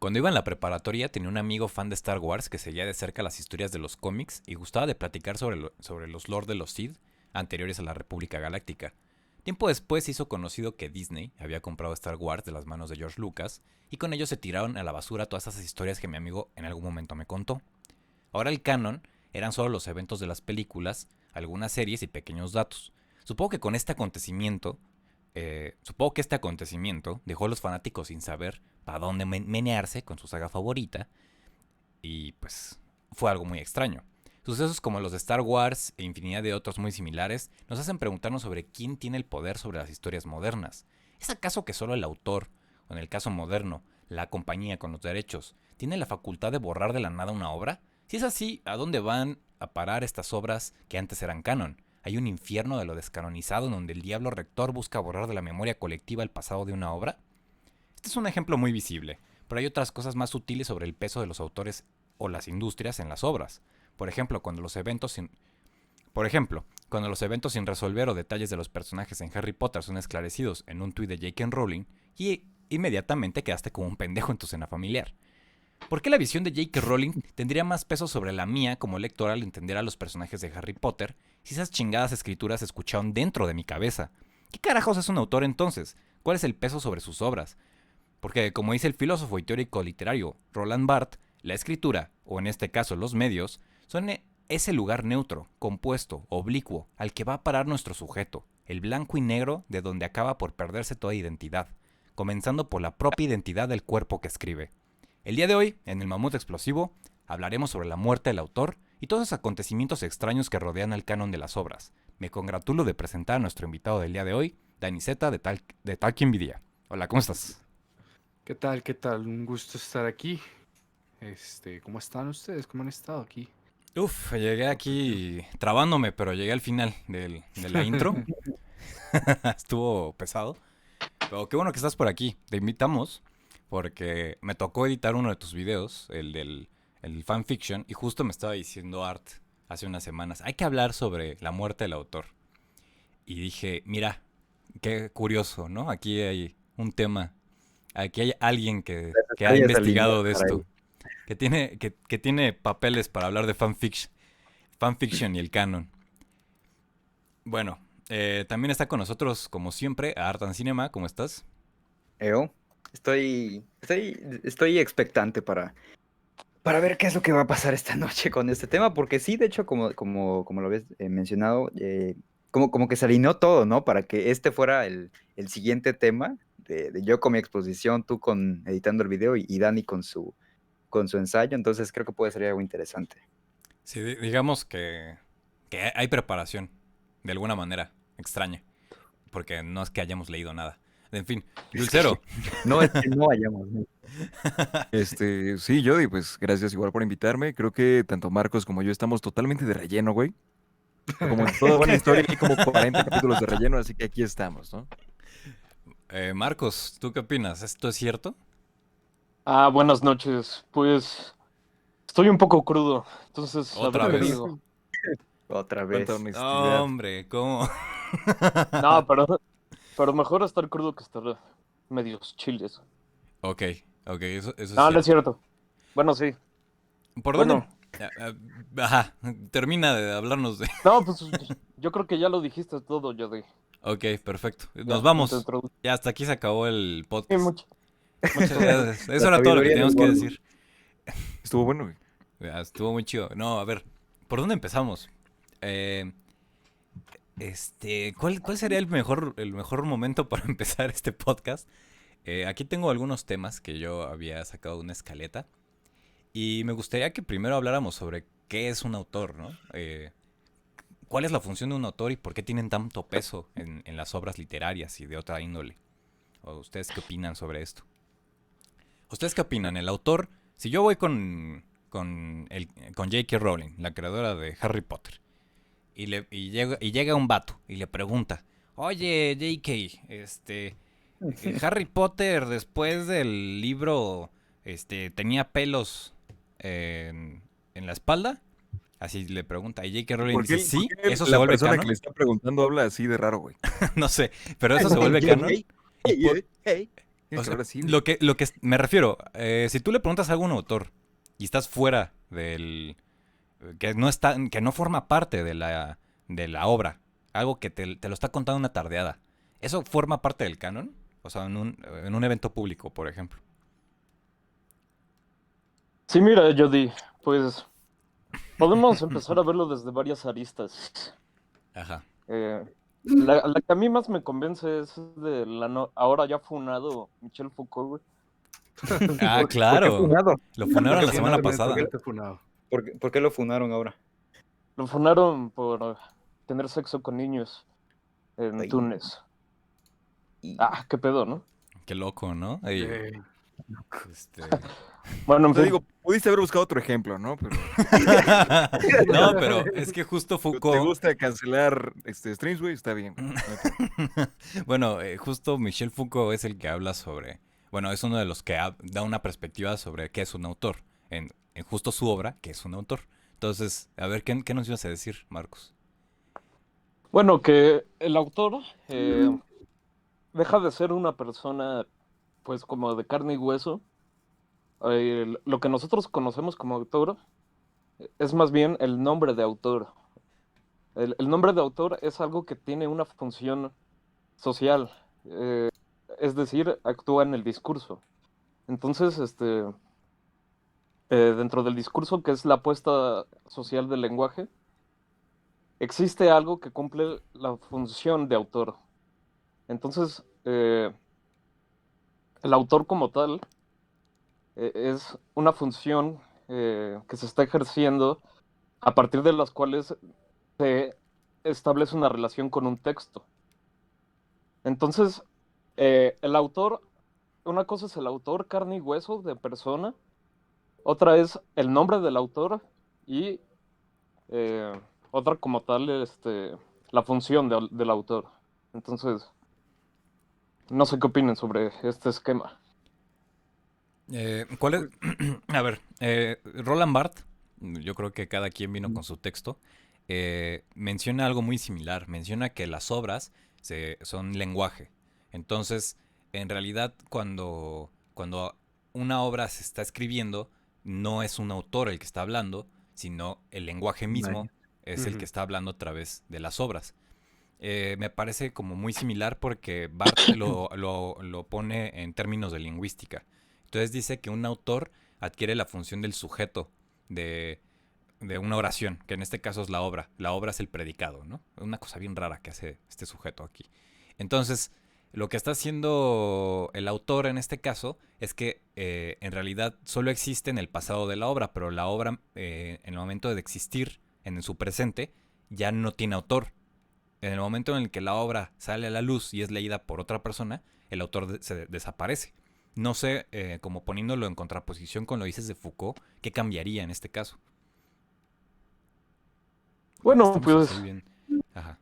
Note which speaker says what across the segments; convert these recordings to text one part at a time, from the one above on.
Speaker 1: Cuando iba en la preparatoria tenía un amigo fan de Star Wars que seguía de cerca las historias de los cómics y gustaba de platicar sobre los Lord de los Sith anteriores a la República Galáctica. Tiempo después se hizo conocido que Disney había comprado Star Wars de las manos de George Lucas y con ello se tiraron a la basura todas esas historias que mi amigo en algún momento me contó. Ahora el canon eran solo los eventos de las películas, algunas series y pequeños datos. Supongo que este acontecimiento dejó a los fanáticos sin saber para dónde menearse con su saga favorita y pues fue algo muy extraño. Sucesos como los de Star Wars e infinidad de otros muy similares nos hacen preguntarnos sobre quién tiene el poder sobre las historias modernas. ¿Es acaso que solo el autor, o en el caso moderno, la compañía con los derechos, tiene la facultad de borrar de la nada una obra? Si es así, ¿a dónde van a parar estas obras que antes eran canon? ¿Hay un infierno de lo descanonizado en donde el diablo rector busca borrar de la memoria colectiva el pasado de una obra? Este es un ejemplo muy visible, pero hay otras cosas más sutiles sobre el peso de los autores o las industrias en las obras. Por ejemplo, cuando los eventos sin resolver o detalles de los personajes en Harry Potter son esclarecidos en un tuit de J.K. Rowling, y inmediatamente quedaste como un pendejo en tu cena familiar. ¿Por qué la visión de J.K. Rowling tendría más peso sobre la mía como lector al entender a los personajes de Harry Potter si esas chingadas escrituras se escucharon dentro de mi cabeza? ¿Qué carajos es un autor entonces? ¿Cuál es el peso sobre sus obras? Porque, como dice el filósofo y teórico literario Roland Barthes, la escritura, o en este caso los medios, son ese lugar neutro, compuesto, oblicuo, al que va a parar nuestro sujeto, el blanco y negro de donde acaba por perderse toda identidad, comenzando por la propia identidad del cuerpo que escribe. El día de hoy, en el Mamut Explosivo, hablaremos sobre la muerte del autor y todos los acontecimientos extraños que rodean al canon de las obras. Me congratulo de presentar a nuestro invitado del día de hoy, Dani Zeta de Talking Video. Hola, ¿cómo estás?
Speaker 2: ¿Qué tal? ¿Qué tal? Un gusto estar aquí. ¿Cómo están ustedes? ¿Cómo han estado aquí?
Speaker 1: Llegué aquí trabándome, pero llegué al final de la intro. Estuvo pesado. Pero qué bueno que estás por aquí. Te invitamos porque me tocó editar uno de tus videos, el fanfiction, y justo me estaba diciendo Art hace unas semanas, hay que hablar sobre la muerte del autor. Y dije, mira, qué curioso, ¿no? Aquí hay un tema, aquí hay alguien que ha investigado de esto, que tiene papeles para hablar de fanfiction y el canon. Bueno, también está con nosotros, como siempre, Artan Cinema. ¿Cómo estás?
Speaker 3: Estoy expectante para ver qué es lo que va a pasar esta noche con este tema, porque sí, de hecho, como lo habías mencionado, como que se alineó todo, ¿no? Para que este fuera el siguiente tema, de yo con mi exposición, tú con editando el video y Dani con su con su ensayo, entonces creo que puede ser algo interesante.
Speaker 1: Sí, digamos que hay preparación, de alguna manera, extraña. Porque no es que hayamos leído nada. En fin, Dulcero.
Speaker 3: No es que no hayamos. ¿No?
Speaker 4: Sí, Jody, pues gracias igual por invitarme. Creo que tanto Marcos como yo estamos totalmente de relleno, güey. Como en toda buena historia, hay como 40 capítulos de relleno, así que aquí estamos, ¿no?
Speaker 1: Marcos, ¿tú qué opinas? ¿Esto es cierto?
Speaker 5: Buenas noches. Pues estoy un poco crudo, entonces a
Speaker 1: Otra
Speaker 5: ver qué
Speaker 1: vez.
Speaker 5: digo.
Speaker 3: Otra
Speaker 4: Cuánta
Speaker 3: vez.
Speaker 4: honestidad.
Speaker 1: Hombre, ¿cómo?
Speaker 5: No, pero mejor estar crudo que estar medios chiles.
Speaker 1: Ok, eso es
Speaker 5: No, no es
Speaker 1: cierto.
Speaker 5: cierto. Bueno, sí.
Speaker 1: ¿Por
Speaker 5: Bueno,
Speaker 1: dónde? Ajá, termina de hablarnos de...
Speaker 5: no, pues yo creo que ya lo dijiste todo, Jody.
Speaker 1: Ok, perfecto.
Speaker 5: Ya,
Speaker 1: Nos
Speaker 5: te
Speaker 1: vamos.
Speaker 5: introdu-
Speaker 1: Ya hasta aquí se acabó el
Speaker 5: Sí,
Speaker 1: podcast.
Speaker 5: muchas gracias.
Speaker 1: Eso
Speaker 3: La
Speaker 1: era todo lo que
Speaker 3: sabiduría del
Speaker 1: teníamos que
Speaker 3: gordo.
Speaker 1: decir.
Speaker 4: Estuvo bueno, güey.
Speaker 1: Ya, estuvo muy chido. No, a ver, ¿por dónde empezamos? ¿Cuál sería el mejor momento para empezar este podcast? Aquí tengo algunos temas que yo había sacado de una escaleta. Y me gustaría que primero habláramos sobre qué es un autor, ¿no? ¿Cuál es la función de un autor y por qué tienen tanto peso en las obras literarias y de otra índole? ¿O ustedes qué opinan sobre esto? ¿Ustedes qué opinan? El autor, si yo voy con J.K. Rowling, la creadora de Harry Potter, y llega un vato y le pregunta, oye, J.K., Harry Potter después del libro, tenía pelos en la espalda, así le pregunta, y J.K. Rowling dice, sí,
Speaker 4: por qué
Speaker 1: eso se
Speaker 4: la
Speaker 1: vuelve
Speaker 4: persona que
Speaker 1: canon?
Speaker 4: le está preguntando habla así de raro, güey?
Speaker 1: No sé, pero eso se vuelve canon.
Speaker 3: Hey.
Speaker 1: O
Speaker 4: Tienes que
Speaker 1: sea,
Speaker 4: hablar así, güey.
Speaker 1: lo que me refiero, si tú le preguntas a algún autor y estás fuera que no forma parte de la obra, algo que te lo está contando una tardeada, ¿eso forma parte del canon? O sea, en un evento público, por ejemplo.
Speaker 5: Sí, mira, Jody, pues podemos empezar a verlo desde varias aristas.
Speaker 1: Ajá.
Speaker 5: La que a mí más me convence es de ahora ya funado Michel Foucault, güey.
Speaker 1: Ah,
Speaker 3: ¿Por qué
Speaker 1: claro.
Speaker 3: funado?
Speaker 1: Lo funaron la
Speaker 3: ¿Por qué
Speaker 1: semana
Speaker 3: funado?
Speaker 1: pasada.
Speaker 2: ¿Por qué te funado?
Speaker 3: ¿Por qué lo funaron ahora?
Speaker 5: Lo funaron por tener sexo con niños en
Speaker 3: Ay,
Speaker 5: Túnez.
Speaker 3: y-
Speaker 5: Qué pedo, ¿no?
Speaker 1: Qué loco, ¿no? Ey,
Speaker 2: Eh,
Speaker 1: este...
Speaker 5: Bueno, en
Speaker 4: Te
Speaker 5: fin.
Speaker 4: digo, pudiste haber buscado otro ejemplo, ¿no? Pero
Speaker 1: No, pero es que justo
Speaker 4: ¿te
Speaker 1: Foucault...
Speaker 4: gusta cancelar streams, güey? Está bien, güey. No hay pedo.
Speaker 1: Bueno, justo Michel Foucault es el que habla sobre... Bueno, es uno de los que da una perspectiva sobre qué es un autor. En justo su obra, qué es un autor. Entonces, a ver, ¿qué nos ibas a decir, Marcos?
Speaker 5: Bueno, que el autor deja de ser una persona, pues, como de carne y hueso. Lo que nosotros conocemos como autor es más bien el nombre de autor. El nombre de autor es algo que tiene una función social, es decir, actúa en el discurso. Entonces, dentro del discurso, que es la apuesta social del lenguaje, existe algo que cumple la función de autor. Entonces, el autor como tal es una función que se está ejerciendo a partir de las cuales se establece una relación con un texto. Entonces, el autor, una cosa es el autor carne y hueso de persona, otra es el nombre del autor y otra como tal, la función del autor. Entonces, no sé qué opinen sobre este esquema.
Speaker 1: ¿Cuál es? A ver, Roland Barthes, yo creo que cada quien vino con su texto, menciona algo muy similar. Menciona que las obras son lenguaje. Entonces, en realidad, cuando una obra se está escribiendo, no es un autor el que está hablando, sino el lenguaje mismo es el que está hablando a través de las obras. Me parece como muy similar porque Barthes lo pone en términos de lingüística. Entonces dice que un autor adquiere la función del sujeto de una oración, que en este caso es la obra. La obra es el predicado, ¿no? Una cosa bien rara que hace este sujeto aquí. Entonces, lo que está haciendo el autor en este caso es que en realidad solo existe en el pasado de la obra, pero la obra en el momento de existir en su presente ya no tiene autor. En el momento en el que la obra sale a la luz y es leída por otra persona, el autor se desaparece. No sé, como poniéndolo en contraposición con lo que dices de Foucault, ¿qué cambiaría en este caso?
Speaker 5: Bueno,
Speaker 1: Estamos
Speaker 5: pues
Speaker 1: así bien. Ajá.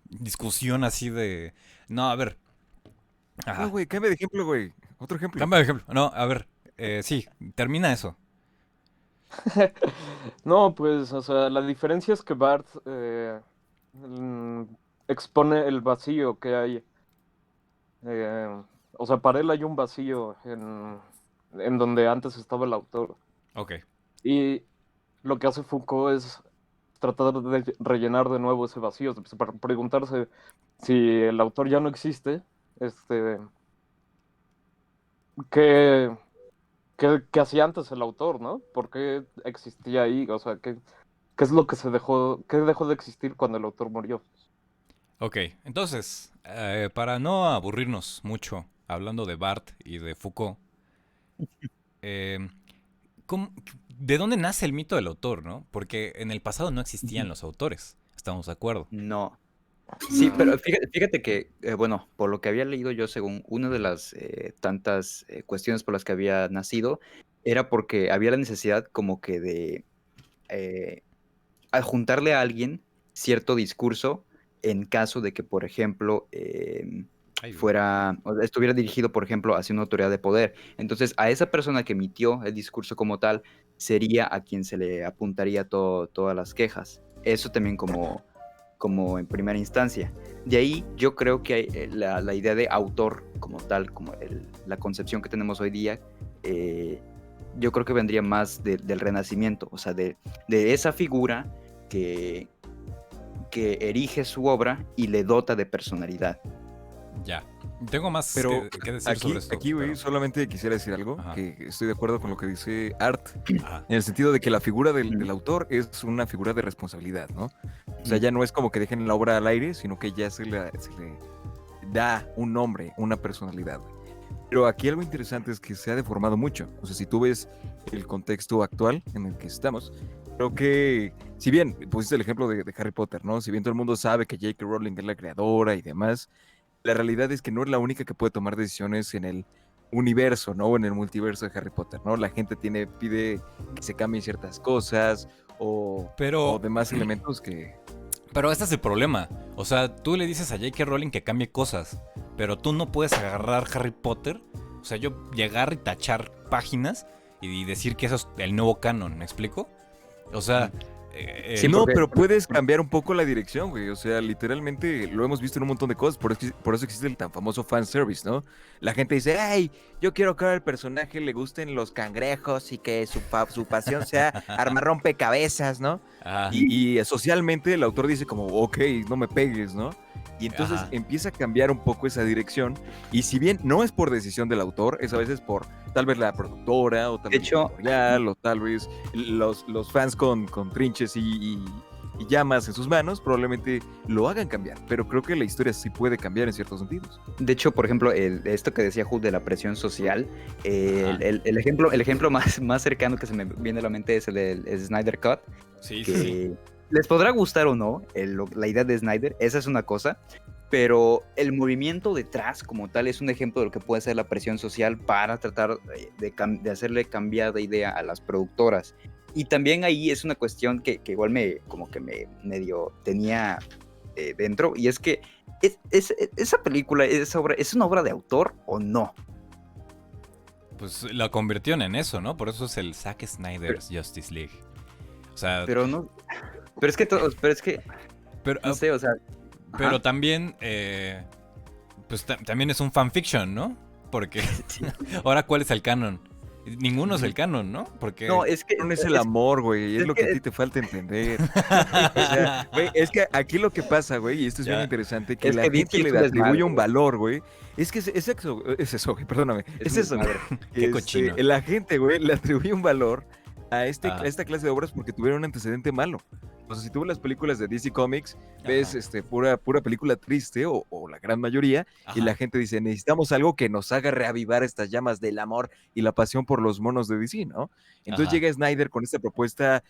Speaker 1: Discusión así de... No, a ver. Ajá.
Speaker 4: No, güey, cambia de ejemplo, güey. Otro ejemplo.
Speaker 1: Cambia de ejemplo. No, a ver. Sí, termina eso.
Speaker 5: no, pues, o sea, la diferencia es que Bart expone el vacío que hay. eh, o sea, para él hay un vacío en donde antes estaba el autor.
Speaker 1: Ok.
Speaker 5: Y lo que hace Foucault es tratar de rellenar de nuevo ese vacío, para preguntarse si el autor ya no existe, ¿qué, qué hacía antes el autor, ¿no? ¿Por qué existía ahí? O sea, ¿qué es lo que qué dejó de existir cuando el autor murió?
Speaker 1: Ok, entonces, para no aburrirnos mucho hablando de Bart y de Foucault, eh, ¿cómo- ¿de dónde nace el mito del autor, no? Porque en el pasado no existían los autores, estamos de acuerdo.
Speaker 3: No. Sí, pero fíjate que, bueno, por lo que había leído yo, según una de las tantas cuestiones por las que había nacido, era porque había la necesidad como que de eh, adjuntarle a alguien cierto discurso en caso de que, por ejemplo,
Speaker 1: Ay, güey.
Speaker 3: estuviera dirigido, por ejemplo, hacia una autoridad de poder. Entonces, a esa persona que emitió el discurso como tal, sería a quien se le apuntaría todas las quejas. Eso también como en primera instancia. De ahí yo creo que hay, la idea de autor como tal, como la concepción que tenemos hoy día, yo creo que vendría más del Renacimiento, o sea, de esa figura que erige su obra y le dota de personalidad.
Speaker 1: Ya. Tengo más
Speaker 4: Pero
Speaker 1: que decir sobre esto.
Speaker 4: aquí, güey,
Speaker 1: pero-
Speaker 4: solamente quisiera decir algo,
Speaker 1: Ajá.
Speaker 4: que estoy de acuerdo con lo que dice Art,
Speaker 1: Ajá.
Speaker 4: en el sentido de que la figura del
Speaker 3: Mm.
Speaker 4: autor es una figura de responsabilidad, ¿no? O sea, ya no es como que dejen la obra al aire, sino que ya se le da un nombre, una personalidad, güey. Pero aquí algo interesante es que se ha deformado mucho. O sea, si tú ves el contexto actual en el que estamos, creo que, si bien pusiste el ejemplo de Harry Potter, ¿no? Si bien todo el mundo sabe que J.K. Rowling es la creadora y demás, la realidad es que no es la única que puede tomar decisiones en el universo, ¿no? O en el multiverso de Harry Potter, ¿no? La gente pide que se cambien ciertas cosas o
Speaker 1: Pero-
Speaker 4: demás elementos que...
Speaker 1: Pero este es el problema. O sea, tú le dices a J.K. Rowling que cambie cosas, pero tú no puedes agarrar Harry Potter. O sea, yo llegar y tachar páginas y decir que eso es el nuevo canon, ¿me explico? O sea,
Speaker 3: Sí,
Speaker 4: no,
Speaker 3: porque-
Speaker 4: pero puedes cambiar un poco la dirección, güey. O sea, literalmente lo hemos visto en un montón de cosas. Por eso existe el tan famoso fanservice, ¿no? La gente dice, hey, yo quiero que al personaje le gusten los cangrejos y que su pasión sea armar rompecabezas, ¿no?
Speaker 1: ajá.
Speaker 4: Y socialmente el autor dice como, ok, no me pegues, ¿no? Y entonces
Speaker 1: Ajá.
Speaker 4: empieza a cambiar un poco esa dirección. Y si bien no es por decisión del autor, es a veces por tal vez la productora, o tal
Speaker 3: De
Speaker 4: vez
Speaker 3: hecho-
Speaker 4: el editorial, o tal vez los fans con trinches y llamas en sus manos, probablemente lo hagan cambiar. Pero creo que la historia sí puede cambiar en ciertos sentidos.
Speaker 3: De hecho, por ejemplo, esto que decía Hood de la presión social,
Speaker 1: Ajá.
Speaker 3: el ejemplo más cercano que se me viene a la mente es el del Snyder Cut,
Speaker 1: Sí,
Speaker 3: que
Speaker 1: sí, sí.
Speaker 3: les podrá gustar o no la idea de Snyder, esa es una cosa, pero el movimiento detrás como tal es un ejemplo de lo que puede ser la presión social para tratar de hacerle cambiar de idea a las productoras. Y también ahí es una cuestión que igual me medio tenía dentro, y es que esa película, esa obra, ¿es una obra de autor o no?
Speaker 1: Pues la convirtieron en eso, ¿no? Por eso es el Zack Snyder's Justice League. O sea,
Speaker 3: Pero no, pero es que
Speaker 1: pero,
Speaker 3: no sé, o sea,
Speaker 1: pero
Speaker 3: ajá.
Speaker 1: también, pues también es un fanfiction, ¿no? Porque ahora, ¿cuál es el canon? Ninguno es el canon, ¿no? Porque...
Speaker 3: No, es que
Speaker 4: No es el amor, güey, es
Speaker 3: es
Speaker 4: lo que
Speaker 3: que-
Speaker 4: a ti te falta entender. O sea, güey, es que aquí lo que pasa, güey, y esto es
Speaker 1: Ya.
Speaker 4: bien interesante, que
Speaker 3: Es
Speaker 4: la
Speaker 3: que
Speaker 4: gente
Speaker 3: DC
Speaker 4: le
Speaker 3: es un
Speaker 4: atribuye
Speaker 3: desmadre,
Speaker 4: un
Speaker 3: güey.
Speaker 4: valor, güey. Es que es eso, güey, perdóname. Es
Speaker 3: un
Speaker 4: eso, güey.
Speaker 3: desmadre.
Speaker 1: Qué cochino.
Speaker 4: La gente, güey, le atribuye un valor a
Speaker 1: Ah.
Speaker 4: esta clase de obras porque tuvieron un antecedente malo. O sea, si tú ves las películas de DC Comics, ves
Speaker 1: Ajá.
Speaker 4: pura película triste, o la gran mayoría, y la
Speaker 1: Ajá.
Speaker 4: gente dice, necesitamos algo que nos haga reavivar estas llamas del amor y la pasión por los monos de DC, ¿no? Entonces
Speaker 1: Ajá.
Speaker 4: llega Snyder con esta propuesta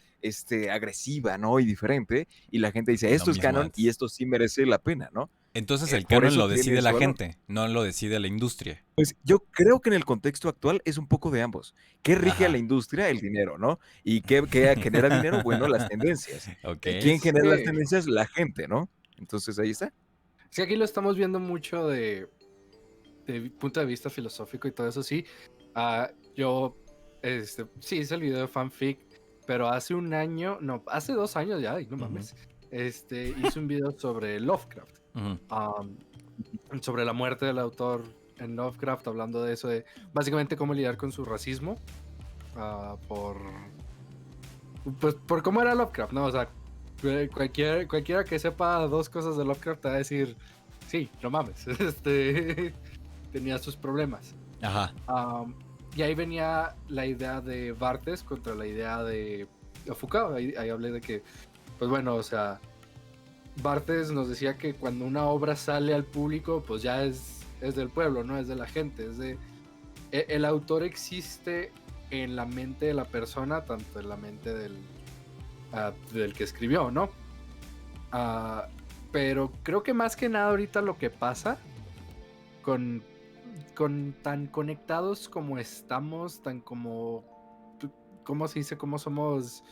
Speaker 4: agresiva, ¿no? Y diferente, y la gente dice,
Speaker 1: Lo
Speaker 4: esto es
Speaker 1: mismo
Speaker 4: canon y
Speaker 1: antes.
Speaker 4: esto sí merece la pena, ¿no?
Speaker 1: Entonces el
Speaker 4: Por
Speaker 1: canon
Speaker 4: eso
Speaker 1: lo
Speaker 4: tiene
Speaker 1: decide
Speaker 4: su
Speaker 1: la
Speaker 4: valor.
Speaker 1: gente, no lo decide la industria.
Speaker 4: Pues yo creo que en el contexto actual es un poco de ambos. ¿Qué rige a la
Speaker 1: Ajá.
Speaker 4: industria? El dinero, ¿no? ¿Y qué genera dinero? Bueno, las tendencias.
Speaker 1: Ok.
Speaker 4: ¿Quién
Speaker 2: Sí.
Speaker 4: genera las tendencias? La gente, ¿no? Entonces ahí está.
Speaker 2: Sí, aquí lo estamos viendo mucho de punto de vista filosófico y todo eso, sí. Yo, sí, hice el video de fanfic, pero hace un año, no, hace 2 años ya, y no mames, hice un video sobre Lovecraft,
Speaker 1: Ujú.
Speaker 2: sobre la muerte del autor en Lovecraft, hablando de eso, de básicamente cómo lidiar con su racismo, pues, por cómo era Lovecraft, ¿no? O sea, cualquiera que sepa 2 cosas de Lovecraft te va a decir, sí, no mames, tenía sus problemas.
Speaker 1: Ajá.
Speaker 2: Y ahí venía la idea de Barthes contra la idea de Foucault. Ahí hablé de que, pues bueno, o sea, Barthes nos decía que cuando una obra sale al público, pues ya es del pueblo, no es de la gente. El autor existe en la mente de la persona, tanto en la mente del que escribió, ¿no? Pero creo que más que nada ahorita lo que pasa con tan conectados como estamos, tan como, ¿cómo se dice? Como somos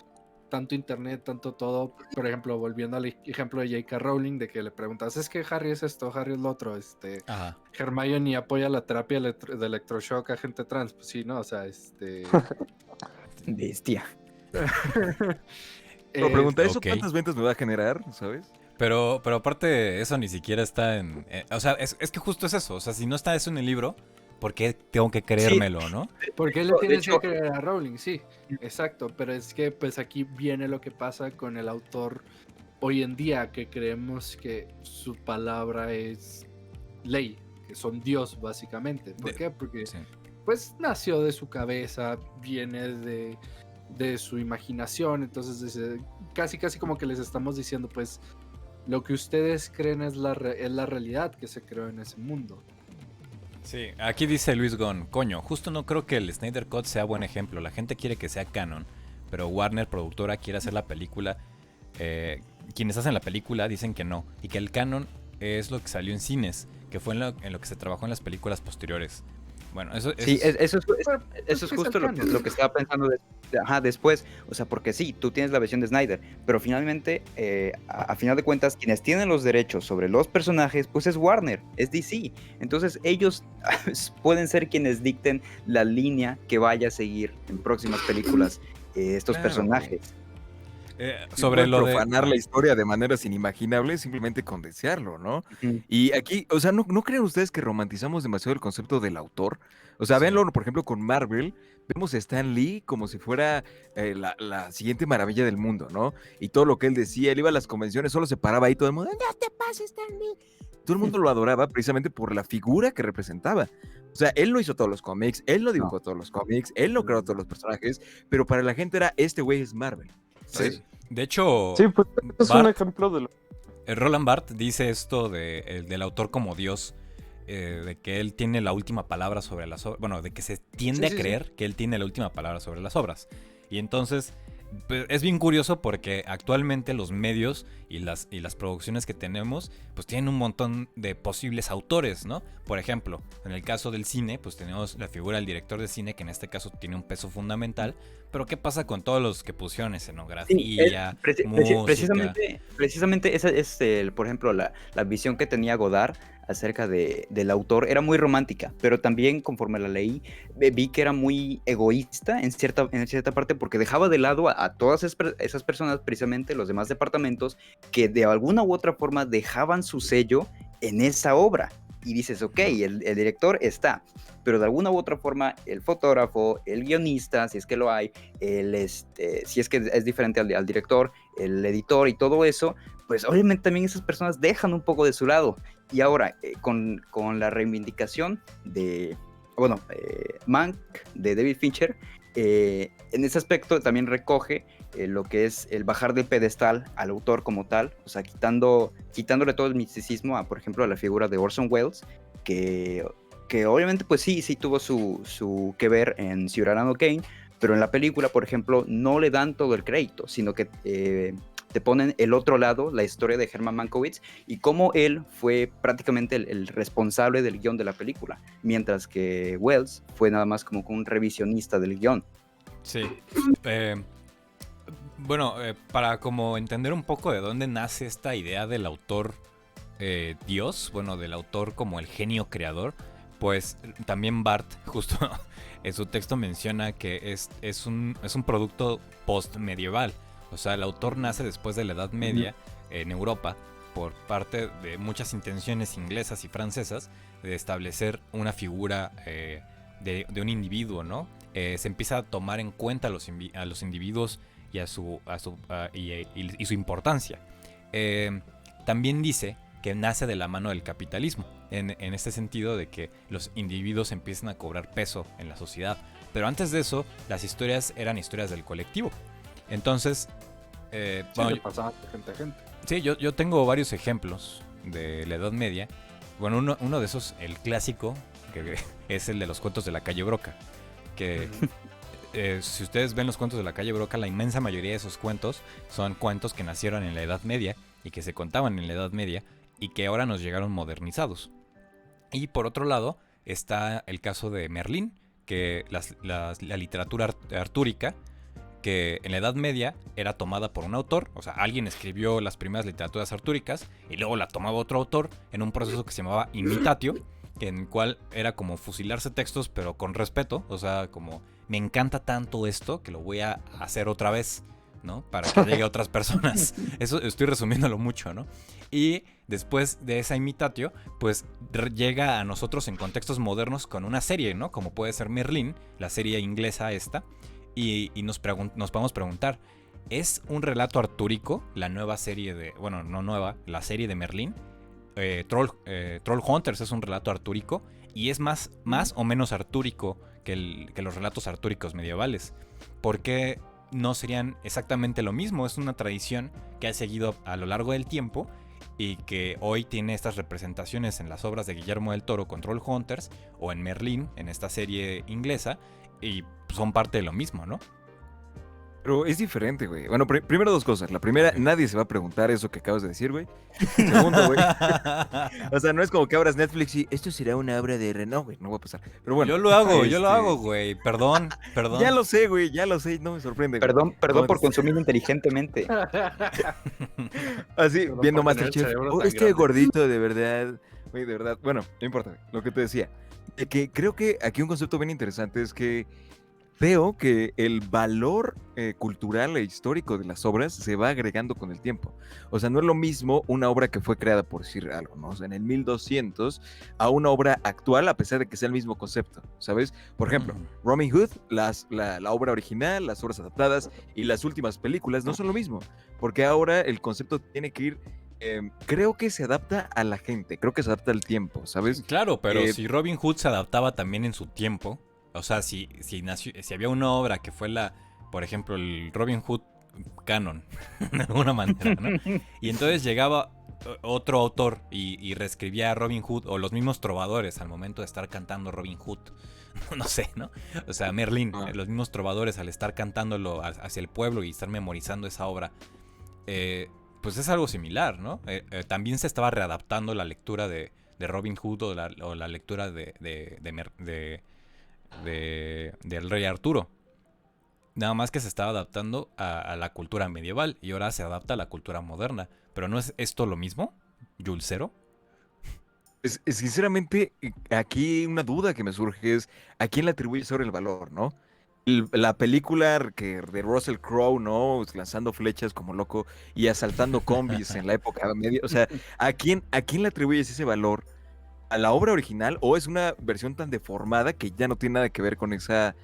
Speaker 2: tanto internet, tanto todo. Por ejemplo, volviendo al ejemplo de J.K. Rowling, de que le preguntas, es que Harry es esto, Harry es lo otro,
Speaker 1: Ajá.
Speaker 2: Hermione apoya la terapia de electroshock a gente trans, pues sí, ¿no? O sea,
Speaker 3: Bestia.
Speaker 4: Pero pregunta, ¿eso
Speaker 1: ok.
Speaker 4: cuántas ventas me va a generar? ¿Sabes?
Speaker 1: Pero aparte, eso ni siquiera está en. O sea, es que justo es eso. O sea, si no está eso en el libro, ¿por qué tengo que creérmelo, no?
Speaker 2: ¿Por qué le
Speaker 3: De
Speaker 2: tienes que
Speaker 3: hecho,
Speaker 2: creer a Rowling? Sí, exacto, pero es que pues aquí viene lo que pasa con el autor hoy en día, que creemos que su palabra es ley, que son Dios básicamente. ¿Por qué? Porque
Speaker 1: Sí.
Speaker 2: pues nació de su cabeza, viene de su imaginación, entonces casi como que les estamos diciendo pues lo que ustedes creen es la realidad que se creó en ese mundo.
Speaker 1: Sí, aquí dice Luis Gon, coño, justo no creo que el Snyder Cut sea buen ejemplo. La gente quiere que sea canon, pero Warner, productora, quiere hacer la película. Quienes hacen la película dicen que no, y que el canon es lo que salió en cines, que fue en lo que se trabajó en las películas posteriores. Bueno,
Speaker 3: Sí, eso es
Speaker 2: ¿Qué es el
Speaker 3: justo
Speaker 2: canon?
Speaker 3: lo que estaba pensando después. O sea, porque sí, tú tienes la versión de Snyder, pero finalmente, a final de cuentas, quienes tienen los derechos sobre los personajes, pues es Warner, es DC. Entonces ellos pueden ser quienes dicten la línea que vaya a seguir en próximas películas estos
Speaker 1: Claro.
Speaker 3: personajes.
Speaker 1: Sobre
Speaker 4: Pueden
Speaker 1: lo de...
Speaker 4: profanar la historia de maneras inimaginables simplemente con desearlo, ¿no?
Speaker 3: Ujú.
Speaker 4: Y aquí, o sea, ¿no creen ustedes que romantizamos demasiado el concepto del autor? O sea,
Speaker 1: Sí.
Speaker 4: véanlo, por ejemplo, con Marvel, vemos a Stan Lee como si fuera la siguiente maravilla del mundo, ¿no? Y todo lo que él decía, él iba a las convenciones, solo se paraba ahí todo el mundo, ¡no te pases, Stan Lee! Todo el mundo lo adoraba precisamente por la figura que representaba. O sea, él no hizo todos los cómics, él no dibujó todos los cómics, él no creó todos los personajes, pero para la gente era, este güey es Marvel. ¿Sabes?
Speaker 1: Sí. De hecho,
Speaker 5: Sí, pues es un
Speaker 1: Bart,
Speaker 5: ejemplo de lo
Speaker 1: Roland Barthes dice esto del autor como Dios, de que él tiene la última palabra sobre las obras, bueno, de que se tiende
Speaker 2: Sí,
Speaker 1: a
Speaker 2: sí,
Speaker 1: creer que él tiene la última palabra sobre las obras. Y entonces, pues, es bien curioso porque actualmente los medios y las producciones que tenemos, pues tienen un montón de posibles autores, ¿no? Por ejemplo, en el caso del cine, pues tenemos la figura del director de cine, que en este caso tiene un peso fundamental, pero ¿qué pasa con todos los que pusieron
Speaker 3: Sí,
Speaker 1: escenografía, música?
Speaker 3: precisamente esa es, por ejemplo, la visión que tenía Godard acerca del autor era muy romántica, pero también conforme la leí, vi que era muy egoísta en cierta parte, porque dejaba de lado a todas esas personas, precisamente los demás departamentos, que de alguna u otra forma dejaban su sello en esa obra. Y dices, ok, el director está, pero de alguna u otra forma el fotógrafo, el guionista, si es que lo hay, si es que es diferente al director, el editor y todo eso, pues obviamente también esas personas dejan un poco de su lado. Y ahora, con la reivindicación de, Mank, de David Fincher, En ese aspecto también recoge lo que es el bajar del pedestal al autor como tal, o sea, quitándole todo el misticismo a, por ejemplo, a la figura de Orson Welles, que obviamente pues sí tuvo su que ver en Ciudadano Kane, pero en la película, por ejemplo, no le dan todo el crédito, sino que te ponen el otro lado, la historia de Herman Mankiewicz y cómo él fue prácticamente el responsable del guión de la película, mientras que Wells fue nada más como un revisionista del guión.
Speaker 1: Sí. Bueno, para como entender un poco de dónde nace esta idea del autor Dios, bueno, del autor como el genio creador, pues también Barth, justo en su texto menciona que es un producto post-medieval. O sea, el autor nace después de la Edad Media en Europa por parte de muchas intenciones inglesas y francesas de establecer una figura de un individuo, ¿no? Se empieza a tomar en cuenta a los individuos y su importancia. También dice que nace de la mano del capitalismo, en este sentido de que los individuos empiezan a cobrar peso en la sociedad. Pero antes de eso, las historias eran historias del colectivo. Entonces,
Speaker 2: bueno, pasaban de gente a gente.
Speaker 1: Sí, yo tengo varios ejemplos de la Edad Media. Bueno, uno de esos, el clásico, que es el de los cuentos de la calle Broca. Que si ustedes ven los cuentos de la calle Broca, la inmensa mayoría de esos cuentos son cuentos que nacieron en la Edad Media y que se contaban en la Edad Media y que ahora nos llegaron modernizados. Y por otro lado está el caso de Merlín, que la literatura artúrica, que en la Edad Media era tomada por un autor, o sea, alguien escribió las primeras literaturas artúricas y luego la tomaba otro autor en un proceso que se llamaba imitatio, en el cual era como fusilarse textos pero con respeto, o sea, como me encanta tanto esto que lo voy a hacer otra vez, ¿no? Para que llegue a otras personas. Eso estoy resumiéndolo mucho, ¿no? Y después de esa imitatio, pues llega a nosotros en contextos modernos con una serie, ¿no? Como puede ser Merlín, la serie inglesa esta. Y nos podemos preguntar, ¿es un relato artúrico la nueva serie de... Bueno, no nueva, la serie de Merlín? Trollhunters es un relato artúrico y es más o menos artúrico que los relatos artúricos medievales. ¿Por qué no serían exactamente lo mismo? Es una tradición que ha seguido a lo largo del tiempo y que hoy tiene estas representaciones en las obras de Guillermo del Toro con Trollhunters o en Merlín, en esta serie inglesa, y son parte de lo mismo, ¿no?
Speaker 4: Pero es diferente, güey. Bueno, primero dos cosas. La primera, nadie se va a preguntar eso que acabas de decir, güey. Segundo, güey. O sea, no es como que abras Netflix y esto será una obra de Renault, güey. No va a pasar. Pero bueno.
Speaker 1: Yo lo hago, güey. Perdón.
Speaker 4: Ya lo sé, güey. Ya lo sé. No me sorprende, güey.
Speaker 3: Perdón por consumir inteligentemente.
Speaker 4: Así,
Speaker 2: Perdón
Speaker 4: viendo
Speaker 2: por tener el
Speaker 4: Masterchef.
Speaker 2: cerebro
Speaker 4: Oh,
Speaker 2: tan
Speaker 4: este
Speaker 2: grande.
Speaker 4: gordito, de verdad. Güey, de verdad. Bueno, no importa, güey. Lo que te decía. De que creo que aquí un concepto bien interesante es que veo que el valor cultural e histórico de las obras se va agregando con el tiempo. O sea, no es lo mismo una obra que fue creada, por decir algo, ¿no? O sea, en el 1200 a una obra actual, a pesar de que sea el mismo concepto, ¿sabes? Por ejemplo, Robin Hood, la obra original, las obras adaptadas y las últimas películas no son lo mismo, porque ahora el concepto tiene que ir... creo que se adapta a la gente, creo que se adapta al tiempo, ¿sabes?
Speaker 1: Claro, pero si Robin Hood se adaptaba también en su tiempo, o sea, si había una obra que fue por ejemplo, el Robin Hood canon, de alguna manera, ¿no? Y entonces llegaba otro autor y reescribía a Robin Hood, o los mismos trovadores al momento de estar cantando Robin Hood, no sé, ¿no? O sea, Merlín, los mismos trovadores al estar cantándolo hacia el pueblo y estar memorizando esa obra, pues es algo similar, ¿no? También se estaba readaptando la lectura de Robin Hood o la lectura del rey Arturo. Nada más que se estaba adaptando a la cultura medieval y ahora se adapta a la cultura moderna. ¿Pero no es esto lo mismo, Julcero?
Speaker 4: Sinceramente, aquí una duda que me surge es ¿a quién le atribuyes ahora el valor, no? La película de Russell Crowe, ¿no? Lanzando flechas como loco y asaltando combis en la época media. O sea, ¿a quién le atribuyes ese valor? ¿A la obra original o es una versión tan deformada que ya no tiene nada que ver con esa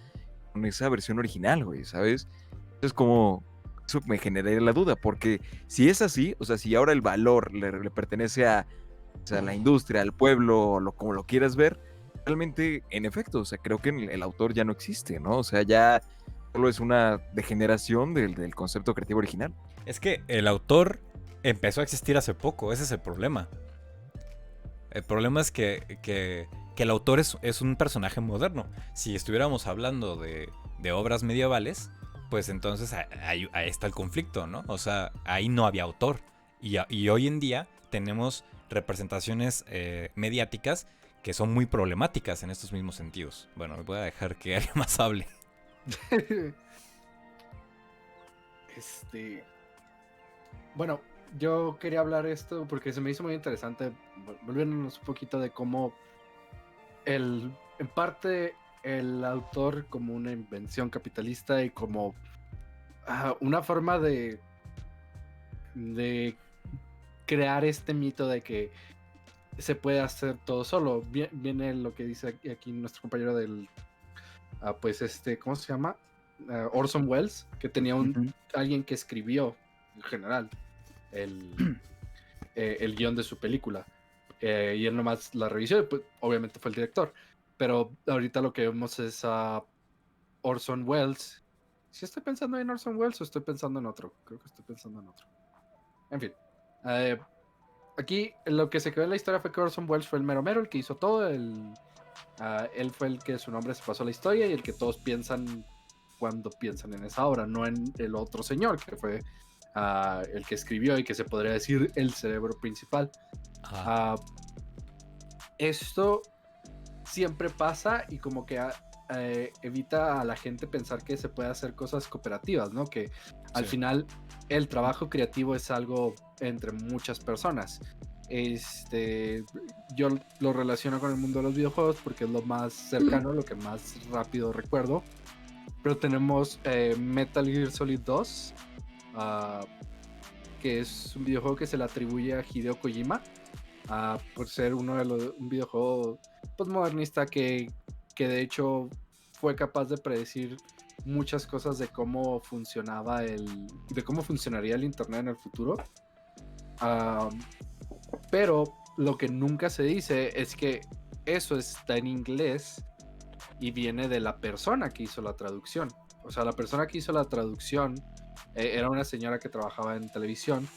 Speaker 4: versión original, güey, ¿sabes? Entonces, como eso me generaría la duda, porque si es así, o sea, si ahora el valor le pertenece a la industria, al pueblo, como lo quieras ver, realmente, en efecto, o sea, creo que el autor ya no existe, ¿no? O sea, ya solo es una degeneración del concepto creativo original.
Speaker 1: Es que el autor empezó a existir hace poco, ese es el problema. El problema es que el autor es un personaje moderno. Si estuviéramos hablando de obras medievales, pues entonces ahí está el conflicto, ¿no? O sea, ahí no había autor. Y hoy en día tenemos representaciones mediáticas que son muy problemáticas en estos mismos sentidos. Bueno, voy a dejar que alguien más hable.
Speaker 2: Bueno, yo quería hablar esto porque se me hizo muy interesante, volviéndonos un poquito de cómo en parte el autor como una invención capitalista y como una forma de crear este mito de que se puede hacer todo solo. Viene lo que dice aquí nuestro compañero del ¿cómo se llama? Orson Welles, que tenía alguien que escribió en general el guión de su película, y él nomás la revisó y pues, obviamente fue el director, pero ahorita lo que vemos es a Orson Welles. ¿Sí estoy pensando en Orson Welles o estoy pensando en otro? Creo que estoy pensando en otro. En fin, aquí lo que se quedó en la historia fue que Orson Welles fue el mero mero, el que hizo todo, él fue el que su nombre se pasó a la historia y el que todos piensan cuando piensan en esa obra, no en el otro señor que fue el que escribió y que se podría decir el cerebro principal. Esto siempre pasa y como que evita a la gente pensar que se puede hacer cosas cooperativas, ¿no? Que al final el trabajo creativo es algo entre muchas personas. Yo lo relaciono con el mundo de los videojuegos porque es lo más cercano, lo que más rápido recuerdo. Pero tenemos Metal Gear Solid 2, que es un videojuego que se le atribuye a Hideo Kojima por ser un videojuego postmodernista que de hecho fue capaz de predecir muchas cosas de cómo funcionaba de cómo funcionaría el internet en el futuro. Pero lo que nunca se dice es que eso está en inglés y viene de la persona que hizo la traducción. O sea, la persona que hizo la traducción era una señora que trabajaba en televisión.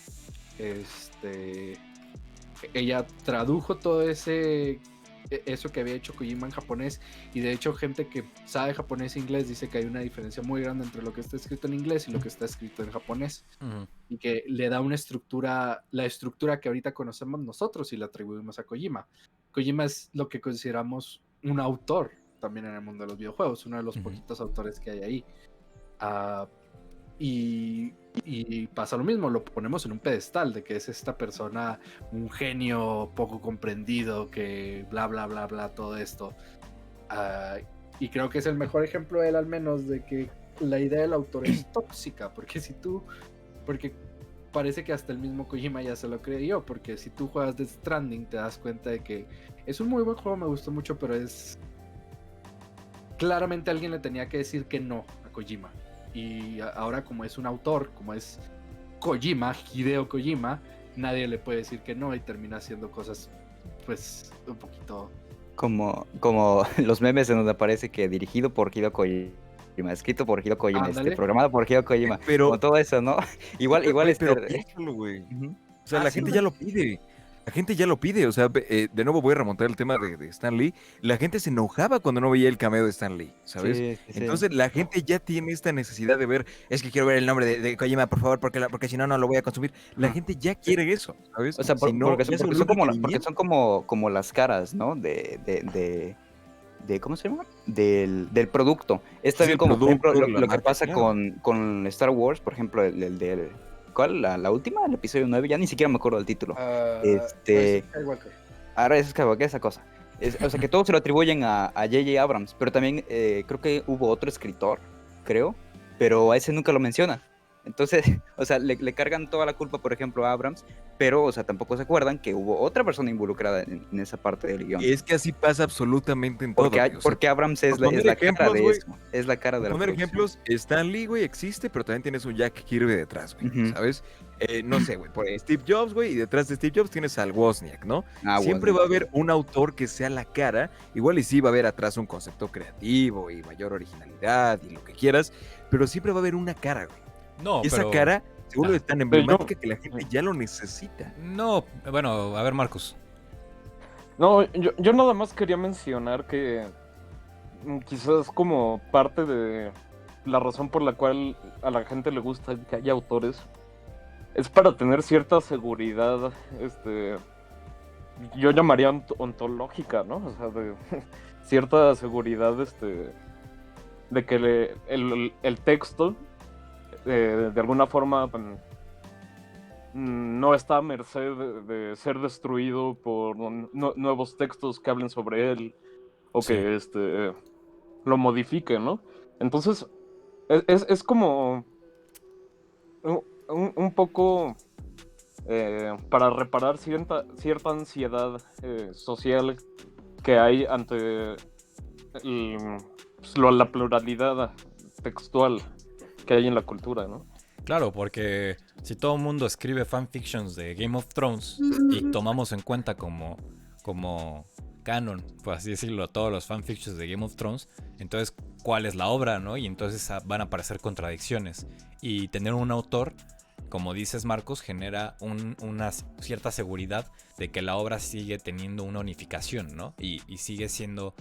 Speaker 2: Ella tradujo todo eso que había hecho Kojima en japonés, y de hecho gente que sabe japonés e inglés dice que hay una diferencia muy grande entre lo que está escrito en inglés y lo que está escrito en japonés, y que le da una estructura, la estructura que ahorita conocemos nosotros y la atribuimos a Kojima. Kojima es lo que consideramos un autor también en el mundo de los videojuegos, uno de los poquitos autores que hay ahí. Y pasa lo mismo, lo ponemos en un pedestal de que es esta persona, un genio poco comprendido, que bla bla bla bla, todo esto. Y creo que es el mejor ejemplo de él, al menos, de que la idea del autor es tóxica, porque porque parece que hasta el mismo Kojima ya se lo creyó, porque si tú juegas Death Stranding te das cuenta de que es un muy buen juego, me gustó mucho, pero es claramente alguien le tenía que decir que no a Kojima. Y ahora, como es un autor, como es Kojima, Hideo Kojima, nadie le puede decir que no y termina haciendo cosas, pues, un poquito...
Speaker 3: Como los memes en donde aparece que dirigido por Hideo Kojima, escrito por Hideo Kojima, programado por Hideo Kojima,
Speaker 4: pero
Speaker 3: como todo eso, ¿no? Igual
Speaker 4: pero piénsalo, güey. O sea, la gente ya lo pide. La gente ya lo pide, o sea, de nuevo voy a remontar el tema de Stan Lee. La gente se enojaba cuando no veía el cameo de Stan Lee, ¿sabes?
Speaker 3: Sí.
Speaker 4: Entonces la gente ya tiene esta necesidad de ver, es que quiero ver el nombre de Kojima, por favor, porque si no, no lo voy a consumir. La gente ya quiere eso, ¿sabes?
Speaker 3: O sea,
Speaker 4: Si no,
Speaker 3: porque
Speaker 4: ya se
Speaker 3: son
Speaker 4: volvió
Speaker 3: como,
Speaker 4: requerimiento.
Speaker 3: como las caras, ¿no? De ¿cómo se llama? Del producto. Es también
Speaker 4: el
Speaker 3: como, por
Speaker 4: producto,
Speaker 3: ejemplo,
Speaker 4: la
Speaker 3: lo que
Speaker 4: marca,
Speaker 3: pasa
Speaker 4: claro.
Speaker 3: con Star Wars, por ejemplo, el del... ¿Cuál? ¿La última? ¿El episodio 9? Ya ni siquiera me acuerdo del título. Ahora es Skywalker, esa cosa. O sea, que todos se lo atribuyen a J.J. Abrams, pero también creo que hubo otro escritor, pero a ese nunca lo menciona. Entonces, o sea, le cargan toda la culpa, por ejemplo, a Abrams, pero, o sea, tampoco se acuerdan que hubo otra persona involucrada en esa parte del guión.
Speaker 4: Es que así pasa absolutamente en todo.
Speaker 3: Porque,
Speaker 4: güey, o sea,
Speaker 3: porque Abrams es la cara de
Speaker 4: güey,
Speaker 3: eso. Es la cara de la
Speaker 4: poner
Speaker 3: producción.
Speaker 4: ejemplos, Stan Lee, güey, existe, pero también tienes un Jack Kirby detrás, güey, ¿sabes? no sé, güey, por Steve Jobs, güey, y detrás de Steve Jobs tienes al Wozniak, ¿no?
Speaker 3: Ah,
Speaker 4: Siempre
Speaker 3: Wozniak.
Speaker 4: va a haber un autor que sea la cara, igual y sí va a haber atrás un concepto creativo y mayor originalidad y lo que quieras, pero siempre va a haber una cara, güey.
Speaker 1: No,
Speaker 4: Y esa
Speaker 1: pero...
Speaker 4: cara se vuelve
Speaker 1: Ah.
Speaker 4: tan emblemática que la gente ya lo necesita.
Speaker 1: No, bueno, a ver, Marcus.
Speaker 5: No, yo nada más quería mencionar que quizás como parte de la razón por la cual a la gente le gusta que haya autores es para tener cierta seguridad, yo llamaría ontológica, ¿no? O sea, de cierta seguridad, de que el texto de alguna forma no está a merced de ser destruido por nuevos textos que hablen sobre él o
Speaker 1: Sí.
Speaker 5: que lo modifiquen, ¿no? Entonces, es como un poco para reparar cierta ansiedad social que hay ante la pluralidad textual que hay en la cultura, ¿no?
Speaker 1: Claro, porque si todo el mundo escribe fanfictions de Game of Thrones y tomamos en cuenta como canon, por así decirlo, todos los fanfictions de Game of Thrones, entonces, ¿cuál es la obra, no? Y entonces van a aparecer contradicciones. Y tener un autor, como dices, Marcos, genera una cierta seguridad de que la obra sigue teniendo una unificación, ¿no? Y sigue siendo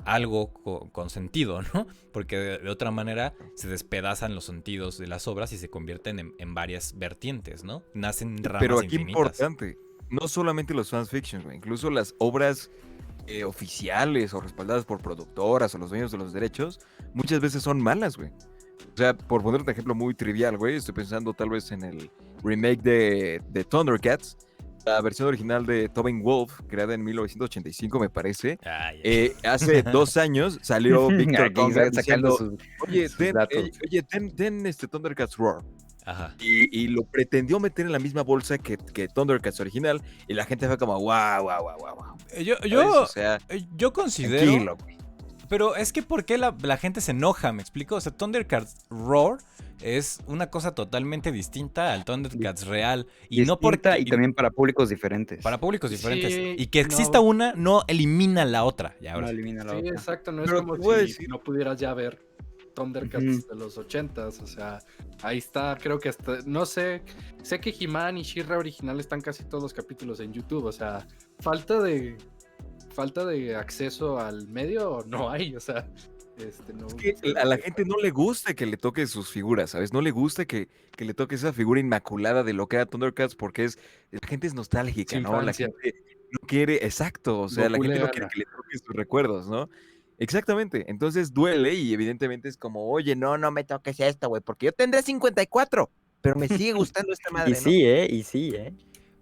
Speaker 1: algo con sentido, ¿no? Porque de otra manera se despedazan los sentidos de las obras y se convierten en varias vertientes, ¿no? Nacen ramas
Speaker 4: Pero aquí
Speaker 1: infinitas.
Speaker 4: importante, no solamente los fanfictions, güey, incluso las obras oficiales o respaldadas por productoras o los dueños de los derechos, muchas veces son malas, güey. O sea, por poner un ejemplo muy trivial, güey, estoy pensando tal vez en el remake de Thundercats, la versión original de Tobin Wolf, creada en 1985, me parece.
Speaker 1: Ay, ay.
Speaker 4: Hace 2 años salió Victor
Speaker 3: Aquí
Speaker 4: Conrad
Speaker 3: sacando
Speaker 4: diciendo, oye,
Speaker 3: sus datos.
Speaker 4: ten Thundercats Roar.
Speaker 1: Ajá.
Speaker 4: Y lo pretendió meter en la misma bolsa que Thundercats original, y la gente fue como, wow, wow, wow, wow, wow. O sea,
Speaker 1: Yo considero...
Speaker 4: tranquilo, güey.
Speaker 1: Pero es que ¿por qué la gente se enoja? ¿Me explico? O sea, Thundercats Roar es una cosa totalmente distinta al Thundercats real. Y no
Speaker 3: Distinta
Speaker 1: porque...
Speaker 3: y también para públicos diferentes.
Speaker 1: Para públicos diferentes.
Speaker 2: Sí,
Speaker 1: Y que
Speaker 2: no.
Speaker 1: exista una no elimina la otra. Ya,
Speaker 3: No
Speaker 1: ahora sí.
Speaker 3: elimina la
Speaker 2: Sí,
Speaker 3: otra.
Speaker 2: exacto, no es
Speaker 4: Pero
Speaker 2: como
Speaker 4: te voy a
Speaker 2: si
Speaker 4: decir-
Speaker 2: no pudieras ya ver Thundercats de los 80s, o sea, ahí está, creo que hasta, no sé, sé que He-Man y She-Ra original están casi todos los capítulos en YouTube, o sea, falta de acceso al medio no hay, o sea, no.
Speaker 4: Es que a la gente no le gusta que le toque sus figuras, ¿sabes? No le gusta que le toque esa figura inmaculada de lo que era Thundercats porque la gente es nostálgica,
Speaker 2: Su
Speaker 4: ¿no? La
Speaker 2: infancia.
Speaker 4: gente no quiere, exacto, o sea, la
Speaker 2: Goku
Speaker 4: gente
Speaker 2: le
Speaker 4: no quiere
Speaker 2: gana.
Speaker 4: que le toque sus recuerdos, ¿no? Exactamente, entonces duele y evidentemente es como, oye, no me toques esto, güey, porque yo tendré 54, pero me sigue gustando esta madre,
Speaker 3: Y
Speaker 4: ¿no?
Speaker 3: sí, y sí,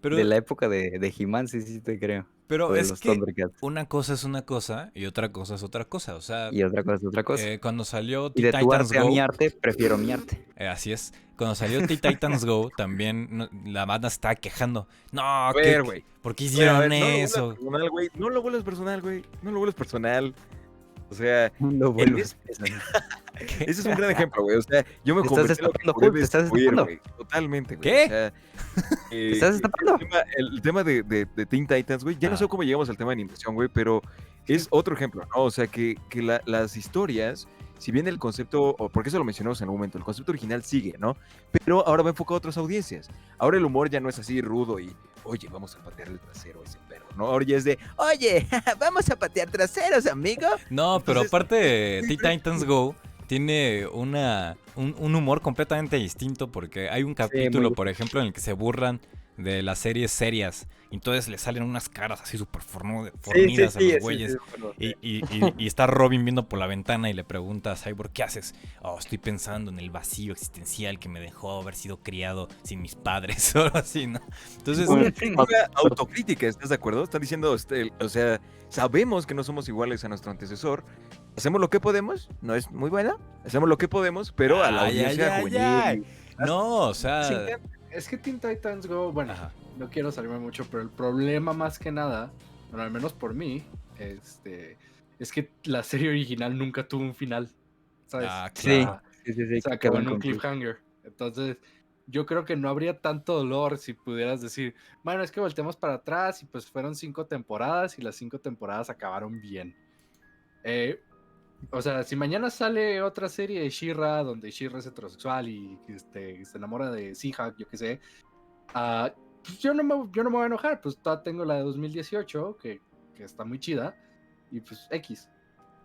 Speaker 1: Pero,
Speaker 3: de la época de He-Man, sí te creo.
Speaker 1: pero
Speaker 3: Lo de
Speaker 1: es
Speaker 3: los
Speaker 1: que
Speaker 3: Thundercats.
Speaker 1: una cosa es una cosa y otra cosa es otra cosa. O sea,
Speaker 3: Y otra cosa es otra cosa.
Speaker 1: cuando salió
Speaker 3: Y
Speaker 1: Teen
Speaker 3: de tu
Speaker 1: Titans
Speaker 3: arte a
Speaker 1: Go...
Speaker 3: mi arte, prefiero mi arte.
Speaker 1: Así es. Cuando salió Teen Titans Go, también la banda se estaba quejando. No,
Speaker 4: A ver, güey.
Speaker 1: ¿por qué
Speaker 4: Bueno, a
Speaker 1: hicieron
Speaker 4: ver,
Speaker 1: eso?
Speaker 4: no lo vuelvas personal, güey. No lo vuelvas personal, güey. No lo vuelvas personal. O sea,
Speaker 3: Lo vuelves.
Speaker 4: ese es un gran ejemplo, güey. O sea, yo me
Speaker 3: Te estás
Speaker 4: convertí en lo que
Speaker 3: destapando,
Speaker 4: juré
Speaker 3: Hulk, te estás
Speaker 4: destruir,
Speaker 3: destapando.
Speaker 4: güey. Totalmente, güey.
Speaker 1: ¿Qué?
Speaker 4: O sea,
Speaker 3: estás destapando?
Speaker 4: el tema de Teen Titans, güey. Ya no sé cómo llegamos al tema de animación, güey, pero es otro ejemplo, ¿no? O sea, que las historias, si bien el concepto, porque eso lo mencionamos en algún momento, el concepto original sigue, ¿no? Pero ahora va enfocado a otras audiencias. Ahora el humor ya no es así rudo y, oye, vamos a patear el trasero a ese perro, ¿no? Ahora ya es de, oye, vamos a patear traseros, amigo.
Speaker 1: No, pero
Speaker 4: Entonces-
Speaker 1: aparte, Teen Titans Go tiene un humor completamente distinto porque hay un capítulo,
Speaker 3: muy
Speaker 1: por ejemplo, en el que se burlan de las series serias. Y entonces le salen unas caras así súper fornidas a los güeyes. Y está Robin viendo por la ventana y le pregunta a Cyborg, ¿qué haces? Oh, estoy pensando en el vacío existencial que me dejó haber sido criado sin mis padres o algo así, ¿no? Entonces,
Speaker 4: Una crítica autocrítica, ¿estás de acuerdo? Están diciendo, o sea, sabemos que no somos iguales a nuestro antecesor. Hacemos lo que podemos, no es muy bueno. Hacemos lo que podemos, pero a la
Speaker 1: Ay,
Speaker 4: audiencia
Speaker 1: ay,
Speaker 4: juvenil.
Speaker 1: ay. no, o sea...
Speaker 2: Sí, es que Teen Titans Go, bueno,
Speaker 1: Ajá.
Speaker 2: no quiero salirme mucho, pero el problema más que nada, bueno, al menos por mí, es que la serie original nunca tuvo un final, ¿sabes?
Speaker 1: Ah,
Speaker 3: Sí,
Speaker 1: claro.
Speaker 3: sí,
Speaker 2: Se acabó en un cliffhanger. Entonces, yo creo que no habría tanto dolor si pudieras decir, bueno, es que volteamos para atrás y pues fueron 5 temporadas y las 5 temporadas acabaron bien. O sea, si mañana sale otra serie de She-Ra donde She-Ra es heterosexual y se enamora de She-Hulk, yo qué sé, pues yo no me voy a enojar, pues todavía tengo la de 2018 que está muy chida y pues X.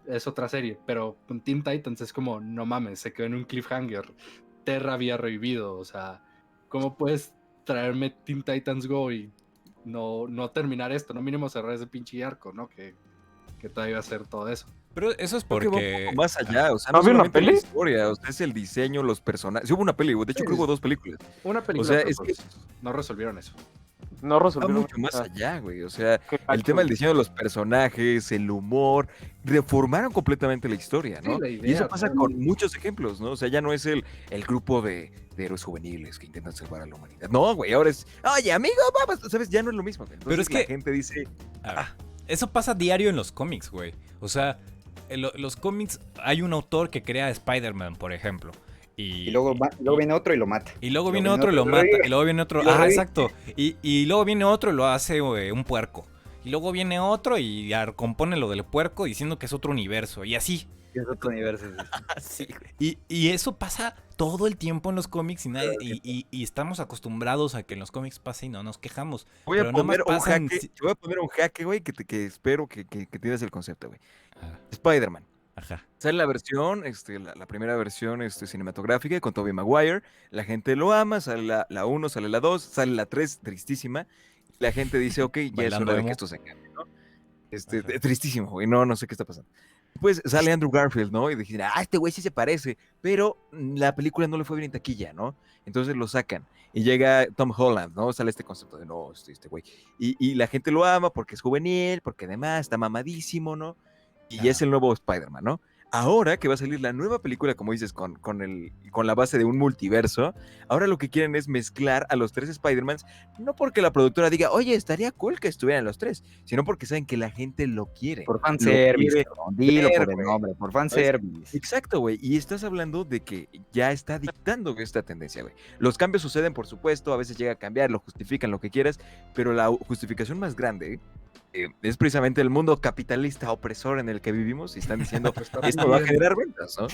Speaker 2: Es otra serie, pero con Teen Titans es como, no mames, se quedó en un cliffhanger. Terra había revivido, o sea, ¿cómo puedes traerme Teen Titans Go y no terminar esto? No mínimo cerrar ese pinche arco, ¿no? Que todavía va a hacer todo eso.
Speaker 1: Pero eso es
Speaker 4: Creo que va un
Speaker 1: porque...
Speaker 4: poco más allá, o sea,
Speaker 5: ¿No
Speaker 4: no
Speaker 5: había una
Speaker 4: solamente la
Speaker 5: peli?
Speaker 4: historia, o sea, es el diseño, los personajes. Sí hubo una peli, güey, de hecho
Speaker 2: Sí,
Speaker 4: creo que hubo
Speaker 2: sí.
Speaker 4: 2 películas.
Speaker 2: Una película,
Speaker 4: sea,
Speaker 2: pero
Speaker 4: es que-
Speaker 2: pues, no resolvieron eso.
Speaker 5: No
Speaker 4: Va
Speaker 5: resolvieron.
Speaker 4: mucho más allá, güey. O sea,
Speaker 5: Qué
Speaker 4: el tema del
Speaker 5: gacho.
Speaker 4: diseño de los personajes, el humor, reformaron completamente la historia,
Speaker 2: Sí,
Speaker 4: ¿no?
Speaker 2: la
Speaker 4: Y
Speaker 2: idea,
Speaker 4: eso pasa
Speaker 2: todo.
Speaker 4: con muchos ejemplos, ¿no? O sea, ya no es el grupo de héroes juveniles que intentan salvar a la humanidad. No, güey, ahora es, oye, amigo, vamos, ¿sabes? Ya no es lo mismo, güey. Entonces
Speaker 1: Pero es
Speaker 4: la
Speaker 1: que-
Speaker 4: gente dice,
Speaker 1: A ver, eso pasa diario en los cómics, güey. O sea, en los cómics hay un autor que crea a Spider-Man, por ejemplo.
Speaker 3: Y luego viene otro y lo mata.
Speaker 1: Y luego
Speaker 3: y
Speaker 1: viene
Speaker 3: luego
Speaker 1: otro y lo
Speaker 3: viene otro,
Speaker 1: mata.
Speaker 3: revive,
Speaker 1: Y luego viene otro.
Speaker 3: y lo
Speaker 1: Ah,
Speaker 3: revive.
Speaker 1: exacto. Y luego viene otro y lo hace un puerco. Y luego viene otro y compone lo del puerco diciendo que es otro universo. Y así.
Speaker 3: Es otro universo.
Speaker 4: sí, güey.
Speaker 1: Y eso pasa todo el tiempo en los cómics y estamos acostumbrados a que en los cómics pase y no nos quejamos.
Speaker 4: Voy a
Speaker 1: Pero nada más
Speaker 4: poner un
Speaker 1: pasa en...
Speaker 4: jaque, te voy a poner un jaque, güey, que espero que tienes el concepto, güey.
Speaker 1: Ah,
Speaker 4: Spider-Man.
Speaker 1: ajá.
Speaker 4: Sale la versión, la primera versión cinematográfica con Tobey Maguire. La gente lo ama, sale la 1, sale la 2, sale la 3, tristísima. La gente dice, ok, ya es
Speaker 1: Bailando
Speaker 4: hora de
Speaker 1: emo.
Speaker 4: que esto se cambie, ¿no?
Speaker 1: Ajá.
Speaker 4: Tristísimo, güey, no sé qué está pasando. Pues sale Andrew Garfield, ¿no? Y dicen, este güey sí se parece, pero la película no le fue bien en taquilla, ¿no? Entonces lo sacan. Y llega Tom Holland, ¿no? Sale este concepto de, no, este güey. Y la gente lo ama porque es juvenil, porque además está mamadísimo, ¿no? Y es el nuevo Spider-Man, ¿no? Ahora que va a salir la nueva película, como dices, con la base de un multiverso, ahora lo que quieren es mezclar a los 3 Spider-Mans, no porque la productora diga, oye, estaría cool que estuvieran los 3, sino porque saben que la gente lo quiere.
Speaker 3: Por
Speaker 4: Lo
Speaker 3: fanservice,
Speaker 4: quiere
Speaker 3: cabrón, dilo
Speaker 4: ver,
Speaker 3: por el
Speaker 4: güey.
Speaker 3: nombre, por fanservice.
Speaker 4: Exacto, güey. Y estás hablando de que ya está dictando esta tendencia, güey. Los cambios suceden, por supuesto, a veces llega a cambiar, lo justifican, lo que quieras, pero la justificación más grande es precisamente el mundo capitalista opresor en el que vivimos y están diciendo,
Speaker 2: Pues está
Speaker 4: esto va a
Speaker 2: bien.
Speaker 4: generar ventas, ¿no?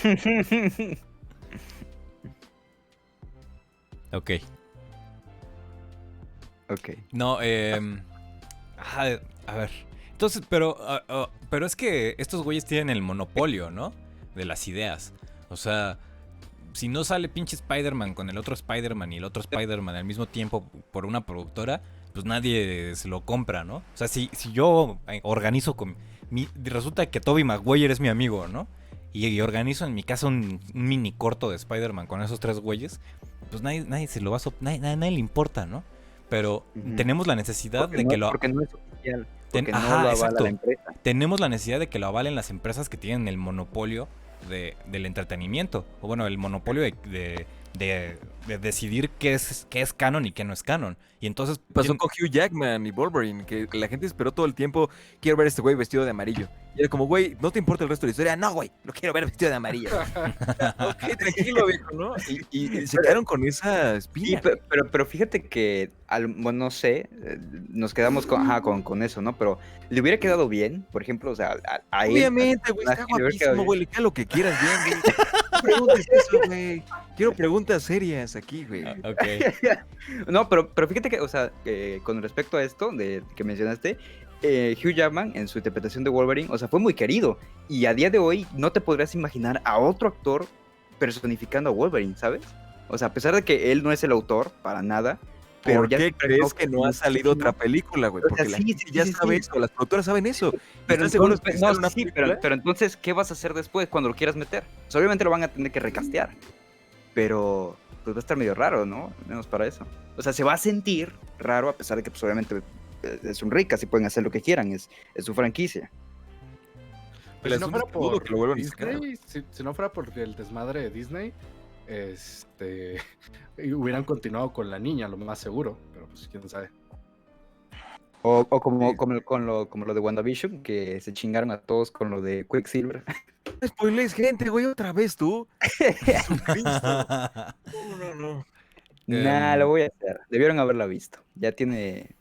Speaker 1: Ok.
Speaker 3: Ok.
Speaker 1: No, a ver. Entonces, pero es que estos güeyes tienen el monopolio, ¿no? De las ideas. O sea, si no sale pinche Spider-Man con el otro Spider-Man y el otro Spider-Man al mismo tiempo por una productora, pues nadie se lo compra, ¿no? O sea, si yo organizo con... resulta que Tobey Maguire es mi amigo, ¿no? Y organizo en mi casa un mini corto de Spider-Man con esos 3 güeyes, pues nadie se lo va a... nadie le importa, ¿no? Pero
Speaker 3: Ujú.
Speaker 1: tenemos la necesidad
Speaker 3: Porque
Speaker 1: de
Speaker 3: no,
Speaker 1: que lo...
Speaker 3: porque no es oficial. Porque no
Speaker 1: Ajá,
Speaker 3: lo avala
Speaker 1: exacto.
Speaker 3: la empresa.
Speaker 1: Tenemos la necesidad de que lo avalen las empresas que tienen el monopolio del entretenimiento. O bueno, el monopolio de decidir qué es canon y qué no es canon. Y entonces...
Speaker 4: Pasó con Hugh Jackman y Wolverine, que la gente esperó todo el tiempo, quiero ver a este güey vestido de amarillo. Y era como, güey, ¿no te importa el resto de la historia? No, güey, lo quiero ver vestido de amarillo. Ok, tranquilo, viejo, ¿no? Y se quedaron con esa
Speaker 3: Sí,
Speaker 4: espina.
Speaker 3: pero fíjate que, bueno, no sé, nos quedamos con eso, ¿no? Pero le hubiera quedado bien, por ejemplo, o sea, a él.
Speaker 4: Obviamente, güey, está
Speaker 3: le hubiera quedado
Speaker 4: guapísimo, güey, le queda lo que quieras bien, güey. No preguntes eso, güey. Quiero preguntas serias aquí, güey.
Speaker 1: Ok.
Speaker 3: No, pero fíjate que, o sea, con respecto a esto que mencionaste, Hugh Jackman en su interpretación de Wolverine, o sea, fue muy querido. Y a día de hoy no te podrías imaginar a otro actor personificando a Wolverine, ¿sabes? O sea, a pesar de que él no es el autor, para nada. Pero
Speaker 4: ¿Por
Speaker 3: ya
Speaker 4: qué
Speaker 3: se
Speaker 4: crees que no ha salido
Speaker 3: muchísimo.
Speaker 4: otra película, güey?
Speaker 3: O sea,
Speaker 4: Porque la
Speaker 3: sí,
Speaker 4: gente
Speaker 3: sí,
Speaker 4: ya
Speaker 3: sí,
Speaker 4: sabe
Speaker 3: sí.
Speaker 4: eso, las productoras saben eso.
Speaker 3: Pero
Speaker 4: ¿Están seguros que
Speaker 3: entonces,
Speaker 4: sale
Speaker 3: no,
Speaker 4: una
Speaker 3: sí,
Speaker 4: película?
Speaker 3: pero entonces, ¿qué vas a hacer después cuando lo quieras meter? Pues, obviamente lo van a tener que recastear. Pero pues va a estar medio raro, ¿no? Al menos para eso. O sea, se va a sentir raro a pesar de que pues obviamente son ricas y pueden hacer lo que quieran, es su franquicia.
Speaker 2: Pues
Speaker 4: El
Speaker 2: si no
Speaker 4: asunto
Speaker 2: fuera
Speaker 4: es que dudo
Speaker 2: por
Speaker 4: que lo vuelvan a sacar.
Speaker 2: Disney, si no fuera por el desmadre de Disney, y hubieran continuado con la niña, lo más seguro, pero pues quién sabe.
Speaker 3: O como,
Speaker 4: Sí.
Speaker 3: como lo de WandaVision, que se chingaron a todos con lo de Quicksilver.
Speaker 4: No spoilees, gente, güey, otra vez tú. Jesucristo. No.
Speaker 3: Nah, lo voy a hacer. Debieron haberla visto. Ya tiene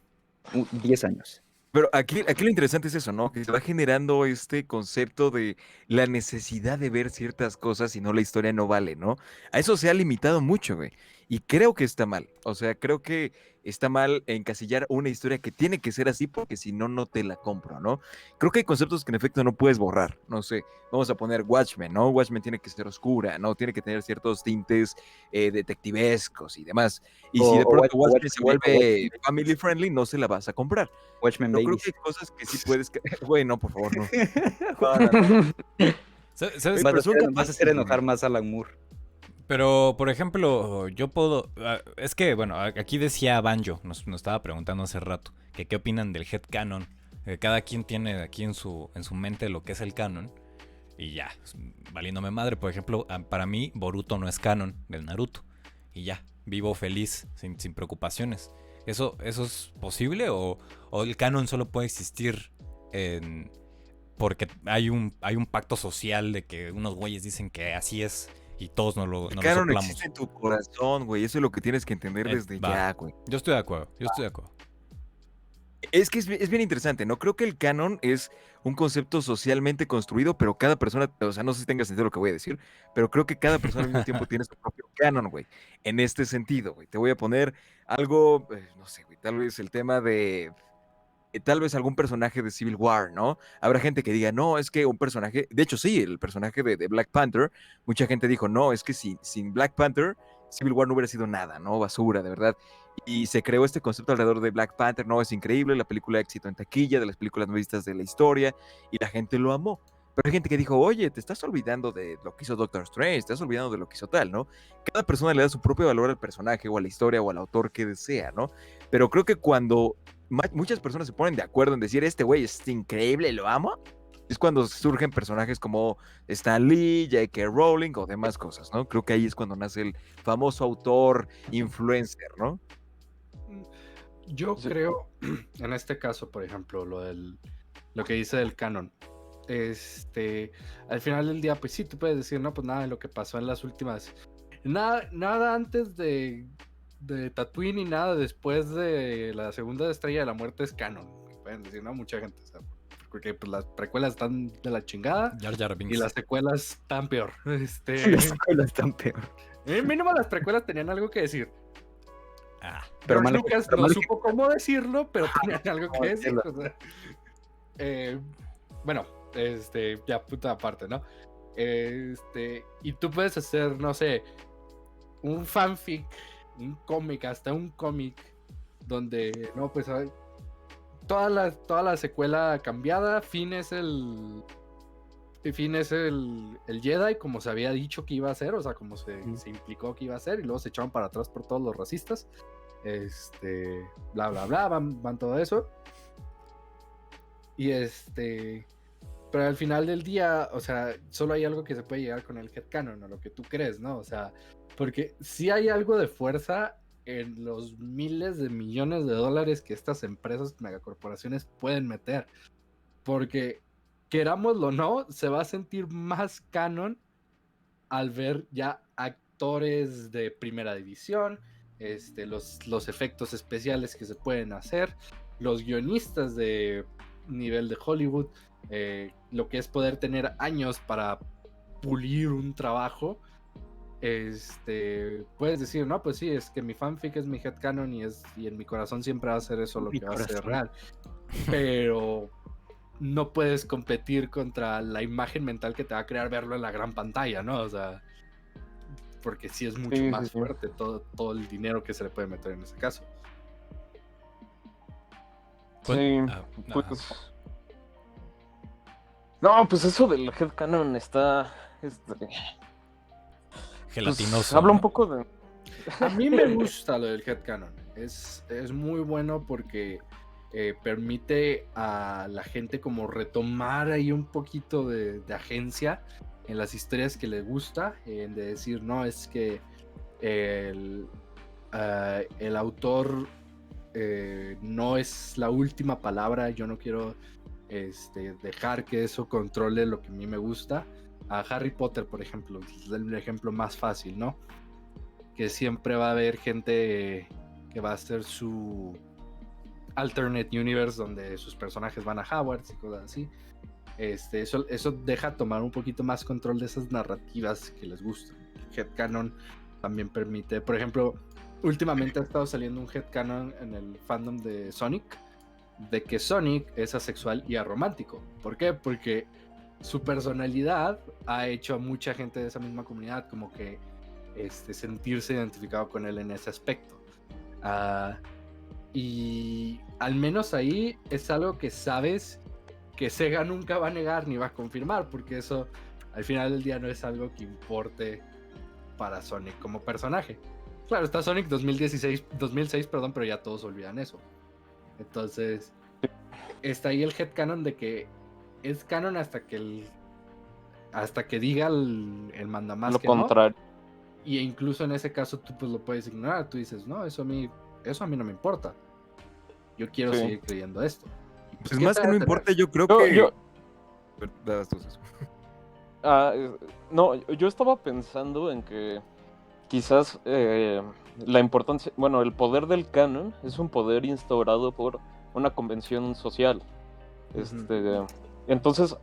Speaker 3: 10 años.
Speaker 4: Pero aquí lo interesante es eso, ¿no? Que se va generando este concepto de la necesidad de ver ciertas cosas y no la historia no vale, ¿no? A eso se ha limitado mucho, güey. Y creo que está mal. O sea, creo que está mal encasillar una historia que tiene que ser así porque si no, no te la compro, ¿no? Creo que hay conceptos que en efecto no puedes borrar. No sé, vamos a poner Watchmen, ¿no? Watchmen tiene que ser oscura, ¿no? Tiene que tener ciertos tintes detectivescos y demás. Y si de pronto Watchmen se vuelve family friendly, no se la vas a comprar.
Speaker 3: Watchmen
Speaker 4: Pero creo
Speaker 3: Babies.
Speaker 4: que hay cosas que sí puedes. Güey, no, por favor, no.
Speaker 1: ¿Sabes?
Speaker 4: Pero son
Speaker 3: Vas a
Speaker 4: capaces,
Speaker 3: hacer
Speaker 4: güey.
Speaker 3: enojar más a Alan Moore.
Speaker 1: Pero, por ejemplo, yo puedo... Es que, bueno, aquí decía Banjo, nos estaba preguntando hace rato, que qué opinan del headcanon. Cada quien tiene aquí en su mente lo que es el canon. Y ya, valiéndome madre. Por ejemplo, para mí, Boruto no es canon del Naruto. Y ya, vivo feliz, sin preocupaciones. ¿Eso es posible? ¿O el canon solo puede existir porque hay un pacto social de que unos güeyes dicen que así es y todos nos lo
Speaker 4: El canon
Speaker 1: soplamos?
Speaker 4: existe en tu corazón, güey. Eso es lo que tienes que entender desde
Speaker 1: Va.
Speaker 4: ya, güey.
Speaker 1: Yo estoy de acuerdo.
Speaker 4: Es que es bien interesante, ¿no? Creo que el canon es un concepto socialmente construido, pero cada persona, o sea, no sé si tenga sentido lo que voy a decir, pero creo que cada persona al mismo tiempo tiene su propio canon, güey. En este sentido, güey. Te voy a poner algo, no sé, güey, tal vez el tema de tal vez algún personaje de Civil War, ¿no? Habrá gente que diga, no, es que un personaje, de hecho sí, el personaje de Black Panther, mucha gente dijo, no, es que sin Black Panther, Civil War no hubiera sido nada, ¿no? Basura, de verdad. Y se creó este concepto alrededor de Black Panther, ¿no? Es increíble, la película de éxito en taquilla, de las películas más vistas de la historia, y la gente lo amó. Pero hay gente que dijo, oye, te estás olvidando de lo que hizo Doctor Strange, te estás olvidando de lo que hizo tal, ¿no? Cada persona le da su propio valor al personaje o a la historia o al autor que desea, ¿no? Pero creo que cuando muchas personas se ponen de acuerdo en decir, este güey es increíble, lo amo, es cuando surgen personajes como Stan Lee, J.K. Rowling o demás cosas, ¿no? Creo que ahí es cuando nace el famoso autor influencer, ¿no?
Speaker 2: Yo
Speaker 5: Sí.
Speaker 2: creo, en este caso, por ejemplo, lo que dice del canon. Al final del día, pues sí, tú puedes decir, no, pues nada de lo que pasó en las últimas. Nada antes de Tatooine y nada después de la segunda estrella de la muerte es canon. Pueden decir, no, mucha gente, o sea, porque pues, las precuelas están de la chingada
Speaker 1: Jar Jar Binks.
Speaker 2: y las secuelas están peor.
Speaker 3: Las secuelas están peor.
Speaker 2: Mínimo las precuelas tenían algo que decir.
Speaker 3: Pero
Speaker 2: George
Speaker 3: mal-
Speaker 2: Lucas
Speaker 3: pero
Speaker 2: no
Speaker 3: mal-
Speaker 2: supo cómo decirlo, pero tenían algo que decir.
Speaker 3: decirlo.
Speaker 2: O sea, bueno, ya puta aparte, ¿no? Y tú puedes hacer, no sé, un fanfic, un cómic, hasta un cómic, donde, no, pues hay toda la secuela cambiada, Finn es el Jedi, como se había dicho que iba a ser, o sea, como se implicó que iba a ser, y luego se echaron para atrás por todos los racistas. Bla, bla, bla, van todo eso. Y pero al final del día, o sea, solo hay algo que se puede llegar con el headcanon, o lo que tú crees, ¿no? O sea, porque sí hay algo de fuerza en los miles de millones de dólares que estas empresas, megacorporaciones pueden meter. Porque, querámoslo o no, se va a sentir más canon al ver ya actores de primera división, los efectos especiales que se pueden hacer, los guionistas de nivel de Hollywood, lo que es poder tener años para pulir un trabajo. Puedes decir, no, pues sí, es que mi fanfic es mi headcanon y en mi corazón siempre va a ser eso lo
Speaker 3: Mi
Speaker 2: que va a ser
Speaker 3: corazón.
Speaker 2: real. Pero no puedes competir contra la imagen mental que te va a crear verlo en la gran pantalla, ¿no? O sea, porque sí es mucho
Speaker 5: Sí,
Speaker 2: más
Speaker 5: sí, sí.
Speaker 2: fuerte todo el dinero que se le puede meter en ese caso.
Speaker 5: Sí,
Speaker 1: Ah,
Speaker 5: pues. No, pues eso del headcanon está.
Speaker 1: gelatinoso.
Speaker 5: Pues, habla un
Speaker 1: ¿no?
Speaker 5: poco de.
Speaker 2: A mí me gusta lo del headcanon. Es muy bueno porque permite a la gente como retomar ahí un poquito de agencia en las historias que le gusta, de decir, no, es que el autor no es la última palabra, yo no quiero dejar que eso controle lo que a mí me gusta. A Harry Potter, por ejemplo, es el ejemplo más fácil, ¿no? que siempre va a haber gente que va a hacer su alternate universe donde sus personajes van a Hogwarts y cosas así. Eso deja tomar un poquito más control de esas narrativas que les gustan. Headcanon también permite, por ejemplo, últimamente ha estado saliendo un headcanon en el fandom de Sonic, de que Sonic es asexual y aromántico. ¿Por qué? Porque su personalidad ha hecho a mucha gente de esa misma comunidad como que sentirse identificado con él en ese aspecto. Y al menos ahí es algo que sabes que Sega nunca va a negar ni va a confirmar, porque eso al final del día no es algo que importe para Sonic como personaje. Claro, está Sonic 2006, pero ya todos olvidan eso. Entonces, está ahí el headcanon de que es canon hasta que diga el mandamás
Speaker 5: Lo
Speaker 2: que no.
Speaker 5: contrario.
Speaker 2: Y incluso en ese caso tú pues lo puedes ignorar. Tú dices, no, eso a mí no me importa. Yo quiero seguir creyendo esto.
Speaker 4: Pues más que no importa, yo creo que...
Speaker 5: No, yo estaba pensando en que quizás la importancia, bueno, el poder del canon es un poder instaurado por una convención social. Entonces,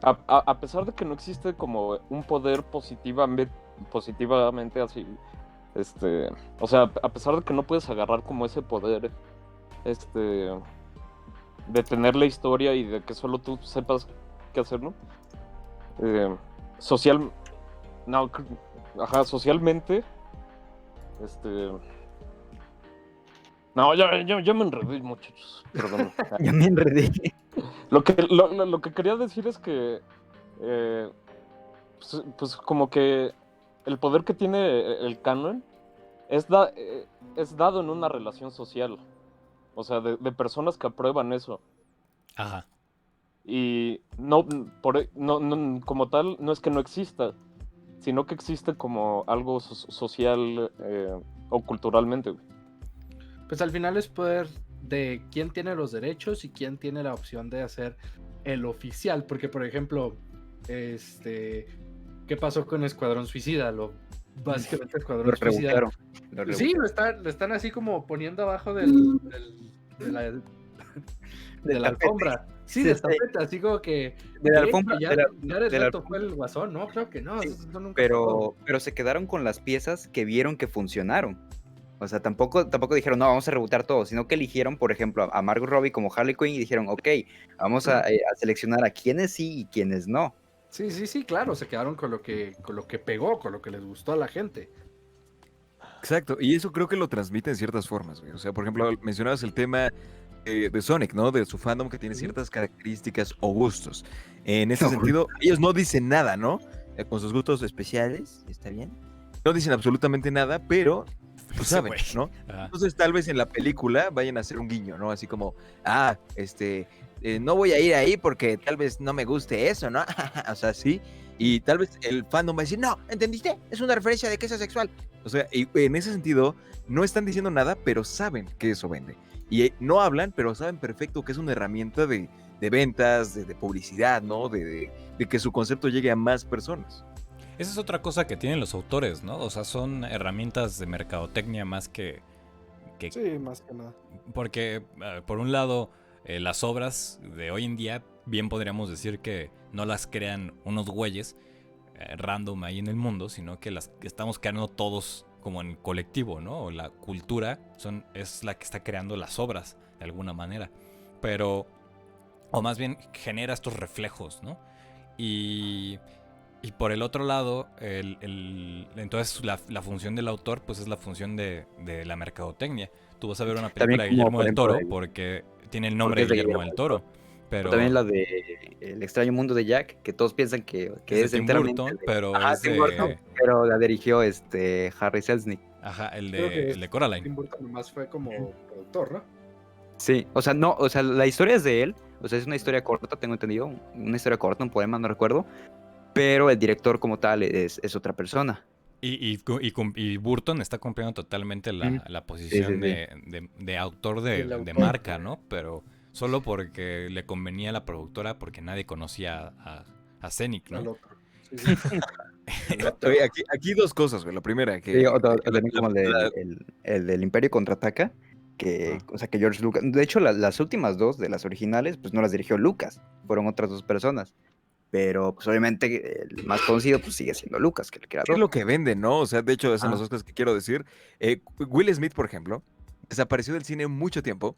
Speaker 5: a pesar de que no existe como un poder positivamente así, o sea, a pesar de que no puedes agarrar como ese poder, de tener la historia y de que solo tú sepas qué hacer, ¿no? Socialmente, no, ya me enredé, muchachos, perdón.
Speaker 3: Ya me enredé.
Speaker 5: Lo que quería decir es que, pues como que el poder que tiene el canon es dado en una relación social, o sea, de personas que aprueban eso.
Speaker 1: Ajá.
Speaker 5: Y no, como tal, no es que no exista, sino que existe como algo social o culturalmente.
Speaker 2: Pues al final es poder de quién tiene los derechos y quién tiene la opción de hacer el oficial. Porque, por ejemplo, ¿qué pasó con Escuadrón Suicida? Básicamente Escuadrón Suicida. Sí, lo están así como poniendo abajo de la alfombra. Sí, de tapete, así como que...
Speaker 3: De la alfombra.
Speaker 2: Ya el reto fue el Guasón, ¿no? Creo que no.
Speaker 3: Sí,
Speaker 2: eso nunca
Speaker 3: pero se quedaron con las piezas que vieron que funcionaron. O sea, tampoco dijeron, no, vamos a rebootar todo, sino que eligieron, por ejemplo, a Margot Robbie como Harley Quinn y dijeron, ok, vamos a seleccionar a quienes sí y quienes no.
Speaker 2: Sí, claro, se quedaron con lo que pegó, con lo que les gustó a la gente.
Speaker 4: Exacto, y eso creo que lo transmite en ciertas formas, güey. O sea, por ejemplo, mencionabas el tema de Sonic, ¿no? De su fandom que tiene ciertas características o gustos. En ese sentido, ellos no dicen nada, ¿no? Con sus gustos especiales, ¿está bien? No dicen absolutamente nada, pero pues saben, ¿no? Entonces tal vez en la película vayan a hacer un guiño, ¿no? Así como, no voy a ir ahí porque tal vez no me guste eso, ¿no? O sea, sí. Y tal vez el fandom va a decir, no, ¿entendiste? Es una referencia de que es asexual. O sea, y en ese sentido, no están diciendo nada, pero saben que eso vende. Y no hablan, pero saben perfecto que es una herramienta de ventas, de publicidad, ¿no? De que su concepto llegue a más personas.
Speaker 1: Esa es otra cosa que tienen los autores, ¿no? O sea, son herramientas de mercadotecnia más que...
Speaker 2: Sí, más que nada.
Speaker 1: Porque, por un lado, las obras de hoy en día, bien podríamos decir que no las crean unos güeyes random ahí en el mundo, sino que las estamos creando todos como en colectivo, ¿no? O la cultura es la que está creando las obras, de alguna manera. Pero, o más bien, genera estos reflejos, ¿no? Y por el otro lado, entonces la función del autor, pues es la función de la mercadotecnia. Tú vas a ver una película de Guillermo del Toro porque tiene el nombre de Guillermo del Toro. Pero
Speaker 3: también la de El extraño mundo de Jack, que todos piensan que es
Speaker 1: Tim
Speaker 3: enteramente
Speaker 1: Burton, pero
Speaker 3: Tim Burton, pero la dirigió Harry Selznick.
Speaker 1: Ajá, el de Coraline.
Speaker 2: Tim Burton nomás fue como productor, ¿no?
Speaker 3: Sí, o sea, la historia es de él, o sea, es una historia corta, tengo entendido, una historia corta, un poema, no recuerdo, pero el director como tal es otra persona.
Speaker 1: Y Burton está cumpliendo totalmente la posición de autor de marca, ¿no? Pero solo porque le convenía a la productora, porque nadie conocía a Scenic, ¿no?
Speaker 2: Al otro. Sí.
Speaker 4: Oye, aquí dos cosas, güey. La primera,
Speaker 3: Sí,
Speaker 4: que
Speaker 3: o
Speaker 4: la-
Speaker 3: también como
Speaker 4: la-
Speaker 3: el del Imperio Contraataca, que,
Speaker 4: Ah.
Speaker 3: o sea, que George Lucas, de hecho, las últimas dos de las originales, pues no las dirigió Lucas, fueron otras dos personas, pero pues obviamente el más conocido pues sigue siendo Lucas, que el
Speaker 4: ¿qué es
Speaker 3: creador.
Speaker 4: lo que vende, no? O sea, de hecho, esas son las
Speaker 3: Ah,
Speaker 4: dos cosas que quiero decir. Will Smith, por ejemplo, desapareció del cine mucho tiempo.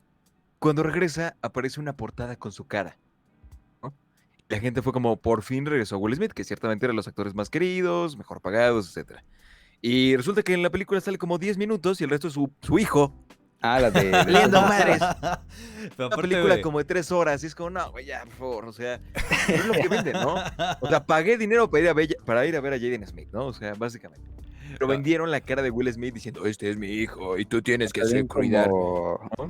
Speaker 4: Cuando regresa, aparece una portada con su cara, ¿no? La gente fue como, por fin regresó Will Smith, que ciertamente era de los actores más queridos, mejor pagados, etcétera. Y resulta que en la película sale como 10 minutos y el resto es su hijo.
Speaker 3: la de...
Speaker 4: Valiendo madres.
Speaker 1: Pero
Speaker 4: Una
Speaker 1: aparte,
Speaker 4: película
Speaker 1: güey.
Speaker 4: como de 3 horas. Y es como, no, güey, ya, por favor. O sea, es lo que venden, ¿no? O sea, pagué dinero para ir a ver a Jaden Smith, ¿no? O sea, básicamente. Pero
Speaker 1: Ah,
Speaker 4: vendieron la cara de Will Smith diciendo, este es mi hijo y tú tienes que
Speaker 3: También
Speaker 4: cuidar.
Speaker 3: como,
Speaker 4: ¿No?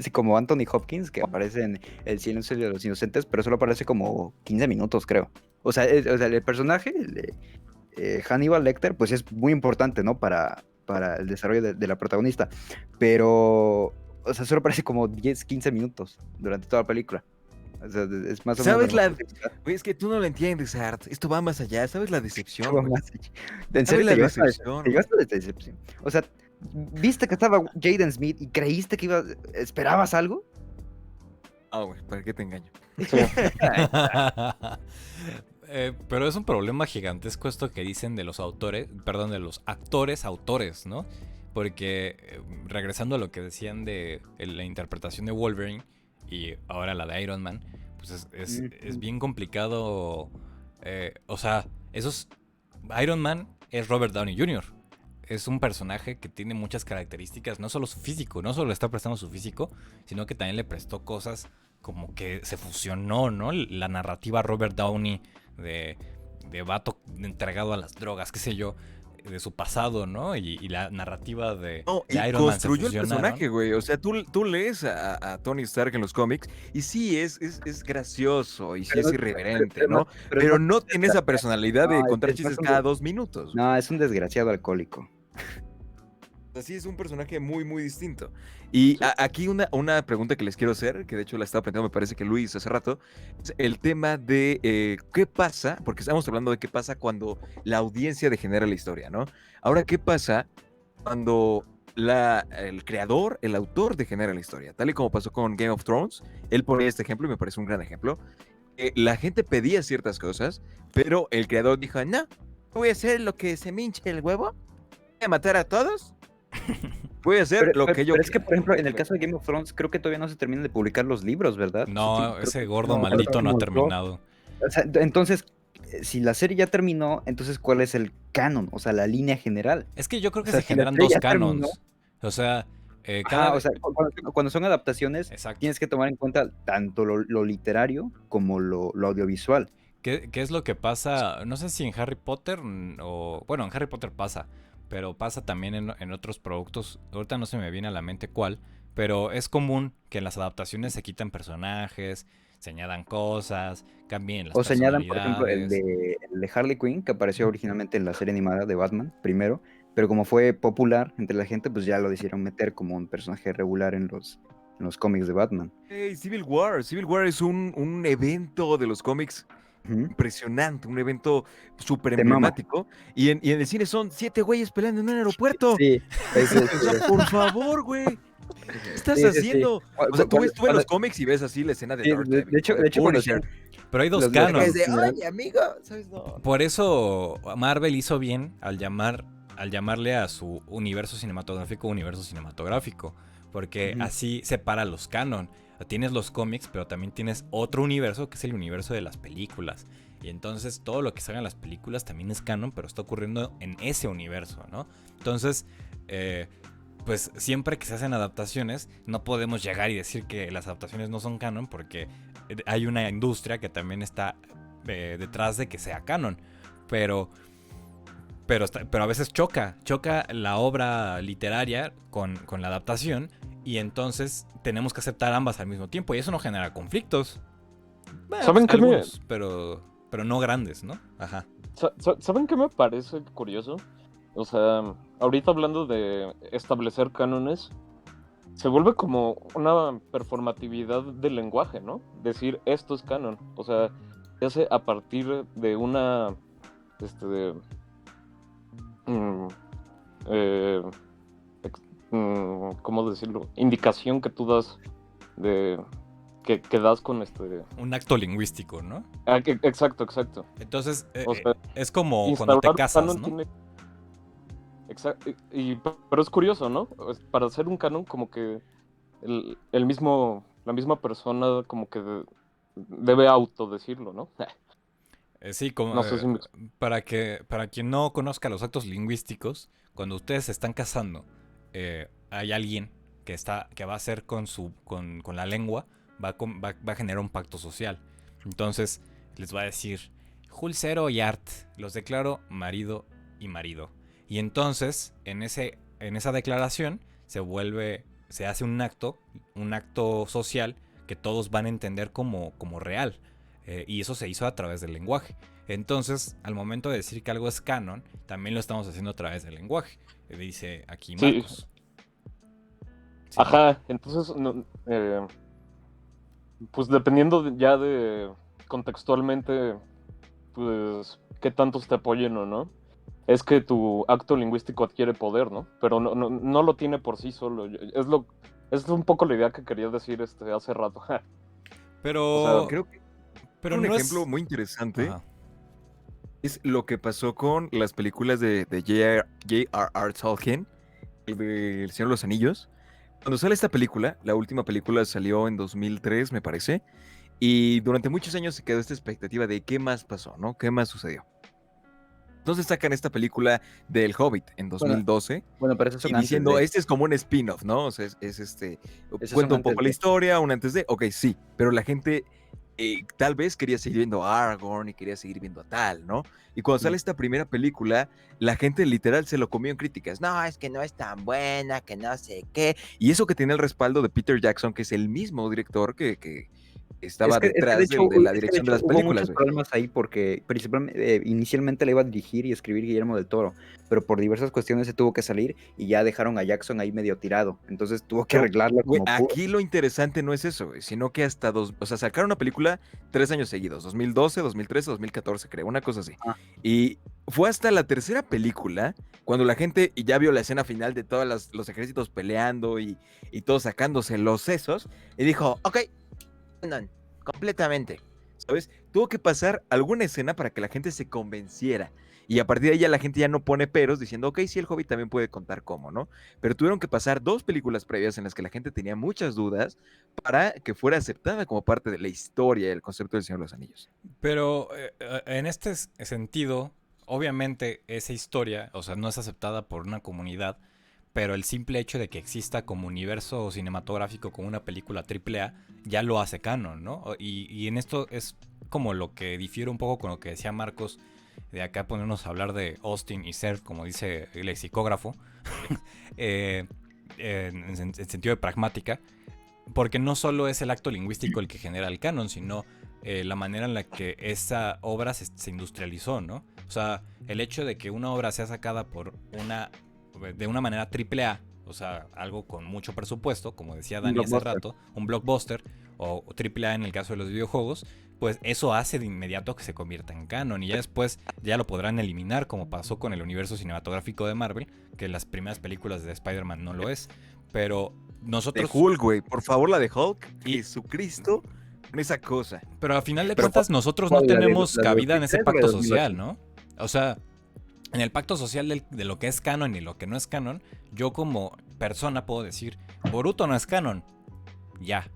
Speaker 3: sí, como Anthony Hopkins, que aparece en El silencio de los inocentes, pero solo aparece como 15 minutos, creo. O sea, el personaje, el de Hannibal Lecter, pues es muy importante, ¿no? Para el desarrollo de la protagonista. Pero, o sea, solo aparece como 10, 15 minutos durante toda la película. O sea, es más o menos...
Speaker 4: ¿Sabes la...?
Speaker 3: misma
Speaker 4: Güey, es que tú no lo entiendes, Art. Esto va más allá. ¿Sabes la decepción,
Speaker 3: cantidad.
Speaker 4: güey?
Speaker 3: En
Speaker 4: ¿Sabes
Speaker 3: serio,
Speaker 4: la
Speaker 3: te llevaste
Speaker 4: decepción,
Speaker 3: te llevaste de decepción. O sea, ¿viste que estaba Jaden Smith y creíste que esperabas algo?
Speaker 4: Ah, güey, ¿para qué te engaño?
Speaker 1: Pero es un problema gigantesco esto que dicen de los autores, perdón, de los autores, ¿no? Porque regresando a lo que decían de la interpretación de Wolverine y ahora la de Iron Man, pues es bien complicado. O sea, Iron Man es Robert Downey Jr. Es un personaje que tiene muchas características, no solo su físico, no solo le está prestando su físico, sino que también le prestó cosas como que se fusionó, ¿no? La narrativa Robert Downey de vato entregado a las drogas, qué sé yo, de su pasado, ¿no? Y la narrativa
Speaker 4: No, y
Speaker 1: de Iron Man se
Speaker 4: construyó el
Speaker 1: fusionaron.
Speaker 4: personaje, güey. O sea, tú lees a Tony Stark en los cómics y sí, es gracioso y sí es irreverente, ¿no? Pero no tiene esa personalidad de
Speaker 3: No,
Speaker 4: contar
Speaker 3: es más
Speaker 4: chistes cada 2 minutos.
Speaker 3: No, es un desgraciado alcohólico.
Speaker 4: Así es un personaje muy, muy distinto. Y aquí una pregunta que les quiero hacer, que de hecho la estaba planteando, me parece que Luis hace rato, es el tema de qué pasa, porque estamos hablando de qué pasa cuando la audiencia degenera la historia, ¿no? Ahora, ¿qué pasa cuando el creador, el autor degenera la historia? Tal y como pasó con Game of Thrones, él ponía este ejemplo y me parece un gran ejemplo. La gente pedía ciertas cosas, pero el creador dijo, no, voy a hacer lo que se me hinche el huevo, voy a matar a todos. Voy a hacer lo que yo
Speaker 3: Pero es que,
Speaker 4: quiera.
Speaker 3: por ejemplo, en el caso de Game of Thrones, creo que todavía no se terminan de publicar los libros, ¿verdad?
Speaker 1: No,
Speaker 3: Creo
Speaker 1: ese
Speaker 3: que
Speaker 1: gordo
Speaker 3: no,
Speaker 1: maldito no ha
Speaker 3: como
Speaker 1: terminado.
Speaker 3: o sea, entonces, si la serie ya terminó, entonces, ¿cuál es el canon? O sea, la línea general.
Speaker 1: Es que yo creo que
Speaker 3: O sea,
Speaker 1: se
Speaker 3: si la
Speaker 1: generan
Speaker 3: serie
Speaker 1: dos
Speaker 3: ya terminó,
Speaker 1: canons. O sea,
Speaker 3: ajá, o sea, cuando son adaptaciones,
Speaker 1: Exacto.
Speaker 3: tienes que tomar en cuenta tanto lo literario como lo audiovisual.
Speaker 1: ¿Qué es lo que pasa? No sé si en Harry Potter o... Bueno, en Harry Potter pasa, pero pasa también en otros productos. Ahorita no se me viene a la mente cuál, pero es común que en las adaptaciones se quitan personajes, se añadan cosas, cambien las
Speaker 3: O se añadan, por ejemplo, el
Speaker 1: personalidades.
Speaker 3: de Harley Quinn, que apareció originalmente en la serie animada de Batman, primero, pero como fue popular entre la gente, pues ya lo decidieron meter como un personaje regular en los cómics de Batman.
Speaker 4: Hey, Civil War. Civil War es un evento de los cómics
Speaker 3: Ujú.
Speaker 4: impresionante, un evento súper
Speaker 3: Te mama.
Speaker 4: emblemático. Y en el cine son 7 güeyes peleando en un aeropuerto.
Speaker 3: Sí,
Speaker 4: O sea, por favor, güey. ¿Qué estás
Speaker 3: sí, sí, sí.
Speaker 4: haciendo? O sea, tú ves los cómics y ves así la escena de
Speaker 3: Sí,
Speaker 4: Daredevil,
Speaker 3: de hecho,
Speaker 4: o de
Speaker 3: cuando
Speaker 4: Punisher.
Speaker 1: Pero hay dos
Speaker 3: los
Speaker 1: canons.
Speaker 4: Es de,
Speaker 3: general-
Speaker 4: oye, amigo, ¿sabes? No.
Speaker 1: Por eso Marvel hizo bien al llamarle a su universo cinematográfico. Porque
Speaker 3: Ujú.
Speaker 1: así separa los canon. Tienes los cómics, pero también tienes otro universo que es el universo de las películas. Y entonces todo lo que salga en las películas también es canon, pero está ocurriendo en ese universo, ¿no? Entonces, pues siempre que se hacen adaptaciones, no podemos llegar y decir que las adaptaciones no son canon, porque hay una industria que también está detrás de que sea canon. Pero a veces choca la obra literaria con la adaptación, y entonces tenemos que aceptar ambas al mismo tiempo, y eso no genera conflictos. Bueno,
Speaker 5: ¿Saben qué me-
Speaker 1: algunos, pero no grandes, ¿no? Ajá.
Speaker 5: ¿Saben qué me parece curioso? O sea, ahorita hablando de establecer cánones, se vuelve como una performatividad del lenguaje, ¿no? Decir esto es canon. O sea, se hace a partir de una este, mm, eh, ¿cómo decirlo? Indicación que tú das de que das con
Speaker 1: Un acto lingüístico, ¿no?
Speaker 5: exacto.
Speaker 1: Entonces,
Speaker 5: O sea,
Speaker 1: es como cuando te
Speaker 5: instaurar un
Speaker 1: casas,
Speaker 5: canon
Speaker 1: ¿no?
Speaker 5: tiene. Exacto. Pero es curioso, ¿no? Para hacer un canon, como que la misma persona como que debe autodecirlo, ¿no?
Speaker 1: Sí, como,
Speaker 5: No sé si me
Speaker 1: para quien no conozca los actos lingüísticos, cuando ustedes se están casando, hay alguien que va a hacer con la lengua, va a generar un pacto social. Entonces, les va a decir, Julcero y Art, los declaro marido y marido. Y entonces, en esa declaración, se hace un acto social que todos van a entender como real. Y eso se hizo a través del lenguaje. Entonces, al momento de decir que algo es canon, también lo estamos haciendo a través del lenguaje. Dice aquí
Speaker 5: Sí,
Speaker 1: Marcos. Sí.
Speaker 5: ajá, entonces, pues dependiendo ya de contextualmente, pues, qué tantos te apoyen o no, es que tu acto lingüístico adquiere poder, ¿no? Pero no lo tiene por sí solo. Es un poco la idea que quería decir hace rato.
Speaker 1: Pero,
Speaker 5: O sea,
Speaker 4: Creo que
Speaker 1: pero
Speaker 4: un
Speaker 1: no
Speaker 4: ejemplo
Speaker 1: es...
Speaker 4: muy interesante
Speaker 1: Ajá.
Speaker 4: es lo que pasó con las películas de J.R.R. Tolkien, el de El Señor de los Anillos. Cuando sale esta película, la última película salió en 2003, me parece, y durante muchos años se quedó esta expectativa de qué más pasó, ¿no? ¿Qué más sucedió? Entonces sacan esta película del Hobbit en
Speaker 3: Bueno,
Speaker 4: 2012
Speaker 3: bueno, pero esos
Speaker 4: y
Speaker 3: son antes
Speaker 4: diciendo,
Speaker 3: de.
Speaker 4: este es como un spin-off, ¿no? O sea,
Speaker 3: Esos son
Speaker 4: cuenta un
Speaker 3: antes
Speaker 4: poco la
Speaker 3: de.
Speaker 4: historia, un antes de, ok, sí, pero la gente tal vez quería seguir viendo a Aragorn y quería seguir viendo a tal, ¿no? Y cuando sale esta primera película, la gente literal se lo comió en críticas. No, es que no es tan buena, que no sé qué. Y eso que tiene el respaldo de Peter Jackson, que es el mismo director que estaba detrás de la
Speaker 3: De
Speaker 4: dirección de
Speaker 3: hecho
Speaker 4: las
Speaker 3: hubo
Speaker 4: películas,
Speaker 3: muchos
Speaker 4: güey.
Speaker 3: problemas ahí porque principalmente inicialmente la iba a dirigir y escribir Guillermo del Toro, pero por diversas cuestiones se tuvo que salir y ya dejaron a Jackson ahí medio tirado, entonces tuvo que
Speaker 4: Pero,
Speaker 3: arreglarlo
Speaker 4: güey,
Speaker 3: como pudo.
Speaker 4: aquí lo interesante no es eso, güey, sino que hasta o sea, sacaron una película 3 años seguidos, 2012, 2013, 2014, creo, una cosa así.
Speaker 3: Ah,
Speaker 4: Y fue hasta la tercera película, cuando la gente ya vio la escena final de todos los ejércitos peleando y todos sacándose los sesos, y dijo, ok, no, completamente, ¿sabes? Tuvo que pasar alguna escena para que la gente se convenciera. Y a partir de ahí ya la gente ya no pone peros diciendo, ok, sí, el Hobbit también puede contar cómo, ¿no? Pero tuvieron que pasar 2 películas previas en las que la gente tenía muchas dudas para que fuera aceptada como parte de la historia y el concepto del Señor de los Anillos.
Speaker 1: Pero en este sentido, obviamente esa historia, o sea, no es aceptada por una comunidad, pero el simple hecho de que exista como universo cinematográfico, como una película AAA, ya lo hace canon, ¿no? Y en esto es como lo que difiere un poco con lo que decía Marcos, de acá ponernos a hablar de Austin y Seth, como dice el lexicógrafo, en sentido de pragmática, porque no solo es el acto lingüístico el que genera el canon, sino la manera en la que esa obra se industrializó, ¿no? O sea, el hecho de que una obra sea sacada de una manera triple A, o sea, algo con mucho presupuesto, como decía
Speaker 3: un
Speaker 1: Dani hace
Speaker 3: blockbuster.
Speaker 1: rato, un blockbuster, o triple A en el caso de los videojuegos, pues eso hace de inmediato que se convierta en canon, y ya después ya lo podrán eliminar, como pasó con el universo cinematográfico de Marvel, que las primeras películas de Spider-Man no lo es, pero
Speaker 4: De
Speaker 1: nosotros...
Speaker 4: Hulk, güey, por favor, la de Hulk,
Speaker 1: Y-
Speaker 4: Jesucristo, con esa cosa.
Speaker 1: Pero a final de
Speaker 3: Pero
Speaker 1: cuentas nosotros no
Speaker 3: ¿cuál?
Speaker 1: tenemos
Speaker 3: ¿La de
Speaker 1: cabida en ese
Speaker 3: 2003 o la de
Speaker 1: pacto
Speaker 3: 2008?
Speaker 1: social, ¿no? O sea, en el pacto social de lo que es canon y lo que no es canon, yo como persona puedo decir, Boruto no es canon. Ya,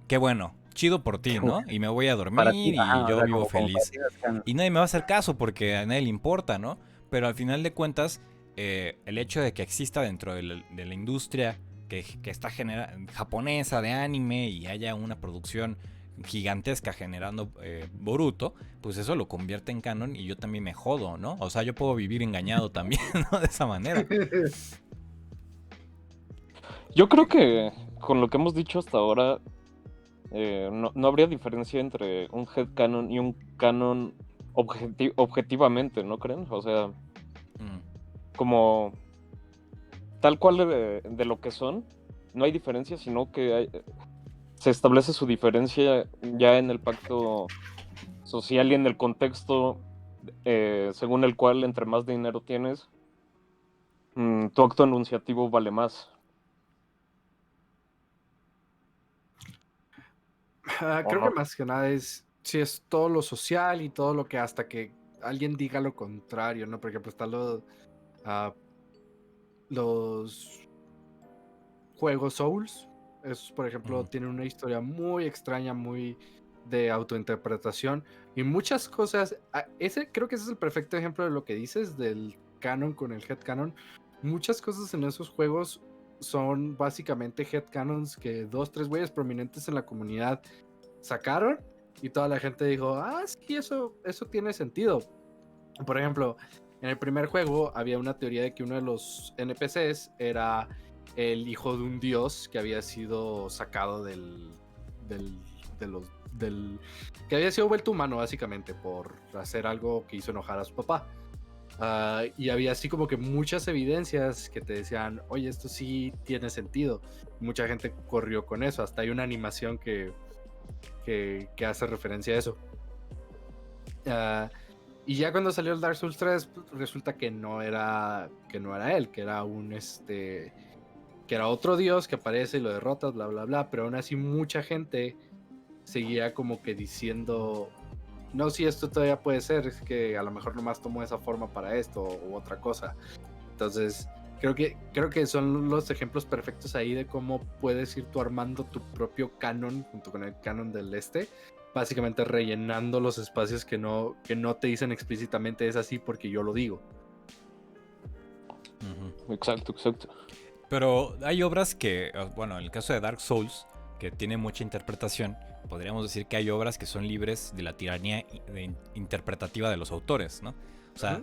Speaker 1: qué bueno, chido por ti, ¿no? Y me voy a
Speaker 3: Para ti,
Speaker 1: dormir y
Speaker 3: ajá, o
Speaker 1: yo
Speaker 3: sea,
Speaker 1: vivo
Speaker 3: como para
Speaker 1: feliz.
Speaker 3: ti no es canon.
Speaker 1: Y nadie me va a hacer caso porque a nadie le importa, ¿no? Pero al final de cuentas, el hecho de que exista dentro de la industria que está japonesa de anime y haya una producción gigantesca generando Boruto, pues eso lo convierte en canon y yo también me jodo, ¿no? O sea, yo puedo vivir engañado también, ¿no? De esa manera.
Speaker 5: yo creo que con lo que hemos dicho hasta ahora, no habría diferencia entre un headcanon y un canon objetivamente, ¿no creen? O sea,
Speaker 1: Mm.
Speaker 5: como tal cual de lo que son, no hay diferencia, sino que se establece su diferencia ya en el pacto social y en el contexto según el cual entre más dinero tienes, tu acto enunciativo vale más. ¿O
Speaker 2: Creo
Speaker 5: no?
Speaker 2: que más que nada sí es todo lo social y todo lo que hasta que alguien diga lo contrario, ¿no? Por ejemplo, están los juegos Souls. Esos, por ejemplo,
Speaker 1: Ujú.
Speaker 2: tienen una historia muy extraña, muy de autointerpretación y muchas cosas. Creo que ese es el perfecto ejemplo de lo que dices del canon con el headcanon. Muchas cosas en esos juegos son básicamente headcanons que 2, 3 güeyes prominentes en la comunidad sacaron y toda la gente dijo, sí, eso tiene sentido. Por ejemplo, en el primer juego había una teoría de que uno de los NPCs era el hijo de un dios que había sido sacado que había sido vuelto humano básicamente por hacer algo que hizo enojar a su papá. Y había así como que muchas evidencias que te decían, oye, esto sí tiene sentido. Mucha gente corrió con eso. Hasta hay una animación que hace referencia a eso. Y ya cuando salió el Dark Souls 3, pues, resulta que no era él, que era que era otro dios que aparece y lo derrotas, bla, bla, bla. Pero aún así mucha gente seguía como que diciendo, no, si esto todavía puede ser, es que a lo mejor nomás tomó esa forma para esto u otra cosa. Entonces, creo que son los ejemplos perfectos ahí de cómo puedes ir tú armando tu propio canon junto con el canon del básicamente rellenando los espacios que no te dicen explícitamente es así porque yo lo digo.
Speaker 1: Ujú.
Speaker 5: Exacto, exacto.
Speaker 1: Pero hay obras que, bueno, en el caso de Dark Souls, que tiene mucha interpretación, podríamos decir que hay obras que son libres de la tiranía interpretativa de los autores, ¿no? O sea,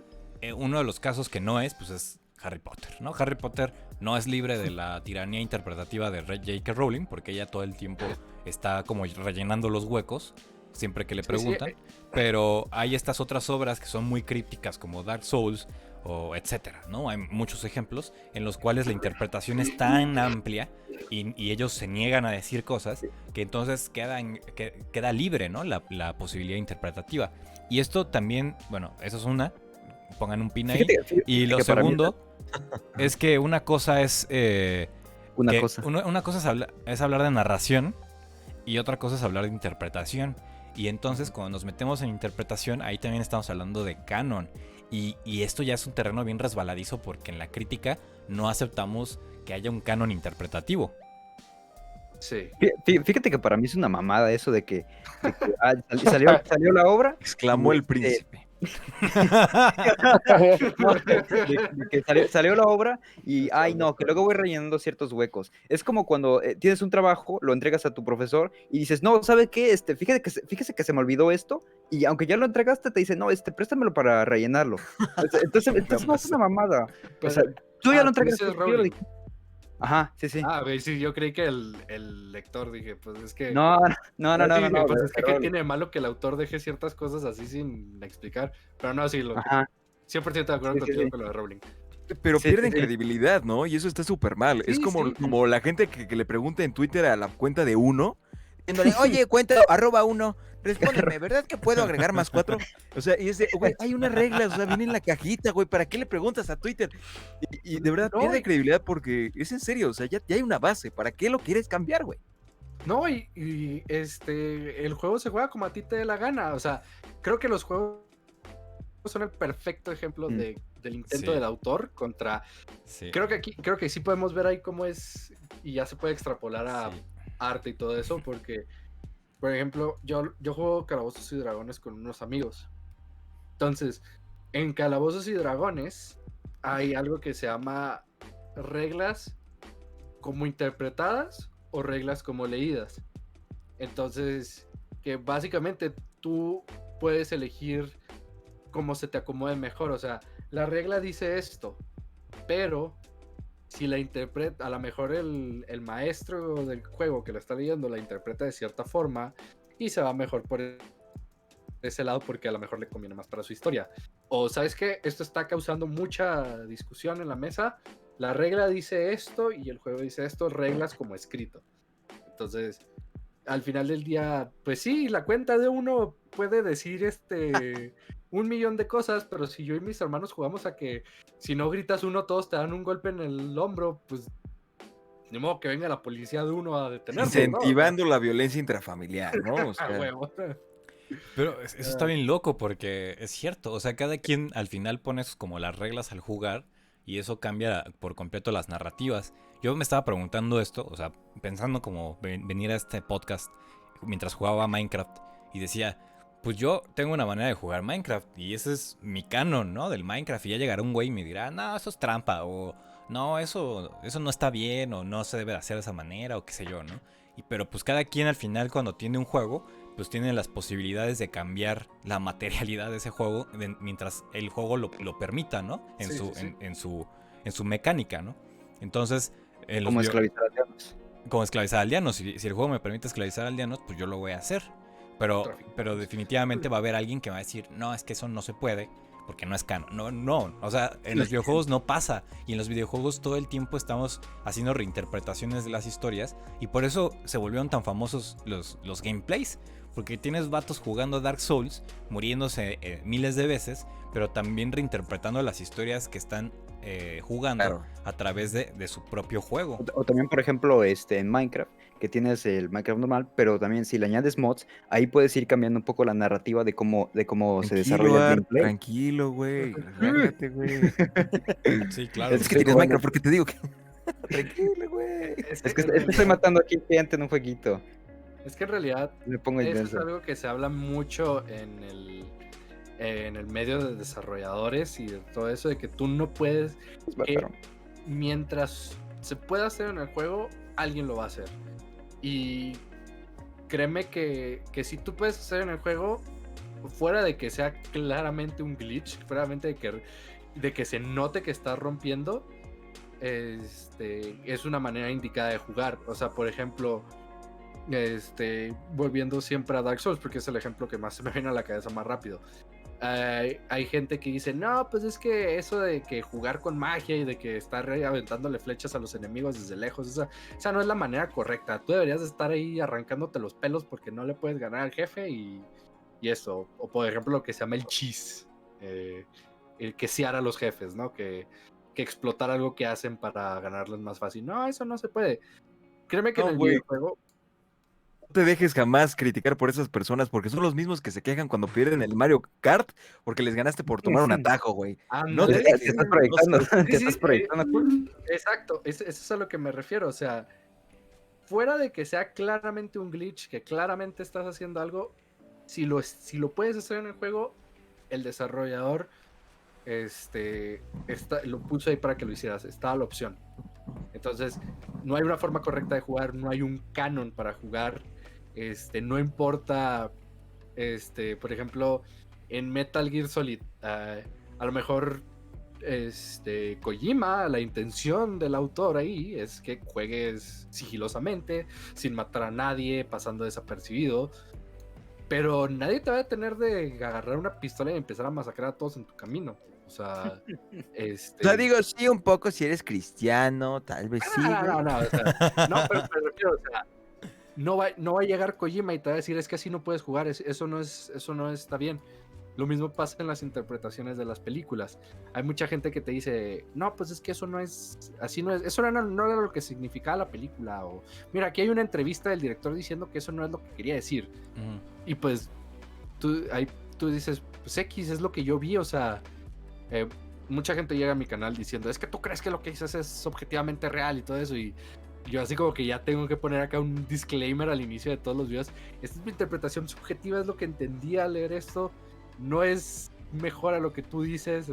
Speaker 1: uno de los casos que no es, pues es Harry Potter, ¿no? Harry Potter no es libre de la tiranía interpretativa de J.K. Rowling, porque ella todo el tiempo está como rellenando los huecos, siempre que le preguntan, pero hay estas otras obras que son muy crípticas, como Dark Souls, o etcétera, ¿no? Hay muchos ejemplos en los cuales la interpretación es tan amplia y ellos se niegan a decir cosas que entonces queda libre, ¿no? La posibilidad interpretativa. Y esto también, bueno, eso es una, pongan un pin ahí. Y lo
Speaker 3: que para mí
Speaker 1: segundo es que una cosa es
Speaker 3: una cosa.
Speaker 1: una cosa es hablar de narración y otra cosa es hablar de interpretación. Y entonces cuando nos metemos en interpretación, ahí también estamos hablando de canon. Y esto ya es un terreno bien resbaladizo porque en la crítica no aceptamos que haya un canon interpretativo.
Speaker 2: Sí.
Speaker 3: Fíjate que para mí es una mamada eso de que salió la obra.
Speaker 4: Exclamó
Speaker 3: y,
Speaker 4: el príncipe.
Speaker 3: No, de que salió la obra y, ay no, que luego voy rellenando ciertos huecos. Es como cuando tienes un trabajo, lo entregas a tu profesor y dices, no, ¿sabe qué? Fíjese que se me olvidó esto, y aunque ya lo entregaste, te dice, no, préstamelo para rellenarlo. Entonces no es una mamada. O sea, tú ya lo
Speaker 2: tú
Speaker 3: entregaste,
Speaker 2: dices
Speaker 3: yo lo
Speaker 2: Rowling.
Speaker 3: dije. Ajá, sí.
Speaker 2: Güey, sí, yo creí que el lector, dije, pues es que...
Speaker 3: No.
Speaker 2: Dije, pues es que ¿qué
Speaker 3: Rowling.
Speaker 2: tiene de malo que el autor deje ciertas cosas así sin explicar? Pero no, sí,
Speaker 3: Ajá.
Speaker 2: 100% de acuerdo contigo con lo de Rowling.
Speaker 4: Pero
Speaker 3: Sí,
Speaker 4: pierden
Speaker 3: sí.
Speaker 4: credibilidad, ¿no? Y eso está súper mal. Es
Speaker 2: Sí,
Speaker 4: como,
Speaker 2: sí.
Speaker 4: como la gente que le pregunta en Twitter a la cuenta de uno, diciéndole, oye, cuenta @1, respóndeme, ¿verdad que puedo agregar más 4? O sea, y es de, güey, hay unas reglas, o sea, viene en la cajita, güey, ¿para qué le preguntas a Twitter? Y de verdad
Speaker 2: No,
Speaker 4: pierde credibilidad porque es en serio, o sea, ya hay una base, ¿para qué lo quieres cambiar, güey?
Speaker 2: No, el juego se juega como a ti te dé la gana. O sea, creo que los juegos son el perfecto ejemplo del intento
Speaker 1: Sí.
Speaker 2: del autor contra...
Speaker 1: Sí.
Speaker 2: Creo que sí podemos ver ahí cómo es y ya se puede extrapolar a
Speaker 1: Sí.
Speaker 2: arte y todo eso porque, por ejemplo, yo juego Calabozos y Dragones con unos amigos. Entonces, en Calabozos y Dragones hay algo que se llama reglas como interpretadas o reglas como leídas. Entonces, que básicamente tú puedes elegir cómo se te acomode mejor. O sea, la regla dice esto, pero si la interpreta, a lo mejor el maestro del juego que lo está leyendo la interpreta de cierta forma y se va mejor por ese lado porque a lo mejor le conviene más para su historia. O sabes que esto está causando mucha discusión en la mesa. La regla dice esto y el juego dice esto, reglas como escrito. Entonces, al final del día, pues sí, la cuenta de uno puede decir un millón de cosas, pero si yo y mis hermanos jugamos a que si no gritas uno, todos te dan un golpe en el hombro, pues ni modo que venga la policía de uno a detenerlo,
Speaker 4: Incentivando la violencia intrafamiliar, ¿no? O
Speaker 2: ¿no? A
Speaker 4: sea,
Speaker 2: huevo.
Speaker 1: Pero eso está bien loco porque es cierto, o sea, cada quien al final pones como las reglas al jugar y eso cambia por completo las narrativas. Yo me estaba preguntando esto, o sea, pensando como venir a este podcast mientras jugaba Minecraft y decía, pues yo tengo una manera de jugar Minecraft y ese es mi canon, ¿no? Del Minecraft y ya llegará un güey y me dirá, no, eso es trampa o no, eso no está bien o no se debe hacer de esa manera o qué sé yo, ¿no? Pero pues cada quien al final cuando tiene un juego pues tiene las posibilidades de cambiar la materialidad de ese juego mientras el juego lo permita, ¿no? En su mecánica, ¿no? Entonces,
Speaker 3: Como esclavizar aldeanos.
Speaker 1: como esclavizar aldeanos. Si el juego me permite esclavizar aldeanos, pues yo lo voy a hacer. Pero definitivamente va a haber alguien que va a decir, no, es que eso no se puede, porque no es canon. No. O sea, en los videojuegos no pasa. Y en los videojuegos todo el tiempo estamos haciendo reinterpretaciones de las historias. Y por eso se volvieron tan famosos los gameplays. Porque tienes vatos jugando Dark Souls, muriéndose miles de veces, pero también reinterpretando las historias que están jugando
Speaker 4: Claro.
Speaker 1: a través de su propio juego.
Speaker 3: O también, por ejemplo, en Minecraft, que tienes el Minecraft normal, pero también si le añades mods, ahí puedes ir cambiando un poco la narrativa de cómo se desarrolla el
Speaker 4: Art,
Speaker 3: gameplay.
Speaker 4: tranquilo, güey. Relájate, güey.
Speaker 1: Sí, claro.
Speaker 3: Es
Speaker 4: Es que tienes
Speaker 3: como-
Speaker 4: Minecraft porque te digo que. Tranquilo, güey.
Speaker 3: Es que estoy matando aquí gente en un jueguito.
Speaker 2: Es que en realidad
Speaker 3: Me pongo
Speaker 2: eso es
Speaker 3: intenso.
Speaker 2: algo que se habla mucho en el medio de desarrolladores y de todo eso, de que tú no puedes,
Speaker 3: Pero-
Speaker 2: mientras se pueda hacer en el juego, alguien lo va a hacer. Y créeme que si tú puedes hacer en el juego, fuera de que sea claramente un glitch, fuera de que se note que está rompiendo, es una manera indicada de jugar. O sea, por ejemplo, volviendo siempre a Dark Souls, porque es el ejemplo que más se me viene a la cabeza más rápido. Hay gente que dice, no, pues es que eso de que jugar con magia y de que estar aventándole flechas a los enemigos desde lejos, esa no es la manera correcta. Tú deberías de estar ahí arrancándote los pelos porque no le puedes ganar al jefe y eso. O por ejemplo lo que se llama el cheese, el que sear a los jefes, ¿no? Que explotar algo que hacen para ganarles más fácil. No, eso no se puede. Créeme que
Speaker 4: No,
Speaker 2: en el
Speaker 4: güey.
Speaker 2: videojuego...
Speaker 4: No te dejes jamás criticar por esas personas porque son los mismos que se quejan cuando pierden el Mario Kart porque les ganaste por tomar un atajo, güey. No
Speaker 2: ándale.
Speaker 4: te
Speaker 3: Te estás proyectando.
Speaker 2: Sí,
Speaker 3: Te
Speaker 2: sí,
Speaker 3: estás proyectando.
Speaker 2: Exacto, eso es a lo que me refiero. O sea, fuera de que sea claramente un glitch, que claramente estás haciendo algo, si lo puedes hacer en el juego, el desarrollador lo puso ahí para que lo hicieras. Estaba la opción. Entonces, no hay una forma correcta de jugar, no hay un canon para jugar. No importa, por ejemplo, en Metal Gear Solid, a lo mejor Kojima, la intención del autor ahí es que juegues sigilosamente, sin matar a nadie, pasando desapercibido. Pero nadie te va a tener de agarrar una pistola y empezar a masacrar a todos en tu camino. O sea,
Speaker 4: O sea, digo, sí, un poco si eres cristiano, tal vez sí.
Speaker 2: no,
Speaker 4: güey.
Speaker 2: o sea, no, pero me refiero, o sea, no va a llegar Kojima y te va a decir, es que así no puedes jugar, eso no está bien. Lo mismo pasa en las interpretaciones de las películas. Hay mucha gente que te dice, no, pues es que eso no es, así no es, eso no era lo que significaba la película. O, mira, aquí hay una entrevista del director diciendo que eso no es lo que quería decir.
Speaker 1: Ujú.
Speaker 2: Y pues tú dices, pues X es lo que yo vi, o sea, mucha gente llega a mi canal diciendo, es que tú crees que lo que dices es objetivamente real y todo eso, y yo así como que ya tengo que poner acá un disclaimer al inicio de todos los videos. Esta es mi interpretación subjetiva, es lo que entendí al leer esto, no es mejor a lo que tú dices,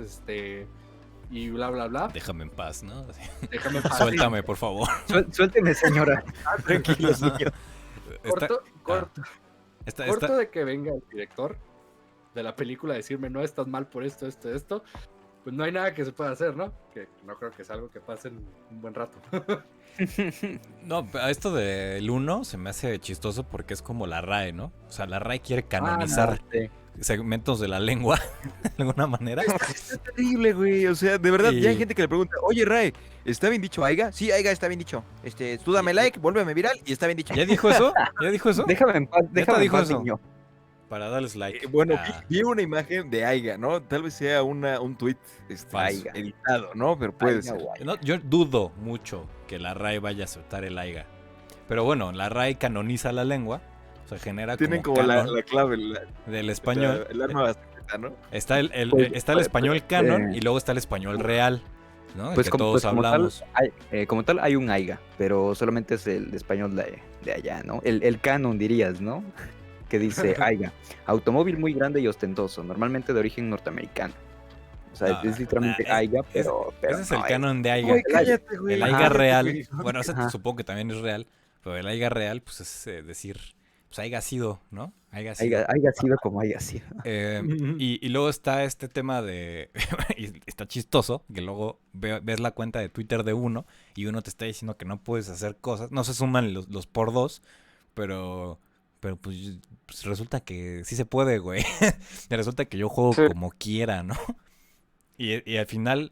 Speaker 2: y bla, bla, bla.
Speaker 1: Déjame en paz, ¿no? Así.
Speaker 2: Déjame pasar.
Speaker 1: Suéltame, por favor.
Speaker 3: Suélteme, señora. Tranquilo, señor.
Speaker 2: Corto de que venga el director de la película a decirme, no, estás mal por esto, pues no hay nada que se pueda hacer, ¿no? Que no creo que es algo que pase en un buen rato.
Speaker 1: No, a esto del 1 se me hace chistoso porque es como la RAE, ¿no? O sea, la RAE quiere canonizar segmentos de la lengua de alguna manera.
Speaker 4: Es terrible, güey. O sea, de verdad,
Speaker 1: Y-
Speaker 4: ya hay gente que le pregunta, oye, Ray, ¿está bien dicho Aiga? Sí, Aiga está bien dicho. Tú dame like, vuélveme viral y está bien dicho.
Speaker 1: ¿Ya dijo eso? ¿Ya dijo eso?
Speaker 3: Déjame en paz,
Speaker 1: ¿Neta
Speaker 3: déjame en
Speaker 1: dijo
Speaker 3: paz,
Speaker 1: eso?
Speaker 3: niño.
Speaker 1: para darles like.
Speaker 4: Bueno,
Speaker 1: a-
Speaker 4: vi una imagen de Aiga, ¿no? Tal vez sea un tweet
Speaker 1: Falso.
Speaker 4: editado, ¿no? Pero puede
Speaker 3: Aiga,
Speaker 4: ser.
Speaker 3: guay.
Speaker 1: No, yo dudo mucho que la RAE vaya a aceptar el AIGA. Pero bueno, la RAE canoniza la lengua. O sea, genera
Speaker 4: Tienen
Speaker 1: como
Speaker 4: como
Speaker 1: canon
Speaker 4: la clave,
Speaker 1: del español.
Speaker 4: el arma secreta, ¿no?
Speaker 1: Está
Speaker 3: Pues,
Speaker 1: está el
Speaker 3: pues,
Speaker 1: español canon
Speaker 3: eh,
Speaker 1: y luego está el español real, ¿no? El
Speaker 3: Pues
Speaker 1: que
Speaker 3: como,
Speaker 1: todos
Speaker 3: como tal,
Speaker 1: hablamos.
Speaker 3: como tal hay un AIGA, pero solamente es el español de allá, ¿no? El canon dirías, ¿no? Que dice AIGA, automóvil muy grande y ostentoso, normalmente de origen norteamericano. O sea,
Speaker 1: No,
Speaker 3: es literalmente
Speaker 1: nah,
Speaker 3: AIGA, pero
Speaker 1: Ese es el
Speaker 3: no,
Speaker 1: canon de AIGA.
Speaker 4: Güey, cállate, güey.
Speaker 1: El
Speaker 3: Ajá.
Speaker 1: AIGA
Speaker 4: Cállate,
Speaker 1: real,
Speaker 4: güey.
Speaker 1: bueno, ese
Speaker 3: Ajá.
Speaker 1: supongo que también es real, pero el AIGA real, pues es decir, pues AIGA sido, ¿no? AIGA sido.
Speaker 3: AIGA sido como haya sido.
Speaker 1: Y luego está este tema de. Y está chistoso que luego ves la cuenta de Twitter de uno y uno te está diciendo que no puedes hacer cosas. No se suman los por dos, pero. Pero pues resulta que sí se puede, güey. Y resulta que yo juego
Speaker 5: Sí.
Speaker 1: como quiera, ¿no? Y al final,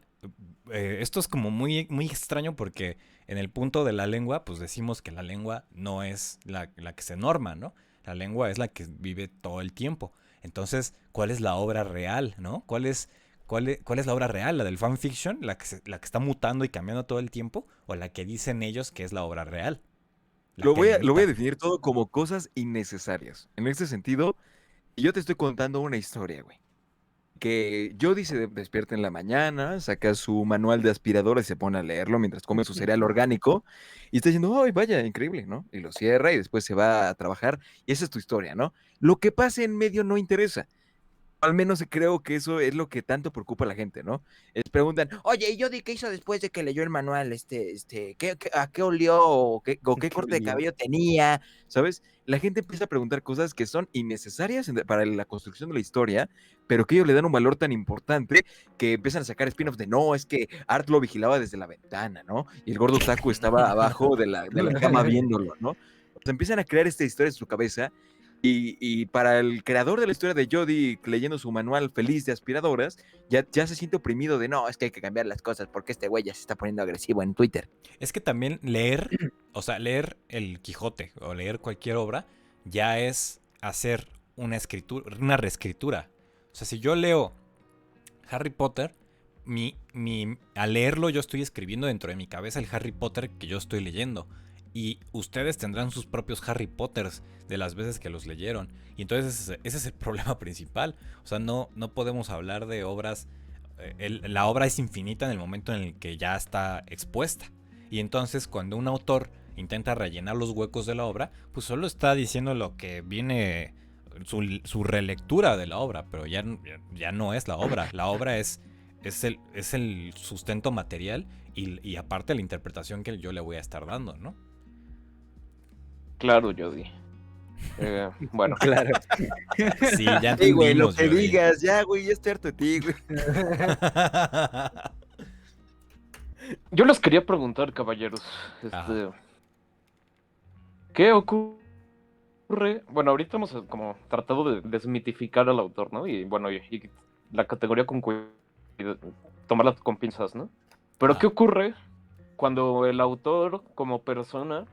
Speaker 1: esto es como muy, muy extraño porque en el punto de la lengua, pues decimos que la lengua no es la que se norma, ¿no? La lengua es la que vive todo el tiempo. Entonces, ¿cuál es la obra real, no? ¿Cuál es la obra real? ¿La del fanfiction? ¿La que está mutando y cambiando todo el tiempo? ¿O la que dicen ellos que es la obra real? La
Speaker 4: Lo
Speaker 1: que
Speaker 4: voy a
Speaker 1: imitan.
Speaker 4: definir todo como cosas innecesarias. En este sentido, yo te estoy contando una historia, güey. Que Jody se despierta en la mañana, saca su manual de aspiradora y se pone a leerlo mientras come su cereal orgánico y está diciendo, ¡ay, vaya, increíble!, ¿no? Y lo cierra y después se va a trabajar y esa es tu historia, ¿no? Lo que pase en medio no interesa. Al menos creo que eso es lo que tanto preocupa a la gente, ¿no? Les preguntan, oye, ¿y Jody qué hizo después de que leyó el manual? ¿A qué olió? ¿O qué corte de
Speaker 3: olió?
Speaker 4: cabello tenía? ¿Sabes? La gente empieza a preguntar cosas que son innecesarias para la construcción de la historia, pero que ellos le dan un valor tan importante que empiezan a sacar spin-offs de, no, es que Art lo vigilaba desde la ventana, ¿no? Y el gordo Taku estaba abajo de la cama viéndolo, ¿no? O sea, empiezan a crear esta historia en su cabeza y para el creador de la historia de Jody leyendo su manual feliz de aspiradoras, ya se siente oprimido de no, es que hay que cambiar las cosas porque este güey ya se está poniendo agresivo en Twitter.
Speaker 1: Es que también leer, o sea, leer el Quijote o leer cualquier obra ya es hacer una escritura, una reescritura. O sea, si yo leo Harry Potter, al leerlo yo estoy escribiendo dentro de mi cabeza el Harry Potter que yo estoy leyendo. Y ustedes tendrán sus propios Harry Potters de las veces que los leyeron. Y entonces ese es el problema principal. O sea, no podemos hablar de obras. La obra es infinita en el momento en el que ya está expuesta. Y entonces cuando un autor intenta rellenar los huecos de la obra, pues solo está diciendo lo que viene, su relectura de la obra, pero ya no es la obra. La obra es el sustento material y aparte la interpretación que yo le voy a estar dando, ¿no?
Speaker 5: Claro, Jody. Bueno,
Speaker 3: Claro.
Speaker 1: Sí, ya
Speaker 4: Sí, güey, lo
Speaker 1: entendimos,
Speaker 4: que
Speaker 1: Jordi.
Speaker 4: digas, ya, güey, ya estoy harto de ti, güey.
Speaker 5: yo les quería preguntar, caballeros,
Speaker 1: Ajá.
Speaker 5: ¿qué ocurre? Bueno, ahorita hemos como tratado de desmitificar al autor, ¿no? Y bueno, y la categoría con tomarla con pinzas, ¿no? Pero ¿qué ocurre cuando el autor como persona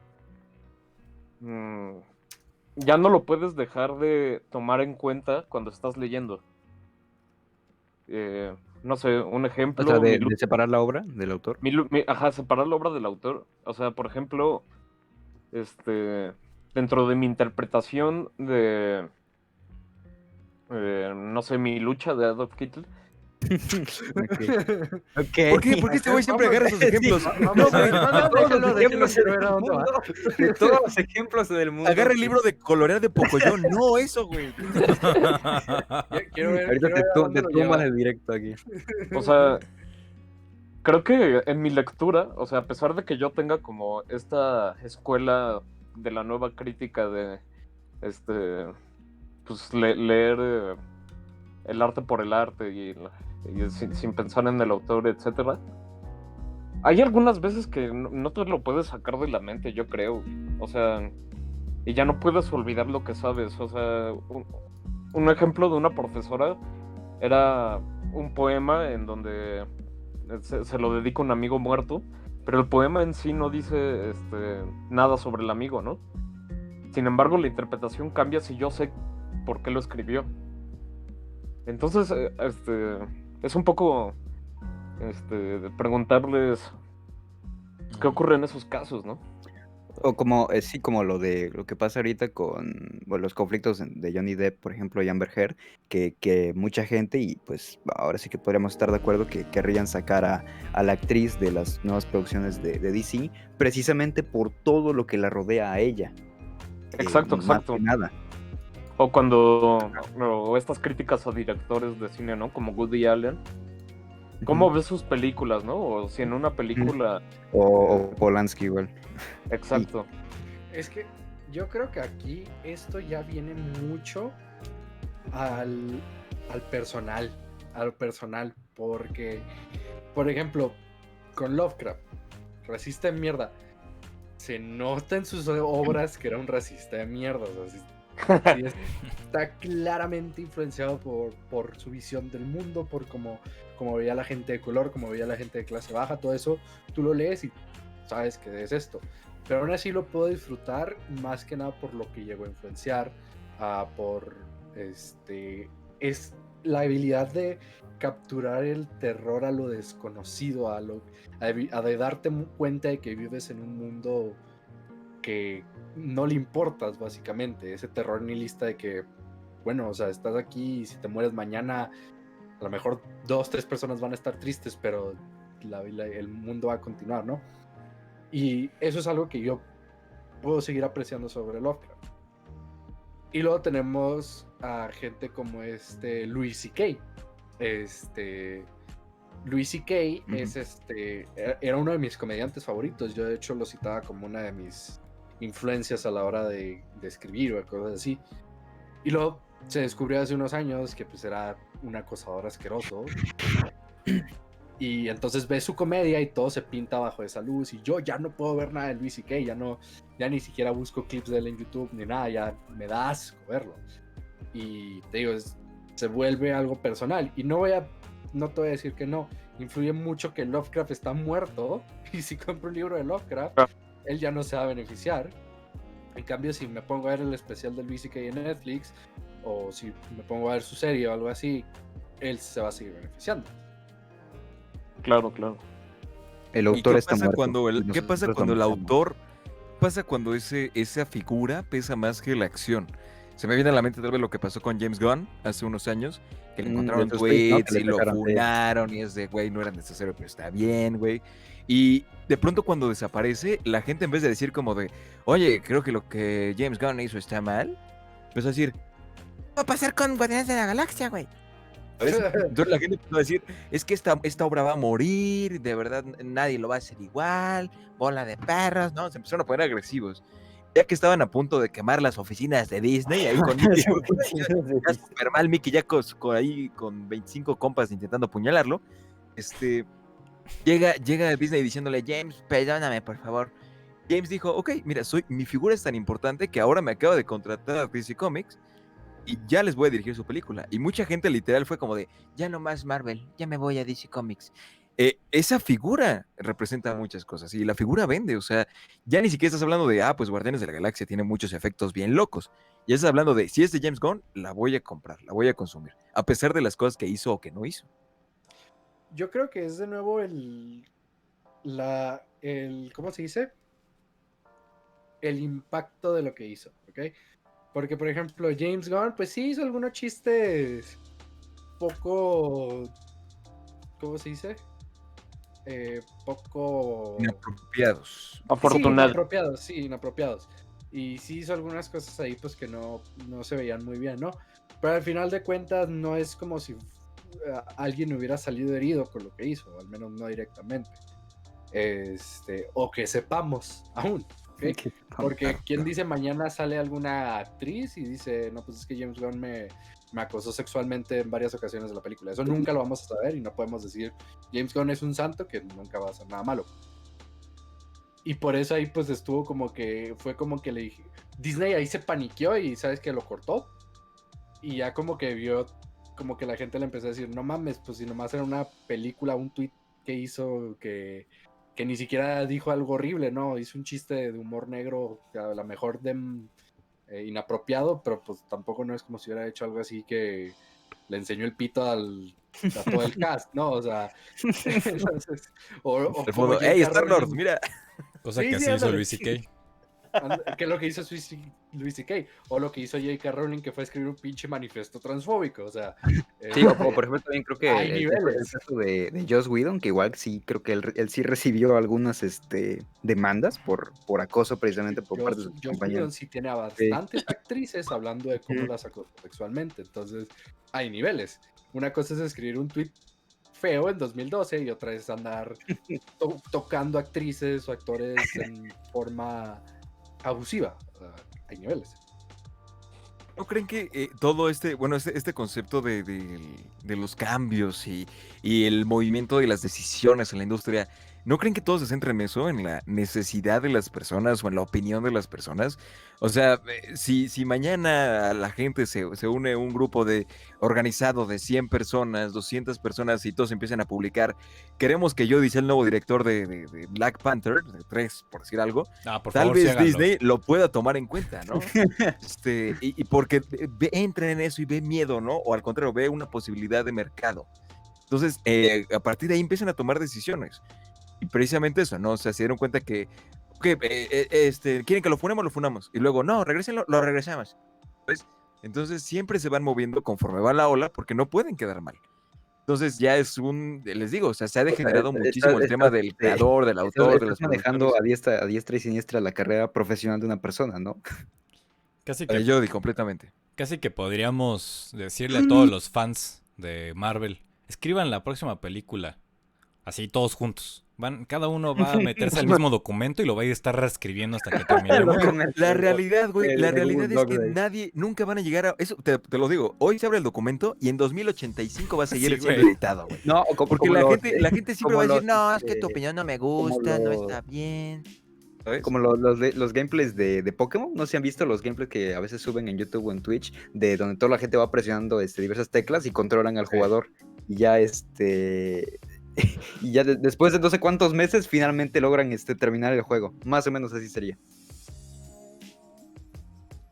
Speaker 5: ya no lo puedes dejar de tomar en cuenta cuando estás leyendo? No sé, un ejemplo.
Speaker 3: O sea, de separar la obra del autor.
Speaker 5: Ajá, separar la obra del autor. O sea, por ejemplo, dentro de mi interpretación de, no sé, mi lucha de Adolf Hitler.
Speaker 3: Okay.
Speaker 4: ¿Por qué? ¿Por qué este güey siempre agarra esos ejemplos?
Speaker 2: Vamos a ver,
Speaker 3: Todos los ejemplos
Speaker 2: déjalo
Speaker 3: del
Speaker 2: ver a dónde va.
Speaker 3: mundo. De todos los ejemplos del mundo.
Speaker 4: Agarra el libro de colorear de Pocoyo. No, eso, güey.
Speaker 2: Quiero ver,
Speaker 3: Ahorita
Speaker 2: quiero ver a dónde
Speaker 3: te
Speaker 2: lo
Speaker 3: tumbas
Speaker 2: lleva.
Speaker 3: el directo aquí.
Speaker 5: O sea, creo que en mi lectura, o sea, a pesar de que yo tenga como esta escuela de la nueva crítica de, pues leer el arte por el arte y sin pensar en el autor, etcétera. Hay algunas veces que no te lo puedes sacar de la mente, yo creo. O sea, y ya no puedes olvidar lo que sabes. O sea, un ejemplo de una profesora era un poema en donde se lo dedica a un amigo muerto, pero el poema en sí no dice nada sobre el amigo, ¿no? Sin embargo, la interpretación cambia si yo sé por qué lo escribió. Entonces, es un poco de preguntarles qué ocurre en esos casos, ¿no?
Speaker 3: O como, sí, como lo que pasa ahorita con bueno, los conflictos de Johnny Depp, por ejemplo, y Amber Heard, que mucha gente, y pues ahora sí que podríamos estar de acuerdo que querrían sacar a la actriz de las nuevas producciones de DC, precisamente por todo lo que la rodea a ella.
Speaker 5: Exacto,
Speaker 3: Más
Speaker 5: exacto.
Speaker 3: que nada.
Speaker 5: O cuando o estas críticas a directores de cine, ¿no? Como Woody Allen. ¿Cómo ves sus películas, no? O si en una película...
Speaker 3: O Polanski igual.
Speaker 5: Exacto.
Speaker 2: Es que yo creo que aquí esto ya viene mucho al personal, porque, por ejemplo, con Lovecraft, racista de mierda, se nota en sus obras que era un racista de mierda, o sea, sí está claramente influenciado por su visión del mundo, por cómo veía la gente de color, cómo veía la gente de clase baja, todo eso, tú lo lees y sabes que es esto. Pero aún así lo puedo disfrutar más que nada por lo que llegó a influenciar, es la habilidad de capturar el terror a lo desconocido, a de darte cuenta de que vives en un mundo que no le importas, básicamente. Ese terror nihilista de que, bueno, o sea, estás aquí y si te mueres mañana, a lo mejor 2, 3 personas van a estar tristes, pero el mundo va a continuar, ¿no? Y eso es algo que yo puedo seguir apreciando sobre Lovecraft. Y luego tenemos a gente como Louis C.K. Louis C.K. Era uno de mis comediantes favoritos. Yo de hecho lo citaba como una de mis influencias a la hora de escribir o cosas así. Y luego se descubrió hace unos años que pues era un acosador asqueroso. Y entonces ves su comedia y todo se pinta bajo esa luz. Y yo ya no puedo ver nada de Louis C.K. Ya ni siquiera busco clips de él en YouTube ni nada. Ya me da asco verlo. Y te digo, se vuelve algo personal. Y no te voy a decir que no. Influye mucho que Lovecraft está muerto. Y si compro un libro de Lovecraft, él ya no se va a beneficiar. En cambio, si me pongo a ver el especial de Louis C.K. en Netflix, o si me pongo a ver su serie o algo así, él se va a seguir beneficiando.
Speaker 5: Claro, claro.
Speaker 3: El
Speaker 4: ¿Y
Speaker 3: autor
Speaker 4: qué
Speaker 3: está
Speaker 4: pasa
Speaker 3: muerto.
Speaker 4: ¿qué pasa cuando el autor, pasa cuando esa figura pesa más que la acción? Se me viene a la mente tal vez lo que pasó con James Gunn hace unos años, que le encontraron
Speaker 3: de sus tweets, ¿no?
Speaker 4: tweets
Speaker 3: Que
Speaker 4: y
Speaker 3: le
Speaker 4: lo
Speaker 3: sacaron de-
Speaker 4: fundaron y es de, güey, no era necesario, pero está bien, güey. Y de pronto cuando desaparece, la gente en vez de decir como de, oye, creo que lo que James Gunn hizo está mal, empezó a decir, ¿qué va a pasar con Guardianes de la Galaxia, güey? ¿Sabes? Entonces la gente empezó a decir, es que esta obra va a morir, de verdad nadie lo va a hacer igual, bola de perros, ¿no? Se empezaron a poner agresivos. Ya que estaban a punto de quemar las oficinas de Disney, ahí con Mickey, ya super mal Mickey, ya ahí con 25 compas intentando apuñalarlo, llega Disney diciéndole, James, perdóname, por favor. James dijo, ok, mira, mi figura es tan importante que ahora me acabo de contratar a DC Comics y ya les voy a dirigir su película. Y mucha gente literal fue como de, ya no más Marvel, ya me voy a DC Comics. Esa figura representa muchas cosas y la figura vende, o sea, ya ni siquiera estás hablando de, pues Guardianes de la Galaxia tiene muchos efectos bien locos. Ya estás hablando de, si es de James Gunn, la voy a comprar, la voy a consumir, a pesar de las cosas que hizo o que no hizo.
Speaker 2: Yo creo que es de nuevo ¿cómo se dice? El impacto de lo que hizo, ¿ok? Porque, por ejemplo, James Gunn, pues sí hizo algunos chistes poco, ¿cómo se dice? Poco...
Speaker 4: Inapropiados.
Speaker 5: Afortunado.
Speaker 2: Sí, inapropiados. Y sí hizo algunas cosas ahí, pues que no se veían muy bien, ¿no? Pero al final de cuentas no es como si alguien hubiera salido herido con lo que hizo, al menos no directamente. O que sepamos aún. ¿Okay? Porque quien dice mañana sale alguna actriz y dice, no, pues es que James Gunn me acosó sexualmente en varias ocasiones de la película. Eso nunca lo vamos a saber y no podemos decir, James Gunn es un santo que nunca va a hacer nada malo. Y por eso ahí pues fue como que le dije, Disney ahí se paniqueó y sabes que lo cortó. Y ya como que vio, como que la gente le empezó a decir, no mames, pues si nomás era una película, un tweet que hizo que ni siquiera dijo algo horrible, ¿no? Hizo un chiste de humor negro, que a lo mejor inapropiado, pero pues tampoco no es como si hubiera hecho algo así que le enseñó el pito a todo el cast, ¿no? O sea, entonces, o
Speaker 4: Al
Speaker 2: como
Speaker 4: fondo, ¡Ey,
Speaker 2: J.K.
Speaker 4: Star-Lord,
Speaker 2: Rowling,
Speaker 4: mira!
Speaker 1: Cosa
Speaker 2: Sí,
Speaker 1: que
Speaker 2: sí,
Speaker 1: así hizo
Speaker 2: ándale.
Speaker 1: Luis C.K.
Speaker 2: que es lo que hizo Louis C.K. O lo que hizo J.K. Rowling, que fue escribir un pinche manifiesto transfóbico. O sea,
Speaker 3: Sí, o por ejemplo también creo que
Speaker 2: hay
Speaker 3: el
Speaker 2: niveles.
Speaker 3: caso de Joss Whedon, que igual sí creo que él sí recibió algunas demandas por acoso precisamente por parte de sus
Speaker 2: Joss
Speaker 3: compañeros.
Speaker 2: Whedon sí tiene a
Speaker 3: Sí.
Speaker 2: bastantes actrices hablando de cómo
Speaker 3: Ujú.
Speaker 2: las acosó sexualmente. Entonces, hay niveles. Una cosa es escribir un tweet feo en 2012 y otra es andar tocando actrices o actores en forma abusiva. O sea, hay niveles.
Speaker 4: ¿No creen que todo este concepto de los cambios y el movimiento de las decisiones en la industria, ¿no creen que todo se centra en eso, en la necesidad de las personas o en la opinión de las personas? O sea, si mañana la gente se une a un grupo organizado de 100 personas, 200 personas y todos empiezan a publicar, queremos que Jody sea el nuevo director de Black Panther, de 3, por decir algo,
Speaker 1: Ah, por
Speaker 4: tal
Speaker 1: favor, sí
Speaker 4: vez
Speaker 1: háganlo.
Speaker 4: Disney lo pueda tomar en cuenta, ¿no? Y porque entra en eso y ve miedo, ¿no? O al contrario, ve una posibilidad de mercado. Entonces, a partir de ahí empiezan a tomar decisiones. Y precisamente eso, ¿no? O sea, se dieron cuenta que, quieren que lo funemos. Y luego, no, regresenlo, lo regresamos. ¿Ves? Entonces, siempre se van moviendo conforme va la ola porque no pueden quedar mal. Entonces, ya les digo, o sea, se ha degenerado muchísimo el tema del creador, del autor, de
Speaker 3: Estás
Speaker 4: las
Speaker 3: manejando
Speaker 4: producciones.
Speaker 3: a diestra y siniestra la carrera profesional de una persona, ¿no?
Speaker 1: Casi
Speaker 4: De
Speaker 1: que,
Speaker 4: Jody, completamente.
Speaker 1: casi que podríamos decirle a todos los fans de Marvel, escriban la próxima película, así todos juntos. Cada uno va a meterse al mismo documento y lo va a ir a estar reescribiendo hasta que terminemos.
Speaker 4: La realidad, güey, la
Speaker 3: el
Speaker 4: realidad
Speaker 3: Google
Speaker 4: es
Speaker 3: Docs
Speaker 4: que
Speaker 3: ahí.
Speaker 4: nunca van a llegar a... Eso te lo digo, hoy se abre el documento y en 2085 va a seguir
Speaker 1: Sí,
Speaker 4: siendo
Speaker 1: güey.
Speaker 4: editado, güey.
Speaker 3: No,
Speaker 4: Porque la gente siempre
Speaker 3: como
Speaker 4: va a decir,
Speaker 3: los,
Speaker 4: no, es que tu opinión no me gusta, no está
Speaker 3: los,
Speaker 4: bien. ¿Sabes?
Speaker 3: como los gameplays de Pokémon, no sé si han visto los gameplays que a veces suben en YouTube o en Twitch, de donde toda la gente va presionando diversas teclas y controlan al jugador. Y ya y ya después de no sé cuántos meses finalmente logran terminar el juego. Más o menos así sería.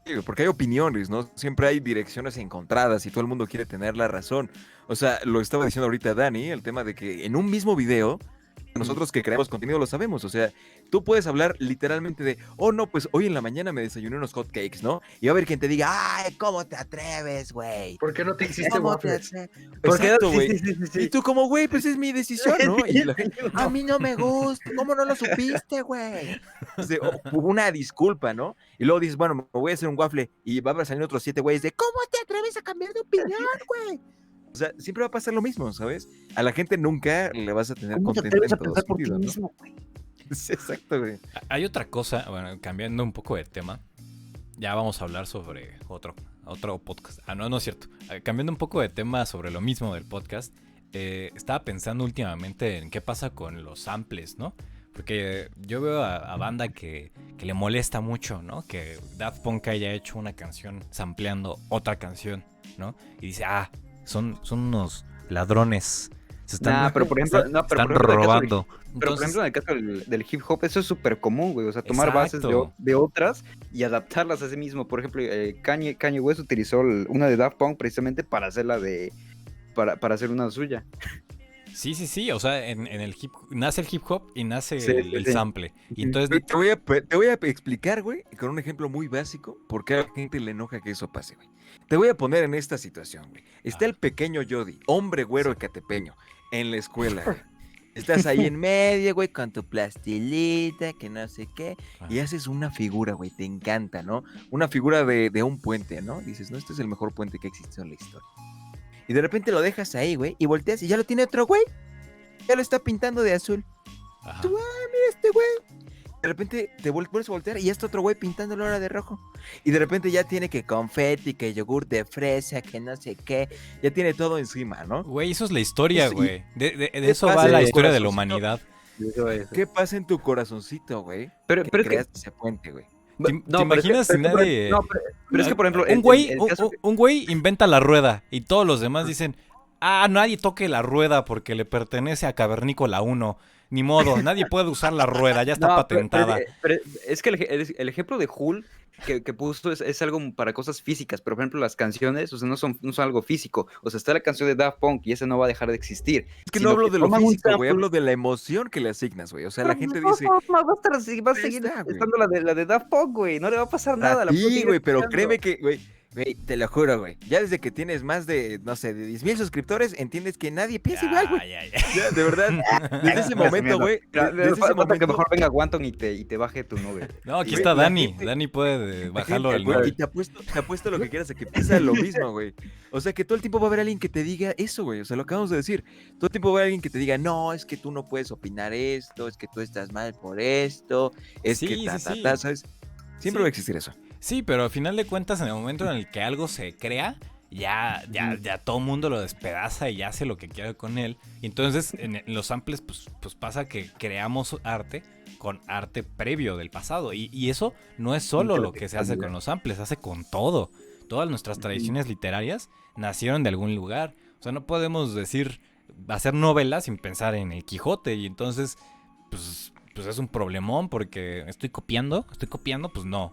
Speaker 4: Sí, porque hay opiniones, ¿no? Siempre hay direcciones encontradas y todo el mundo quiere tener la razón. O sea, lo estaba diciendo ahorita Dani, el tema de que en un mismo video, nosotros que creamos contenido lo sabemos. O sea, tú puedes hablar literalmente de, oh no, pues hoy en la mañana me desayuné unos hot cakes, ¿no? Y va a haber quien te diga, ay, ¿cómo te atreves, güey?
Speaker 2: ¿Por qué no te hiciste
Speaker 4: ¿Cómo te
Speaker 2: waffles?
Speaker 4: atreves?
Speaker 3: Porque-
Speaker 4: Exacto,
Speaker 3: sí,
Speaker 4: güey.
Speaker 3: sí.
Speaker 4: Y tú como, güey, pues es mi decisión, ¿no? Y la gente, a mí no me gusta, ¿cómo no lo supiste, güey? Una disculpa, ¿no? Y luego dices, bueno, me voy a hacer un waffle y va a salir otros 7 güeyes de, ¿cómo te atreves a cambiar de opinión, güey? O sea, siempre va a pasar lo mismo, ¿sabes? A la gente nunca le vas a tener
Speaker 3: ¿Cómo te
Speaker 4: contenta
Speaker 3: atreves a
Speaker 4: en todo
Speaker 3: pensar por ti
Speaker 4: sentido, ¿no?
Speaker 3: mismo, güey?
Speaker 4: Sí, exacto, güey.
Speaker 1: Hay otra cosa, bueno, cambiando un poco de tema, ya vamos a hablar sobre otro podcast. Ah, no es cierto. Cambiando un poco de tema sobre lo mismo del podcast, estaba pensando últimamente en qué pasa con los samples, ¿no? Porque yo veo a banda que le molesta mucho, ¿no? Que Daft Punk haya hecho una canción sampleando otra canción, ¿no? Y dice, son unos ladrones. Se están,
Speaker 3: Pero por ejemplo,
Speaker 1: están robando.
Speaker 3: Pero por ejemplo, en el caso del hip hop, eso es súper común, güey. O sea, tomar bases
Speaker 1: Exacto.
Speaker 3: de otras y adaptarlas a sí mismo. Por ejemplo, Kanye West utilizó una de Daft Punk precisamente para hacerla para hacer una suya.
Speaker 1: Sí, o sea, en el nace el hip hop y nace
Speaker 3: Sí,
Speaker 1: el
Speaker 3: sí.
Speaker 1: sample. Y entonces,
Speaker 4: Te voy a explicar, güey, con un ejemplo muy básico, por qué a la gente le enoja que eso pase, güey. Te voy a poner en esta situación, güey. Está el pequeño Jody, hombre güero ecatepeño, en la escuela, güey. Estás ahí en medio, güey, con tu plastilita, que no sé qué, y haces una figura, güey, te encanta, ¿no? Una figura de un puente, ¿no? Dices, no, este es el mejor puente que ha existido en la historia. Y de repente lo dejas ahí, güey, y volteas y ya lo tiene otro güey. Ya lo está pintando de azul.
Speaker 1: ajá.
Speaker 4: Tú, mira este güey. De repente te vuelves a voltear y ya está otro güey pintándolo ahora de rojo. Y de repente ya tiene que confeti, que yogur de fresa, que no sé qué. Ya tiene todo encima, ¿no?
Speaker 1: Güey, eso es la historia,
Speaker 4: Eso-
Speaker 1: güey. De
Speaker 4: ¿qué
Speaker 1: eso
Speaker 4: pasa
Speaker 1: va
Speaker 4: en
Speaker 1: la
Speaker 4: tu
Speaker 1: historia de la
Speaker 4: corazoncito?
Speaker 1: humanidad.
Speaker 4: ¿Qué pasa en tu corazoncito, güey?
Speaker 3: Pero
Speaker 4: Que
Speaker 3: es que-
Speaker 4: creaste ese puente, güey.
Speaker 1: ¿Te imaginas si nadie...
Speaker 3: Pero es que, por ejemplo,
Speaker 1: un güey,
Speaker 3: el caso
Speaker 1: un güey inventa la rueda y todos los demás dicen, nadie toque la rueda porque le pertenece a Cavernícola 1. ni modo, nadie puede usar la rueda, ya está
Speaker 3: No,
Speaker 1: patentada.
Speaker 3: pero es que el ejemplo de Hull que puso es algo para cosas físicas, pero por ejemplo las canciones, o sea, no son algo físico. O sea, está la canción de Daft Punk y esa no va a dejar de existir.
Speaker 4: Es que no
Speaker 3: Sino
Speaker 4: hablo de lo
Speaker 3: toman un
Speaker 4: físico, güey,
Speaker 3: sample,
Speaker 4: hablo de la emoción que le asignas, güey. O sea, la
Speaker 3: pero
Speaker 4: gente
Speaker 3: de todas
Speaker 4: dice,
Speaker 3: formas va a
Speaker 4: ahí
Speaker 3: seguir
Speaker 4: está, güey.
Speaker 3: estando la de Daft Punk, güey. No le va a pasar nada.
Speaker 4: A
Speaker 3: La puedo
Speaker 4: ti,
Speaker 3: seguir
Speaker 4: güey, pero
Speaker 3: escuchando.
Speaker 4: créeme que, güey, te lo juro, güey. Ya desde que tienes más de, no sé, de 10,000 suscriptores, entiendes que nadie piensa igual, güey.
Speaker 1: Ya.
Speaker 4: Ya, de verdad, desde ese momento, güey. Desde ese
Speaker 3: Falta que
Speaker 4: momento.
Speaker 3: mejor venga Wanton y te baje tu nube.
Speaker 1: No, aquí
Speaker 4: Güey,
Speaker 1: está
Speaker 4: la
Speaker 1: Dani.
Speaker 4: gente-
Speaker 1: Dani puede bajarlo
Speaker 4: Gente,
Speaker 1: al
Speaker 4: güey, y
Speaker 1: 9.
Speaker 4: te apuesto lo que quieras a que piensa lo mismo, güey. O sea, que todo el tiempo va a haber alguien que te diga eso, güey. O sea, lo acabamos de decir. Todo el tiempo va a haber alguien que te diga, no, es que tú no puedes opinar esto, es que tú estás mal por esto, es que
Speaker 1: Sí, sí, sí.
Speaker 4: ¿sabes? Siempre
Speaker 1: Sí.
Speaker 4: va a existir eso.
Speaker 1: Sí, pero al final de cuentas, en el momento en el que algo se crea, ya todo el mundo lo despedaza y hace lo que quiere con él. Y entonces, en los samples, pues pasa que creamos arte con arte previo del pasado. Y eso no es solo lo que se hace con los samples, se hace con todo. Todas nuestras tradiciones literarias nacieron de algún lugar. O sea, no podemos decir, hacer novelas sin pensar en el Quijote. Y entonces, pues es un problemón porque estoy copiando, pues no.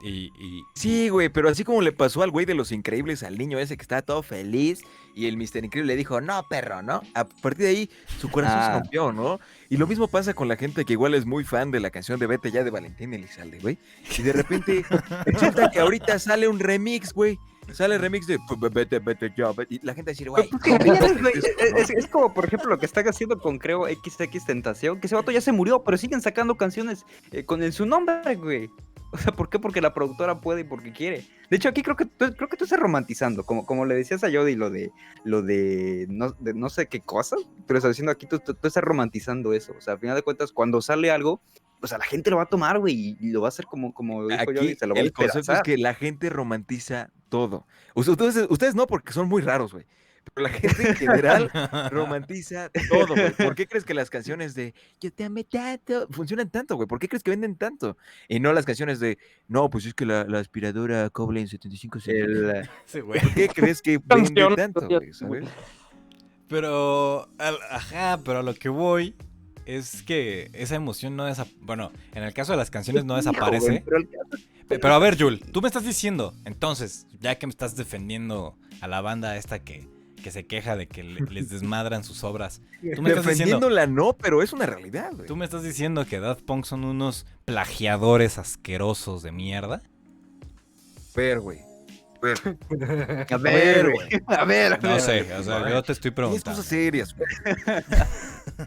Speaker 1: Y
Speaker 4: Sí, güey, pero así como le pasó al güey de Los Increíbles, al niño ese que estaba todo feliz, y el Mr. Increíble le dijo, no, perro, ¿no? A partir de ahí, su corazón se rompió, ¿no? Y lo mismo pasa con la gente que igual es muy fan de la canción de Vete ya de Valentín Elizalde, güey. Y de repente, resulta que ahorita sale un remix, güey. Sale el remix de Vete ya, y la gente dice, güey,
Speaker 3: Es como, por ejemplo, lo que están haciendo con, creo, XX Tentación, que ese vato ya se murió, pero siguen sacando canciones con su nombre, güey. O sea, ¿por qué? Porque la productora puede y porque quiere. De hecho, aquí creo que tú estás romantizando, como le decías a Jody, lo de no sé qué cosas, pero estás diciendo aquí, tú estás romantizando eso. O sea, al final de cuentas, cuando sale algo, o sea, la gente lo va a tomar, güey, y lo va a hacer como dijo Jody,
Speaker 4: aquí
Speaker 3: se lo va a
Speaker 4: el concepto es
Speaker 3: despedazar.
Speaker 4: que la gente romantiza todo. Ustedes no, porque son muy raros, güey. Pero la gente en general romantiza todo, güey. ¿Por qué crees que las canciones de Yo te amé tanto funcionan tanto, güey? ¿Por qué crees que venden tanto? Y no las canciones de No, pues es que la aspiradora cobra en 75 centavos.
Speaker 1: sí, güey.
Speaker 4: ¿Por qué crees que vende
Speaker 5: Canción,
Speaker 4: tanto, güey? ¿Sabes?
Speaker 1: Pero, pero a lo que voy es que esa emoción no desaparece. Bueno, en el caso de las canciones no desaparece. Pero a ver, Jul, tú me estás diciendo, entonces, ya que me estás defendiendo a la banda esta que se queja de que les desmadran sus obras, tú me estás diciendo,
Speaker 4: Defendiéndola no, pero es una realidad, güey.
Speaker 1: tú me estás diciendo que Daft Punk son unos plagiadores asquerosos de mierda.
Speaker 4: Ver, güey.
Speaker 3: A ver, güey. A ver.
Speaker 1: No sé, o sea, yo te estoy
Speaker 4: Tienes
Speaker 1: preguntando.
Speaker 4: cosas serias, güey.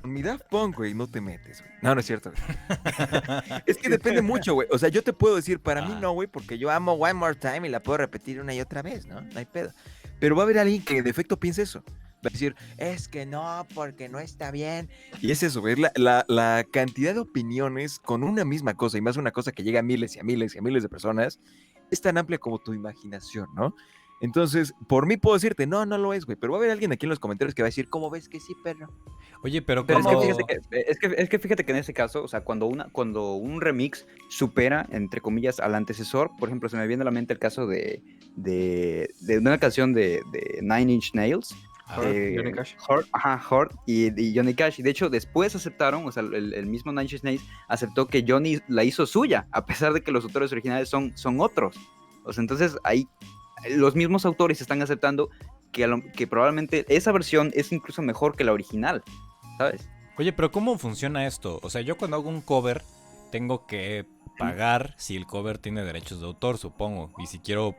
Speaker 4: Con mi Daft Punk, güey, no te metes, güey. No, no es cierto, güey. Es que depende mucho, güey. O sea, yo te puedo decir, para mí no, güey, porque yo amo One More Time y la puedo repetir una y otra vez, ¿no? No hay pedo. Pero va a haber alguien que de efecto piense eso. Va a decir, es que no, porque no está bien. Y es eso, güey, la cantidad de opiniones con una misma cosa, y más una cosa que llega a miles y a miles y a miles de personas, es tan amplia como tu imaginación, ¿no? Entonces, por mí puedo decirte, no, no lo es, güey, pero va a haber alguien aquí en los comentarios que va a decir, ¿cómo ves que sí, perro?
Speaker 1: Oye, pero
Speaker 3: Pero
Speaker 1: como...
Speaker 3: es que fíjate que en ese caso, o sea, cuando un remix supera, entre comillas, al antecesor, por ejemplo, se me viene a la mente el caso de una canción de Nine Inch Nails,
Speaker 2: Johnny Cash.
Speaker 3: Hurt y Johnny Cash. Y de hecho, después aceptaron, o sea, el mismo Nine Inch Nails aceptó que Johnny la hizo suya, a pesar de que los autores originales son otros. O sea, entonces ahí los mismos autores están aceptando que probablemente esa versión es incluso mejor que la original, ¿sabes?
Speaker 1: Oye, pero ¿cómo funciona esto? O sea, yo cuando hago un cover, tengo que pagar si el cover tiene derechos de autor, supongo. Y si quiero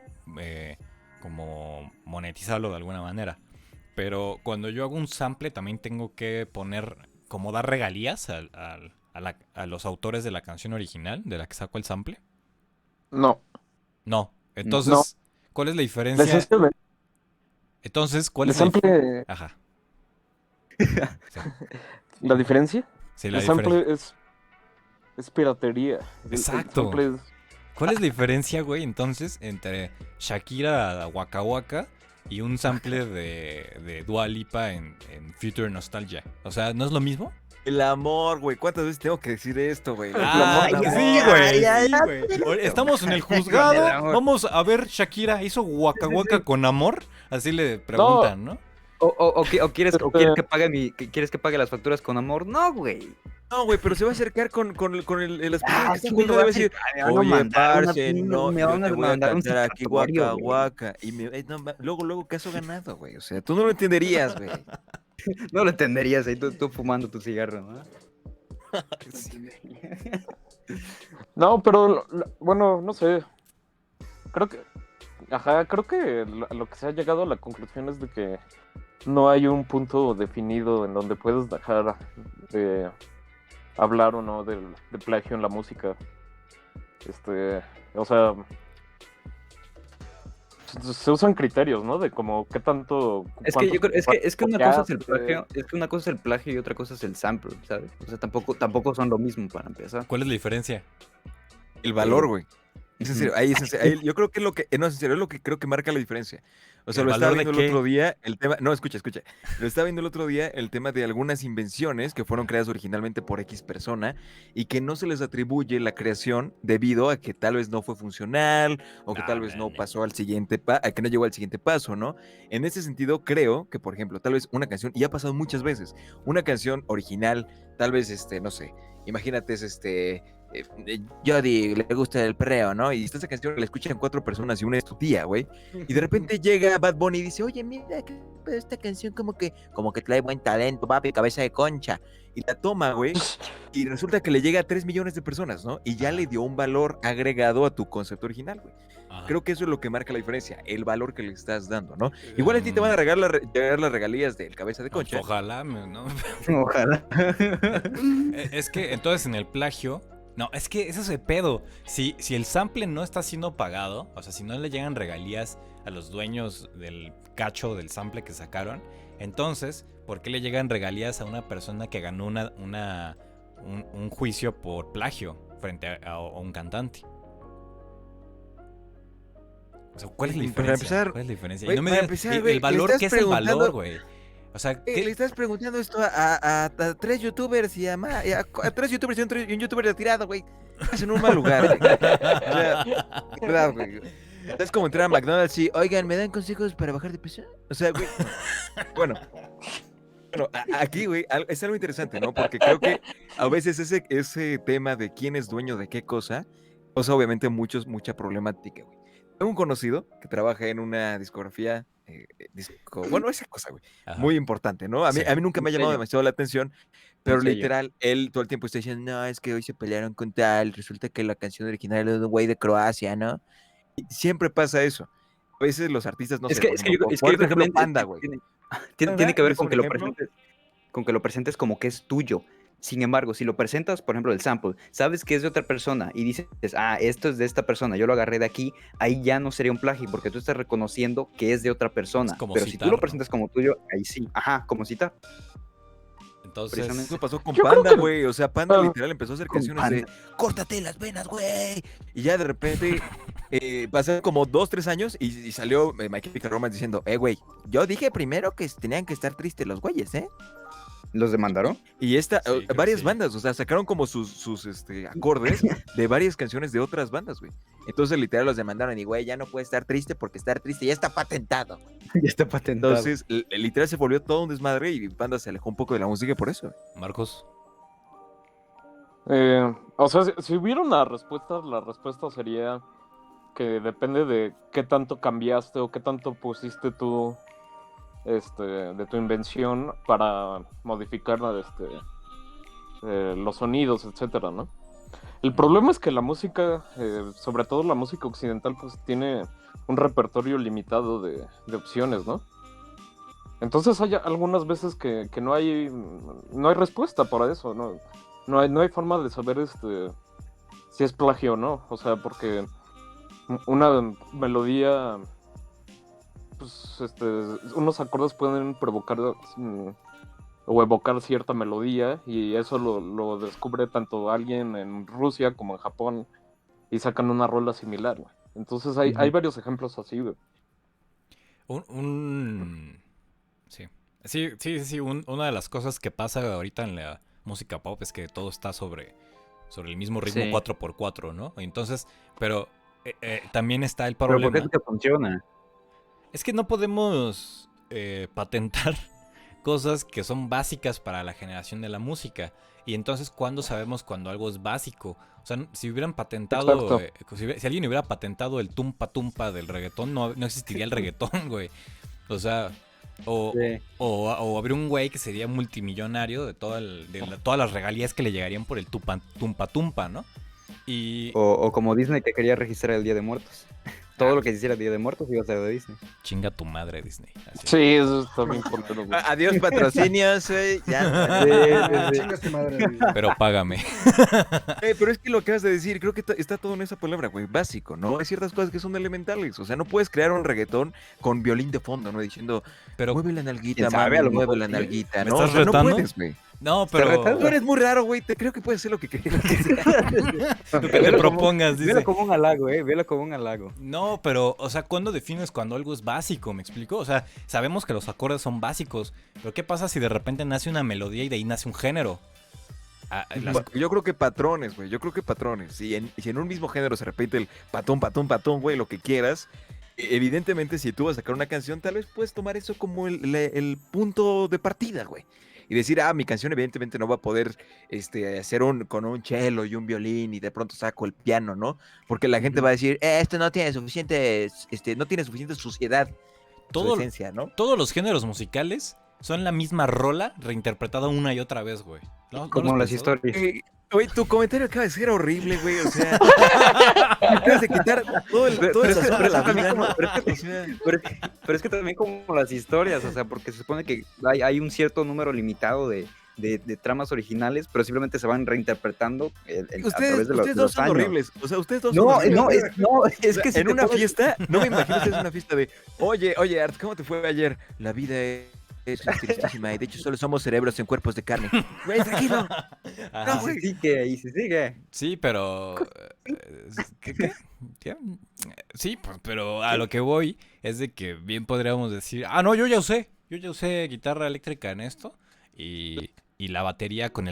Speaker 1: como monetizarlo de alguna manera. Pero cuando yo hago un sample, también tengo que poner, como dar regalías a los autores de la canción original, de la que saco el sample.
Speaker 5: No.
Speaker 1: No. Entonces,
Speaker 5: No.
Speaker 1: ¿cuál es la
Speaker 5: La
Speaker 1: diferencia?
Speaker 5: esencia de-
Speaker 1: Entonces, ¿cuál
Speaker 5: el
Speaker 1: es la
Speaker 5: sample,
Speaker 1: Ajá. Sí,
Speaker 5: la diferencia,
Speaker 1: sí, la
Speaker 5: el
Speaker 1: diferencia.
Speaker 5: sample es piratería. El
Speaker 1: Exacto.
Speaker 5: sample es-
Speaker 1: ¿Cuál es la diferencia, güey, entonces, entre Shakira Waka Waka y un sample de Dua Lipa en Future Nostalgia? O sea, ¿no es lo mismo?
Speaker 4: El amor, güey. ¿Cuántas veces tengo que decir esto, güey?
Speaker 1: Ah,
Speaker 3: amor,
Speaker 1: sí,
Speaker 3: ya,
Speaker 1: güey,
Speaker 3: ya,
Speaker 1: sí,
Speaker 3: ya.
Speaker 1: güey. Estamos en el
Speaker 3: Con
Speaker 1: juzgado.
Speaker 3: el amor.
Speaker 1: Vamos a ver, Shakira hizo Waka Waka con amor. Así le preguntan, ¿no?
Speaker 3: O quieres que pague quieres que pague las facturas con amor. No, güey.
Speaker 4: No, güey, pero se va a acercar con las personas que
Speaker 3: Sí,
Speaker 4: están
Speaker 3: me
Speaker 4: juntas y
Speaker 3: va
Speaker 4: va
Speaker 3: a
Speaker 4: a decir,
Speaker 3: acercar, me van a
Speaker 4: oye,
Speaker 3: mandar
Speaker 4: parce, no,
Speaker 3: me
Speaker 4: yo
Speaker 3: van a
Speaker 4: te voy a
Speaker 3: mandar un
Speaker 4: cantar aquí
Speaker 3: citatorio,
Speaker 4: guaca,
Speaker 3: güey.
Speaker 4: guaca. Y luego, caso ganado, güey. O sea, tú no lo entenderías, güey.
Speaker 3: No lo entenderías ahí, tú fumando tu cigarro, ¿no?
Speaker 5: No, pero bueno, no sé. Creo que, creo que lo que se ha llegado a la conclusión es de que no hay un punto definido en donde puedes dejar de hablar o no de plagio en la música. O sea, se usan criterios, ¿no? De como qué tanto.
Speaker 3: Es que yo creo, es que una cosa es el
Speaker 5: copiaste.
Speaker 3: plagio, y otra cosa es el sample, ¿sabes? O sea, tampoco son lo mismo para empezar.
Speaker 1: ¿Cuál es la diferencia?
Speaker 4: El valor, güey. Es en
Speaker 3: Ujú.
Speaker 4: serio, ahí es en serio. Ahí yo creo que no, es en serio, es lo que creo que marca la diferencia. O sea,
Speaker 1: ¿El
Speaker 4: lo estaba
Speaker 1: valor de
Speaker 4: viendo el
Speaker 1: qué?
Speaker 4: otro día, el tema, no, escucha. Lo estaba viendo el otro día, el tema de algunas invenciones que fueron creadas originalmente por X persona y que no se les atribuye la creación debido a que tal vez no fue funcional o que tal vez no pasó al siguiente a que no llegó al siguiente paso, ¿no? En ese sentido, creo que, por ejemplo, tal vez una canción, y ha pasado muchas veces, una canción original, tal vez, no sé, imagínate, Jody le gusta el perreo, ¿no? Y esta canción la escuchan 4 personas y una es tu tía, güey. Y de repente llega Bad Bunny y dice, oye, mira, esta canción como que trae buen talento, papi, cabeza de concha. Y la toma, güey, y resulta que le llega a 3 millones de personas, ¿no? Y ya le dio un valor agregado a tu concepto original, güey.
Speaker 1: Ajá.
Speaker 4: Creo que eso es lo que marca la diferencia, el valor que le estás dando, ¿no? Igual a ti te van a llegar las regalías del cabeza de concha.
Speaker 1: Ojalá, ¿no?
Speaker 3: Ojalá.
Speaker 1: Es que entonces en el plagio. No, es que ese es el pedo. Si el sample no está siendo pagado, o sea, si no le llegan regalías a los dueños del cacho del sample que sacaron, entonces, ¿por qué le llegan regalías a una persona que ganó un juicio por plagio frente a un cantante? O sea, ¿cuál es la
Speaker 4: Para
Speaker 1: diferencia?
Speaker 4: empezar,
Speaker 1: ¿Cuál es la diferencia?
Speaker 4: güey,
Speaker 1: Y no me
Speaker 4: para
Speaker 1: digas,
Speaker 4: empezar,
Speaker 1: ¿y
Speaker 4: güey,
Speaker 1: el valor
Speaker 4: le estás
Speaker 1: qué es el valor,
Speaker 4: preguntando-
Speaker 1: güey? O sea,
Speaker 4: Le
Speaker 1: ¿qué?
Speaker 4: estás preguntando esto a 3 youtubers y a 3 youtubers y un youtuber retirado, güey. Es en un mal lugar, güey. O sea, de verdad, güey. Es como entrar a McDonald's y, oigan, ¿me dan consejos para bajar de peso? O sea, güey. Bueno, aquí, güey, es algo interesante, ¿no? Porque creo que a veces ese tema de quién es dueño de qué cosa, causa obviamente mucha problemática, güey. Tengo un conocido que trabaja en una discografía, bueno, esa cosa, güey,
Speaker 1: Ajá.
Speaker 4: muy importante, ¿no?
Speaker 1: Sí.
Speaker 4: A mí nunca me ha llamado
Speaker 3: sello.
Speaker 4: demasiado la atención, pero
Speaker 3: sello.
Speaker 4: literal, él todo el tiempo está diciendo, no, es que hoy se pelearon con tal, resulta que la canción original es de un güey de Croacia, ¿no? Y siempre pasa eso. A veces los artistas, no
Speaker 3: Es
Speaker 4: sé,
Speaker 3: que,
Speaker 4: por
Speaker 3: es que
Speaker 4: ejemplo,
Speaker 3: yo, es
Speaker 4: por
Speaker 3: que yo creo que
Speaker 4: ejemplo, Panda, güey.
Speaker 3: tiene que ver
Speaker 4: ¿Es un ejemplo?
Speaker 3: con que lo presentes como que es tuyo. Sin embargo, si lo presentas, por ejemplo, el sample, sabes que es de otra persona y dices, esto es de esta persona, yo lo agarré de aquí, ahí ya no sería un plagio porque tú estás reconociendo que es de otra persona.
Speaker 1: Es como
Speaker 3: Pero si
Speaker 1: citar,
Speaker 3: tú lo
Speaker 1: ¿no?
Speaker 3: presentas como tuyo, ahí sí. Ajá, como citar.
Speaker 1: Entonces,
Speaker 3: Precisamente.
Speaker 4: Eso pasó con
Speaker 5: Yo creo
Speaker 4: Panda,
Speaker 5: que-
Speaker 4: güey. O sea, Panda
Speaker 5: Ah.
Speaker 4: literal empezó a hacer
Speaker 3: Con
Speaker 4: canciones de córtate las venas, güey. Y ya de repente pasaron como 2-3 años y salió My Chemical Romance diciendo, güey, yo dije primero que tenían que estar tristes los güeyes, ¿eh?
Speaker 3: ¿Los demandaron?
Speaker 4: Y
Speaker 1: Sí, creo que
Speaker 4: varias
Speaker 1: sí.
Speaker 4: bandas, o sea, sacaron como sus acordes de varias canciones de otras bandas, güey. Entonces literal los demandaron y, güey, ya no puede estar triste porque estar triste ya está patentado.
Speaker 3: Ya está patentado.
Speaker 4: Entonces, literal se volvió todo un desmadre y Panda se alejó un poco de la música por eso.
Speaker 1: Marcos.
Speaker 5: O sea, si hubiera una respuesta, la respuesta sería que depende de qué tanto cambiaste o qué tanto pusiste tú de tu invención para modificar los sonidos, etcétera, ¿no? El problema es que la música, sobre todo la música occidental, pues tiene un repertorio limitado de opciones, ¿no? Entonces hay algunas veces que no hay respuesta para eso, ¿no? No hay forma de saber si es plagio o no. O sea, porque una melodía, pues unos acordes pueden provocar o evocar cierta melodía y eso lo descubre tanto alguien en Rusia como en Japón y sacan una rola similar, güey. Entonces hay varios ejemplos así, güey.
Speaker 1: Sí. Una de las cosas que pasa ahorita en la música pop es que todo está sobre el mismo ritmo
Speaker 3: Sí.
Speaker 1: 4x4, ¿no? Entonces, pero también está el
Speaker 3: Pero ¿por
Speaker 1: problema.
Speaker 3: qué es que funciona?
Speaker 1: Es que no podemos patentar cosas que son básicas para la generación de la música. Y entonces, ¿cuándo sabemos cuando algo es básico? O sea, si hubieran patentado, si alguien hubiera patentado el tumpa tumpa del reggaetón, no existiría el reggaetón, güey. O sea,
Speaker 3: Sí.
Speaker 1: o habría un güey que sería multimillonario de todas las regalías que le llegarían por el tumpa tumpa, ¿no? Y
Speaker 3: O como Disney que quería registrar el Día de Muertos. Todo lo que se hiciera Día de Muertos iba a ser de Disney.
Speaker 1: chinga tu madre, Disney. Así.
Speaker 5: Sí, eso está bien culero, güey.
Speaker 4: Adiós patrocinios, ya.
Speaker 2: Chingas tu madre. Disney.
Speaker 1: Pero págame.
Speaker 4: Pero es que lo acabas de decir, creo que está todo en esa palabra, güey, básico, ¿no? Hay ciertas cosas que son elementales, o sea, no puedes crear un reggaetón con violín de fondo, ¿no? Diciendo,
Speaker 1: Pero,
Speaker 4: mueve la nalguita,
Speaker 3: ¿Quién sabe? A lo
Speaker 4: mueve
Speaker 3: mejor
Speaker 4: la
Speaker 3: sí.
Speaker 4: nalguita,
Speaker 1: ¿Me
Speaker 4: ¿no?
Speaker 1: estás
Speaker 4: O sea, no
Speaker 1: retando?
Speaker 4: puedes, güey.
Speaker 1: no,
Speaker 3: Pero
Speaker 1: pero
Speaker 4: Tú eres muy raro, güey, creo que puedes hacer lo que quieras.
Speaker 1: lo que te propongas, dice.
Speaker 3: Velo como un halago, velo como un halago.
Speaker 1: No, pero, o sea, ¿cuándo defines cuando algo es básico? ¿Me explico? O sea, sabemos que los acordes son básicos, pero ¿qué pasa si de repente nace una melodía y de ahí nace un género?
Speaker 4: Yo creo que patrones, güey, Si en un mismo género se repite el patón, patón, patón, güey, lo que quieras, evidentemente si tú vas a sacar una canción, tal vez puedes tomar eso como el punto de partida, güey. Y decir, mi canción evidentemente no va a poder hacer con un cello y un violín y de pronto saco el piano, ¿no? Porque la gente va a decir, esto no tiene suficiente suciedad,
Speaker 1: Todo-
Speaker 4: su esencia, ¿no?
Speaker 1: Todos los géneros musicales son la misma rola reinterpretada una y otra vez, güey. ¿No lo
Speaker 3: Como
Speaker 1: has
Speaker 3: las
Speaker 1: pensado?
Speaker 3: historias.
Speaker 4: Oye, tu comentario acaba de ser horrible, güey, o sea, acabas de quitar todo el sazón de la vida, ¿no? O sea,
Speaker 3: Pero es que también como las historias, o sea, porque se supone que hay un cierto número limitado de tramas originales, pero simplemente se van reinterpretando a través de
Speaker 4: ustedes dos
Speaker 3: los
Speaker 4: son
Speaker 3: años.
Speaker 4: horribles, o sea, ustedes dos son
Speaker 3: No,
Speaker 4: horribles.
Speaker 3: es que si
Speaker 4: En
Speaker 3: te
Speaker 4: una
Speaker 3: pones-
Speaker 4: fiesta, no me imagino ustedes en una fiesta de, oye, Art, ¿cómo te fue ayer? La vida es tristísima y de hecho solo somos cerebros en cuerpos de carne. Güey, tranquilo.
Speaker 1: Ajá.
Speaker 3: Y se sigue.
Speaker 1: Sí, pero... ¿Qué? ¿Qué? Sí, pues, pero a lo que voy es de que bien podríamos decir, no, yo ya usé guitarra eléctrica en esto y la batería con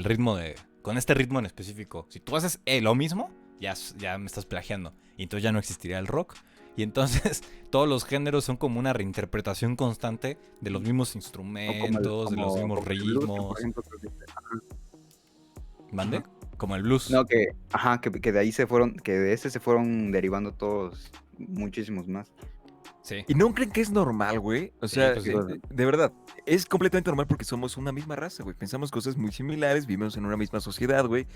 Speaker 1: con este ritmo en específico. Si tú haces lo mismo, ya me estás plagiando y entonces ya no existiría el rock. Y entonces todos los géneros son como una reinterpretación constante de los mismos instrumentos, de los mismos
Speaker 3: como el blues, que,
Speaker 1: ritmos.
Speaker 3: por ejemplo, creo
Speaker 1: ¿Mande? Como el blues.
Speaker 3: No, que de ahí que de ese se fueron derivando todos, muchísimos más.
Speaker 1: Sí.
Speaker 4: ¿Y no creen que es normal, güey? O
Speaker 1: Sí,
Speaker 4: sea,
Speaker 1: pues sí.
Speaker 4: de verdad, es completamente normal porque somos una misma raza, güey. Pensamos cosas muy similares, vivimos en una misma sociedad, güey.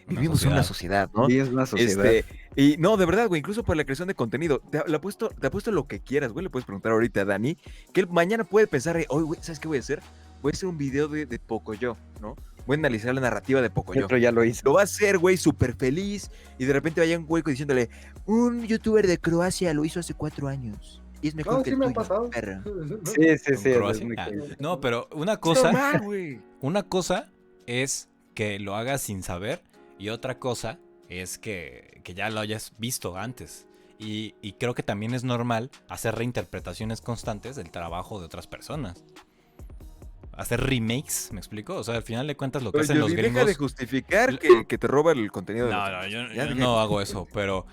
Speaker 4: Vivimos en una sociedad, ¿no?
Speaker 3: Y es una sociedad.
Speaker 4: Y no, de verdad, güey, incluso para la creación de contenido, te apuesto lo que quieras, güey. Le puedes preguntar ahorita a Dani, que él mañana puede pensar, oye, güey, ¿sabes qué voy a hacer? Voy a hacer un video de Pocoyo, ¿no? Voy a analizar la narrativa de Pocoyo.
Speaker 3: Otro ya lo hizo.
Speaker 4: Lo va a hacer, güey, súper feliz. Y de repente vaya un güey diciéndole, un youtuber de Croacia lo hizo hace 4 años. Y es mejor
Speaker 2: No,
Speaker 4: que
Speaker 2: sí
Speaker 4: el
Speaker 2: me ha
Speaker 4: tuyo,
Speaker 2: pasado.
Speaker 4: perra.
Speaker 3: Sí,
Speaker 1: ¿Con Croacia?
Speaker 3: es muy
Speaker 1: Ah,
Speaker 3: cool.
Speaker 1: no, pero una
Speaker 4: Es
Speaker 1: cosa,
Speaker 4: normal, güey.
Speaker 1: una cosa es que lo hagas sin saber y otra cosa es que ya lo hayas visto antes. Y creo que también es normal hacer reinterpretaciones constantes del trabajo de otras personas. Hacer remakes, ¿me explico? O sea, al final de cuentas lo que hacen
Speaker 4: Oye,
Speaker 1: los
Speaker 4: y deja
Speaker 1: gringos...
Speaker 4: de justificar que te roba el contenido de los
Speaker 1: No,
Speaker 4: demás.
Speaker 1: yo
Speaker 4: Ya deja
Speaker 1: no
Speaker 4: de
Speaker 1: hago eso, pero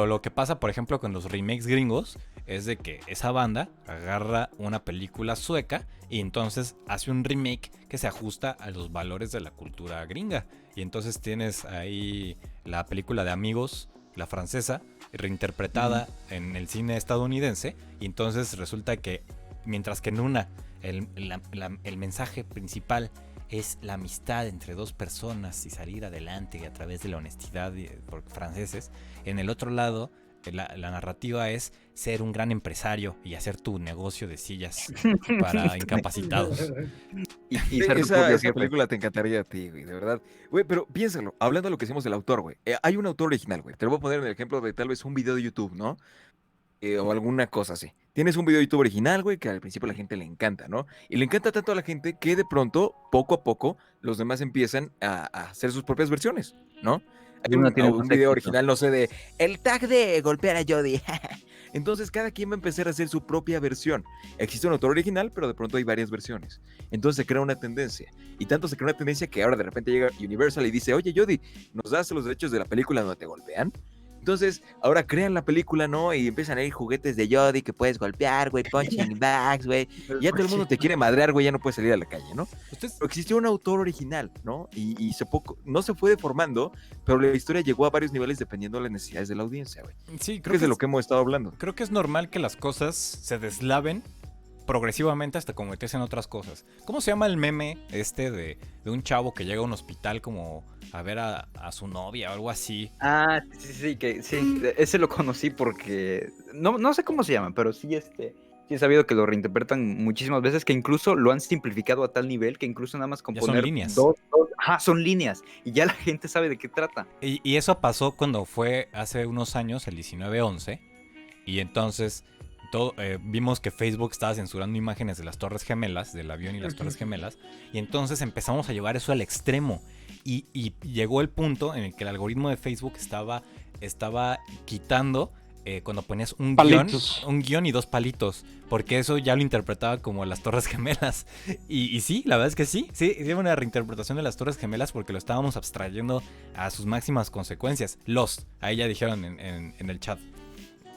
Speaker 1: lo que pasa, por ejemplo, con los remakes gringos es de que esa banda agarra una película sueca y entonces hace un remake que se ajusta a los valores de la cultura gringa. Y entonces tienes ahí la película de Amigos, la francesa, reinterpretada en el cine estadounidense, y entonces resulta que mientras que en una el mensaje principal es la amistad entre dos personas y salir adelante a través de la honestidad por franceses, en el otro lado la narrativa es ser un gran empresario y hacer tu negocio de sillas para incapacitados.
Speaker 3: Y ser tu
Speaker 4: Esa
Speaker 3: propio jefe.
Speaker 4: película te encantaría a ti, güey, de verdad. Güey, pero piénsalo, hablando de lo que decimos del autor, güey. Hay un autor original, güey. Te lo voy a poner en el ejemplo de tal vez un video de YouTube, ¿no? O alguna cosa así. Tienes un video de YouTube original, güey, que al principio a la gente le encanta, ¿no? Y le encanta tanto a la gente que de pronto, poco a poco, los demás empiezan a hacer sus propias versiones, ¿no? Hay
Speaker 3: Una tiene más
Speaker 4: un video
Speaker 3: éxito.
Speaker 4: original, no sé, de el tag de golpear a Jody. Entonces cada quien va a empezar a hacer su propia versión. Existe un autor original, pero de pronto hay varias versiones. Entonces se crea una tendencia. Y tanto se crea una tendencia que ahora de repente llega Universal y dice, oye Jody, ¿nos das los derechos de la película donde te golpean? Entonces, ahora crean la película, ¿no? Y empiezan a ir juguetes de Jody que puedes golpear, güey, punching bags, güey. Y ya todo el mundo te quiere madrear, güey, ya no puedes salir a la calle, ¿no?
Speaker 1: Ustedes,
Speaker 4: Pero existió un autor original, ¿no? Y no se fue deformando, pero la historia llegó a varios niveles dependiendo de las necesidades de la audiencia, güey.
Speaker 1: sí,
Speaker 4: Creo que es de lo que hemos estado hablando.
Speaker 1: creo que es normal que las cosas se deslaven progresivamente hasta convertirse en otras cosas. ¿Cómo se llama el meme de un chavo que llega a un hospital como a ver a su novia o algo así?
Speaker 3: Ah, sí, ese lo conocí porque no sé cómo se llama, pero sí sí he sabido que lo reinterpretan muchísimas veces, que incluso lo han simplificado a tal nivel que incluso nada más con
Speaker 1: Ya son
Speaker 3: poner
Speaker 1: líneas.
Speaker 3: son líneas y ya la gente sabe de qué trata.
Speaker 1: Y eso pasó cuando fue hace unos años, el 19/11, y entonces vimos que Facebook estaba censurando imágenes de las Torres Gemelas, del avión y las Torres Gemelas, y entonces empezamos a llevar eso al extremo. Y llegó el punto en el que el algoritmo de Facebook estaba quitando cuando ponías un guión y 2 palitos, porque eso ya lo interpretaba como las Torres Gemelas. Y sí, la verdad es que sí, una reinterpretación de las Torres Gemelas porque lo estábamos abstrayendo a sus máximas consecuencias. Lost, ahí ya dijeron en el chat.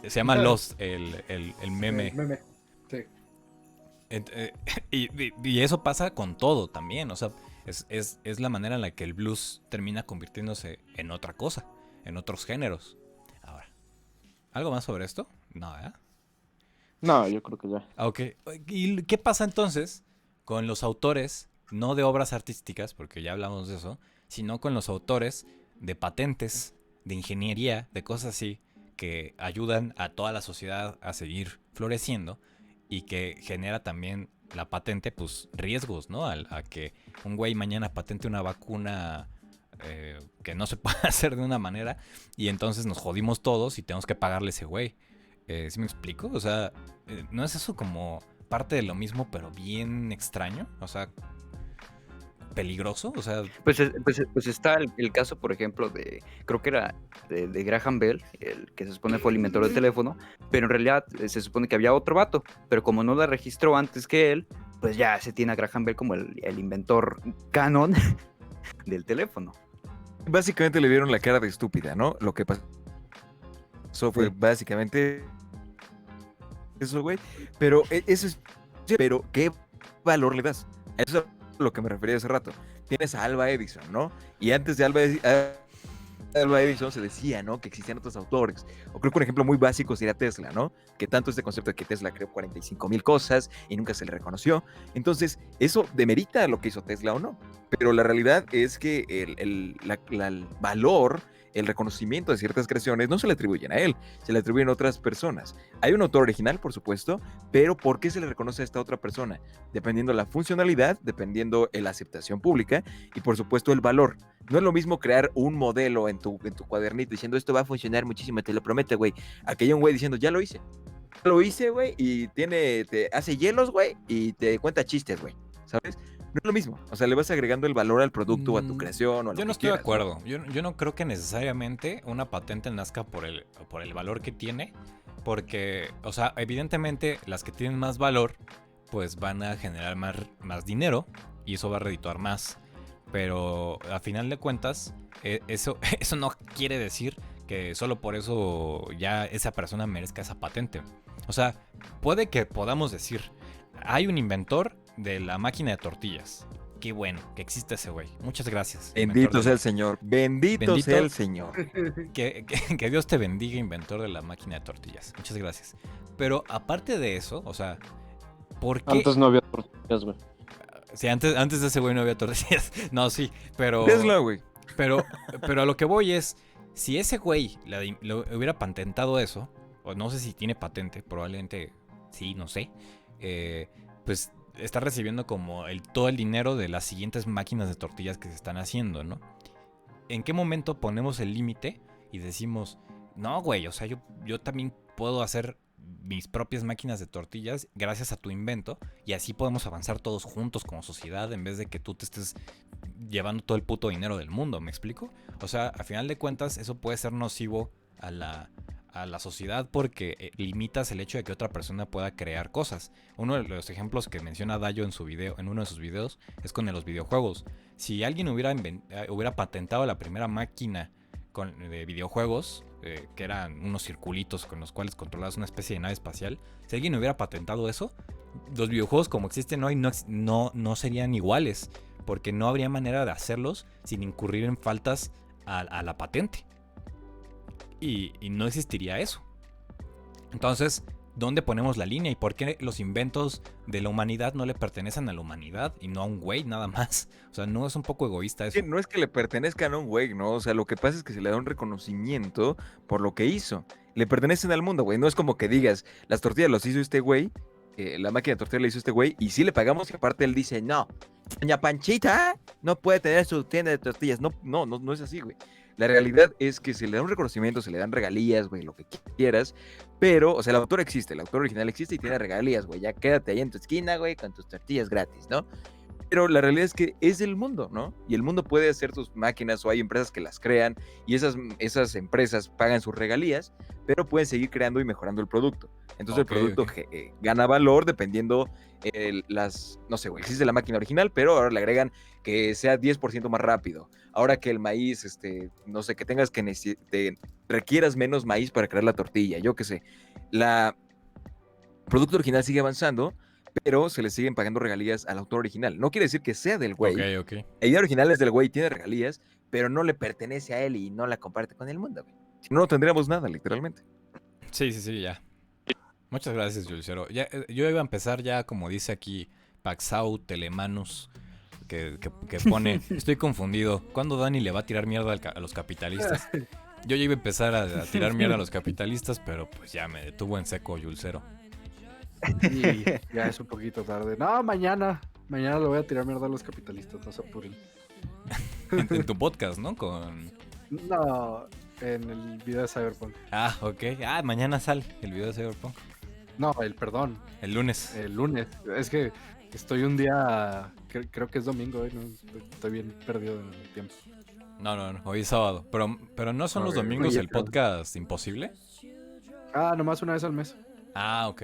Speaker 1: Se llama Lost el meme.
Speaker 2: El meme, sí.
Speaker 1: Y eso pasa con todo también, o sea, es la manera en la que el blues termina convirtiéndose en otra cosa, en otros géneros. Ahora, ¿algo más sobre esto? No, ¿verdad?
Speaker 5: No, yo creo que ya.
Speaker 1: Ok, ¿y qué pasa entonces con los autores, no de obras artísticas, porque ya hablamos de eso, sino con los autores de patentes, de ingeniería, de cosas así, que ayudan a toda la sociedad a seguir floreciendo y que genera también la patente, pues riesgos, ¿no? A que un güey mañana patente una vacuna que no se puede hacer de una manera y entonces nos jodimos todos y tenemos que pagarle a ese güey. ¿Sí me explico? O sea, ¿no es eso como parte de lo mismo pero bien extraño? O sea, peligroso, o sea...
Speaker 3: Pues está el caso, por ejemplo, creo que era de Graham Bell, el que se supone fue el inventor del teléfono, pero en realidad se supone que había otro vato, pero como no la registró antes que él, pues ya se tiene a Graham Bell como el inventor canon del teléfono.
Speaker 4: Básicamente le dieron la cara de estúpida, ¿no? Lo que pasó fue básicamente eso, güey. Pero eso es... Pero, ¿qué valor le das? Eso es a lo que me refería hace rato. Tienes a Alva Edison, ¿no? Y antes de Alva Edison se decía, ¿no? Que existían otros autores. O creo que un ejemplo muy básico sería Tesla, ¿no? Que tanto este concepto de que Tesla creó 45,000 cosas y nunca se le reconoció. Entonces, eso demerita lo que hizo Tesla o no. Pero la realidad es que el valor, el reconocimiento de ciertas creaciones no se le atribuyen a él, se le atribuyen a otras personas. Hay un autor original, por supuesto, pero ¿por qué se le reconoce a esta otra persona? Dependiendo la funcionalidad, dependiendo la aceptación pública y por supuesto el valor. No es lo mismo crear un modelo en tu cuadernito diciendo esto va a funcionar muchísimo, te lo prometo, güey. Aquí hay un güey diciendo, ya lo hice. Lo hice, güey, y te hace hielos, güey, y te cuenta chistes, güey, ¿sabes? No es lo mismo, o sea, le vas agregando el valor al producto o a tu creación o a lo
Speaker 1: Yo no
Speaker 4: que
Speaker 1: estoy de
Speaker 4: quieras,
Speaker 1: acuerdo. Yo no creo que necesariamente una patente nazca por el valor que tiene. Porque, o sea, evidentemente las que tienen más valor, pues van a generar más dinero y eso va a redituar más. Pero a final de cuentas, eso no quiere decir que solo por eso ya esa persona merezca esa patente. O sea, puede que podamos decir, hay un inventor de la máquina de tortillas. Qué bueno que existe ese güey. Muchas gracias.
Speaker 4: Bendito sea el Señor. Bendito sea el Señor.
Speaker 1: Que Dios te bendiga, inventor de la máquina de tortillas. Muchas gracias. Pero aparte de eso, o sea, ¿por qué?
Speaker 5: Antes no había tortillas, güey.
Speaker 1: Sí, antes de ese güey no había tortillas. No, sí, pero...
Speaker 4: Tesla, güey.
Speaker 1: Pero a lo que voy es, si ese güey lo hubiera patentado eso, o no sé si tiene patente, probablemente sí, no sé, pues está recibiendo como todo el dinero de las siguientes máquinas de tortillas que se están haciendo, ¿no? ¿En qué momento ponemos el límite y decimos, no, güey, o sea, yo también puedo hacer mis propias máquinas de tortillas gracias a tu invento y así podemos avanzar todos juntos como sociedad en vez de que tú te estés llevando todo el puto dinero del mundo, ¿me explico? O sea, a final de cuentas eso puede ser nocivo a la sociedad porque limitas el hecho de que otra persona pueda crear cosas. Uno de los ejemplos que menciona Dayo en uno de sus videos es con los videojuegos. Si alguien hubiera patentado la primera máquina de videojuegos, que eran unos circulitos con los cuales controlabas una especie de nave espacial. Si alguien hubiera patentado eso, los videojuegos como existen hoy no serían iguales, porque no habría manera de hacerlos sin incurrir en faltas a la patente. Y no existiría eso. Entonces, ¿dónde ponemos la línea? ¿Y por qué los inventos de la humanidad no le pertenecen a la humanidad y no a un güey nada más? O sea, ¿no es un poco egoísta eso?
Speaker 4: Sí, no es que le pertenezcan a un güey, ¿no? O sea, lo que pasa es que se le da un reconocimiento por lo que hizo. Le pertenecen al mundo, güey. No es como que digas, las tortillas las hizo este güey, la máquina de tortillas la hizo este güey, y sí le pagamos y aparte él dice, no, doña Panchita no puede tener su tienda de tortillas. No es así, güey. La realidad es que se le da un reconocimiento, se le dan regalías, güey, lo que quieras, pero, o sea, el autor existe, el autor original existe y tiene regalías, güey, ya quédate ahí en tu esquina, güey, con tus tortillas gratis, ¿no? Pero la realidad es que es el mundo, ¿no? Y el mundo puede hacer sus máquinas o hay empresas que las crean y esas empresas pagan sus regalías, pero pueden seguir creando y mejorando el producto. Entonces
Speaker 1: Ok,
Speaker 4: el producto
Speaker 1: ok.
Speaker 4: gana valor dependiendo no sé, güey, existe la máquina original, pero ahora le agregan que sea 10% más rápido. Ahora que el maíz, no sé, que tengas que requieras menos maíz para crear la tortilla, yo qué sé. El producto original sigue avanzando, pero se le siguen pagando regalías al autor original. No quiere decir que sea del güey.
Speaker 1: Ok.
Speaker 4: La idea original es del güey, tiene regalías, pero no le pertenece a él y no la comparte con el mundo, güey. Si no, no tendríamos nada, literalmente.
Speaker 1: Sí, ya. Muchas gracias, Julcero. Ya, yo iba a empezar ya, como dice aquí, Paxau Telemanus, que pone, estoy confundido, ¿cuándo Dani le va a tirar mierda a los capitalistas? Yo ya iba a empezar a tirar mierda a los capitalistas, pero pues ya me detuvo en seco Julcero.
Speaker 2: Y ya es un poquito tarde. No, mañana le voy a tirar mierda a los capitalistas, no se apuren.
Speaker 1: En tu podcast, ¿no?
Speaker 2: No, en el video de Cyberpunk.
Speaker 1: Ah, ok. Ah, mañana sale el video de Cyberpunk.
Speaker 2: No, perdón,
Speaker 1: El lunes.
Speaker 2: el lunes. Es que estoy un día, creo que es domingo, no, estoy bien perdido en el tiempo.
Speaker 1: No, hoy es sábado. Pero ¿no son los domingos
Speaker 3: Oye,
Speaker 1: el podcast imposible?
Speaker 2: Ah, nomás una vez al mes.
Speaker 1: Ah, ok.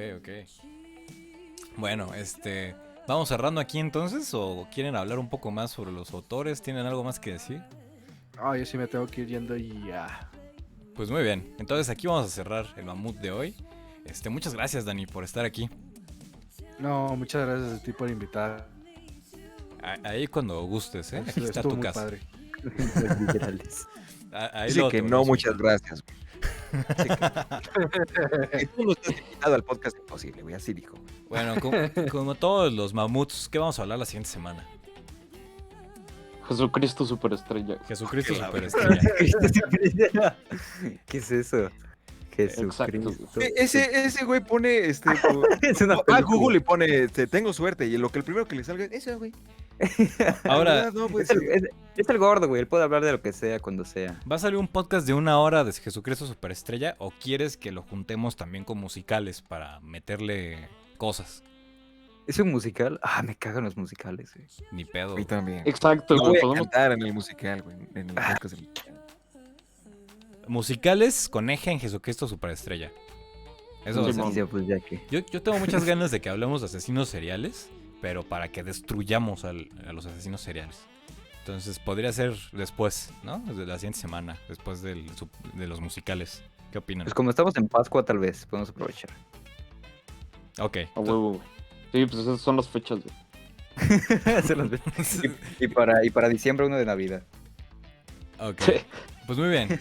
Speaker 1: Bueno, ¿vamos cerrando aquí entonces? ¿O quieren hablar un poco más sobre los autores? ¿Tienen algo más que decir?
Speaker 2: Yo sí me tengo que ir yendo y ya.
Speaker 1: Pues muy bien. Entonces aquí vamos a cerrar el mamut de hoy. Muchas gracias, Dani, por estar aquí.
Speaker 2: No, muchas gracias a ti por invitar.
Speaker 1: Ahí cuando gustes, ¿eh? Aquí está
Speaker 2: Estuvo
Speaker 1: tu
Speaker 2: muy
Speaker 1: casa.
Speaker 2: padre.
Speaker 3: Literales.
Speaker 1: Ahí
Speaker 4: Dice
Speaker 1: luego
Speaker 4: que
Speaker 1: te
Speaker 4: no,
Speaker 1: volvemos a
Speaker 4: muchas
Speaker 1: invitar.
Speaker 4: gracias, güey. Que tú no estás invitado al podcast imposible, güey, así dijo.
Speaker 1: Bueno, como todos los mamuts, ¿qué vamos a hablar la siguiente semana?
Speaker 5: Jesucristo Superestrella.
Speaker 1: Jesucristo
Speaker 4: La
Speaker 1: Superestrella.
Speaker 3: ¿Qué es eso? Jesucristo.
Speaker 4: Ese güey pone,
Speaker 3: Es una
Speaker 4: va a
Speaker 3: película.
Speaker 4: Google y pone, tengo suerte, y lo que el primero que le salga es eso, güey.
Speaker 1: Ahora,
Speaker 4: La verdad, no, pues,
Speaker 3: Es el gordo, güey. Él puede hablar de lo que sea cuando sea.
Speaker 1: ¿va a salir un podcast de 1 hora de Jesucristo Superestrella o quieres que lo juntemos también con musicales para meterle cosas?
Speaker 3: ¿Es un musical? Me cagan los musicales, güey.
Speaker 1: Ni pedo.
Speaker 4: a mí también.
Speaker 5: Exacto,
Speaker 4: No
Speaker 5: güey.
Speaker 4: voy a
Speaker 5: Podemos...
Speaker 4: cantar en el musical, güey, en el podcast del-
Speaker 1: Musicales con eje en Jesucristo Superestrella. Eso va a ser.
Speaker 5: Simón.
Speaker 3: Sí, pues ya que.
Speaker 1: Yo tengo muchas ganas de que hablemos de asesinos seriales, pero para que destruyamos a los asesinos seriales. Entonces podría ser después, ¿no? De la siguiente semana, después de los musicales. ¿Qué opinan?
Speaker 3: Pues como estamos en Pascua, tal vez podemos aprovechar.
Speaker 1: Ok.
Speaker 5: A huevo, güey. Sí, pues esas son las fechas, güey.
Speaker 3: Se los ve. y para diciembre uno de Navidad.
Speaker 1: Ok. Pues muy bien.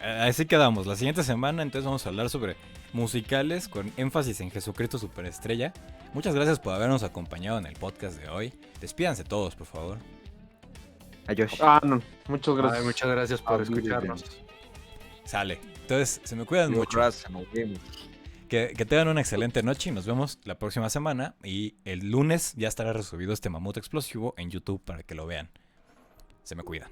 Speaker 1: Así quedamos. La siguiente semana entonces vamos a hablar sobre musicales con énfasis en Jesucristo Superestrella. Muchas gracias por habernos acompañado en el podcast de hoy. Despídanse todos, por favor.
Speaker 3: A Josh.
Speaker 5: No. Muchas gracias.
Speaker 2: Ay, muchas gracias por
Speaker 3: Muy bien.
Speaker 2: escucharnos.
Speaker 1: Sale. Entonces, se me cuidan
Speaker 4: Digo,
Speaker 1: mucho.
Speaker 4: gracias, nos vemos.
Speaker 1: Que tengan una excelente noche y nos vemos la próxima semana. Y el lunes ya estará resubido este mamut explosivo en YouTube para que lo vean. Se me cuidan.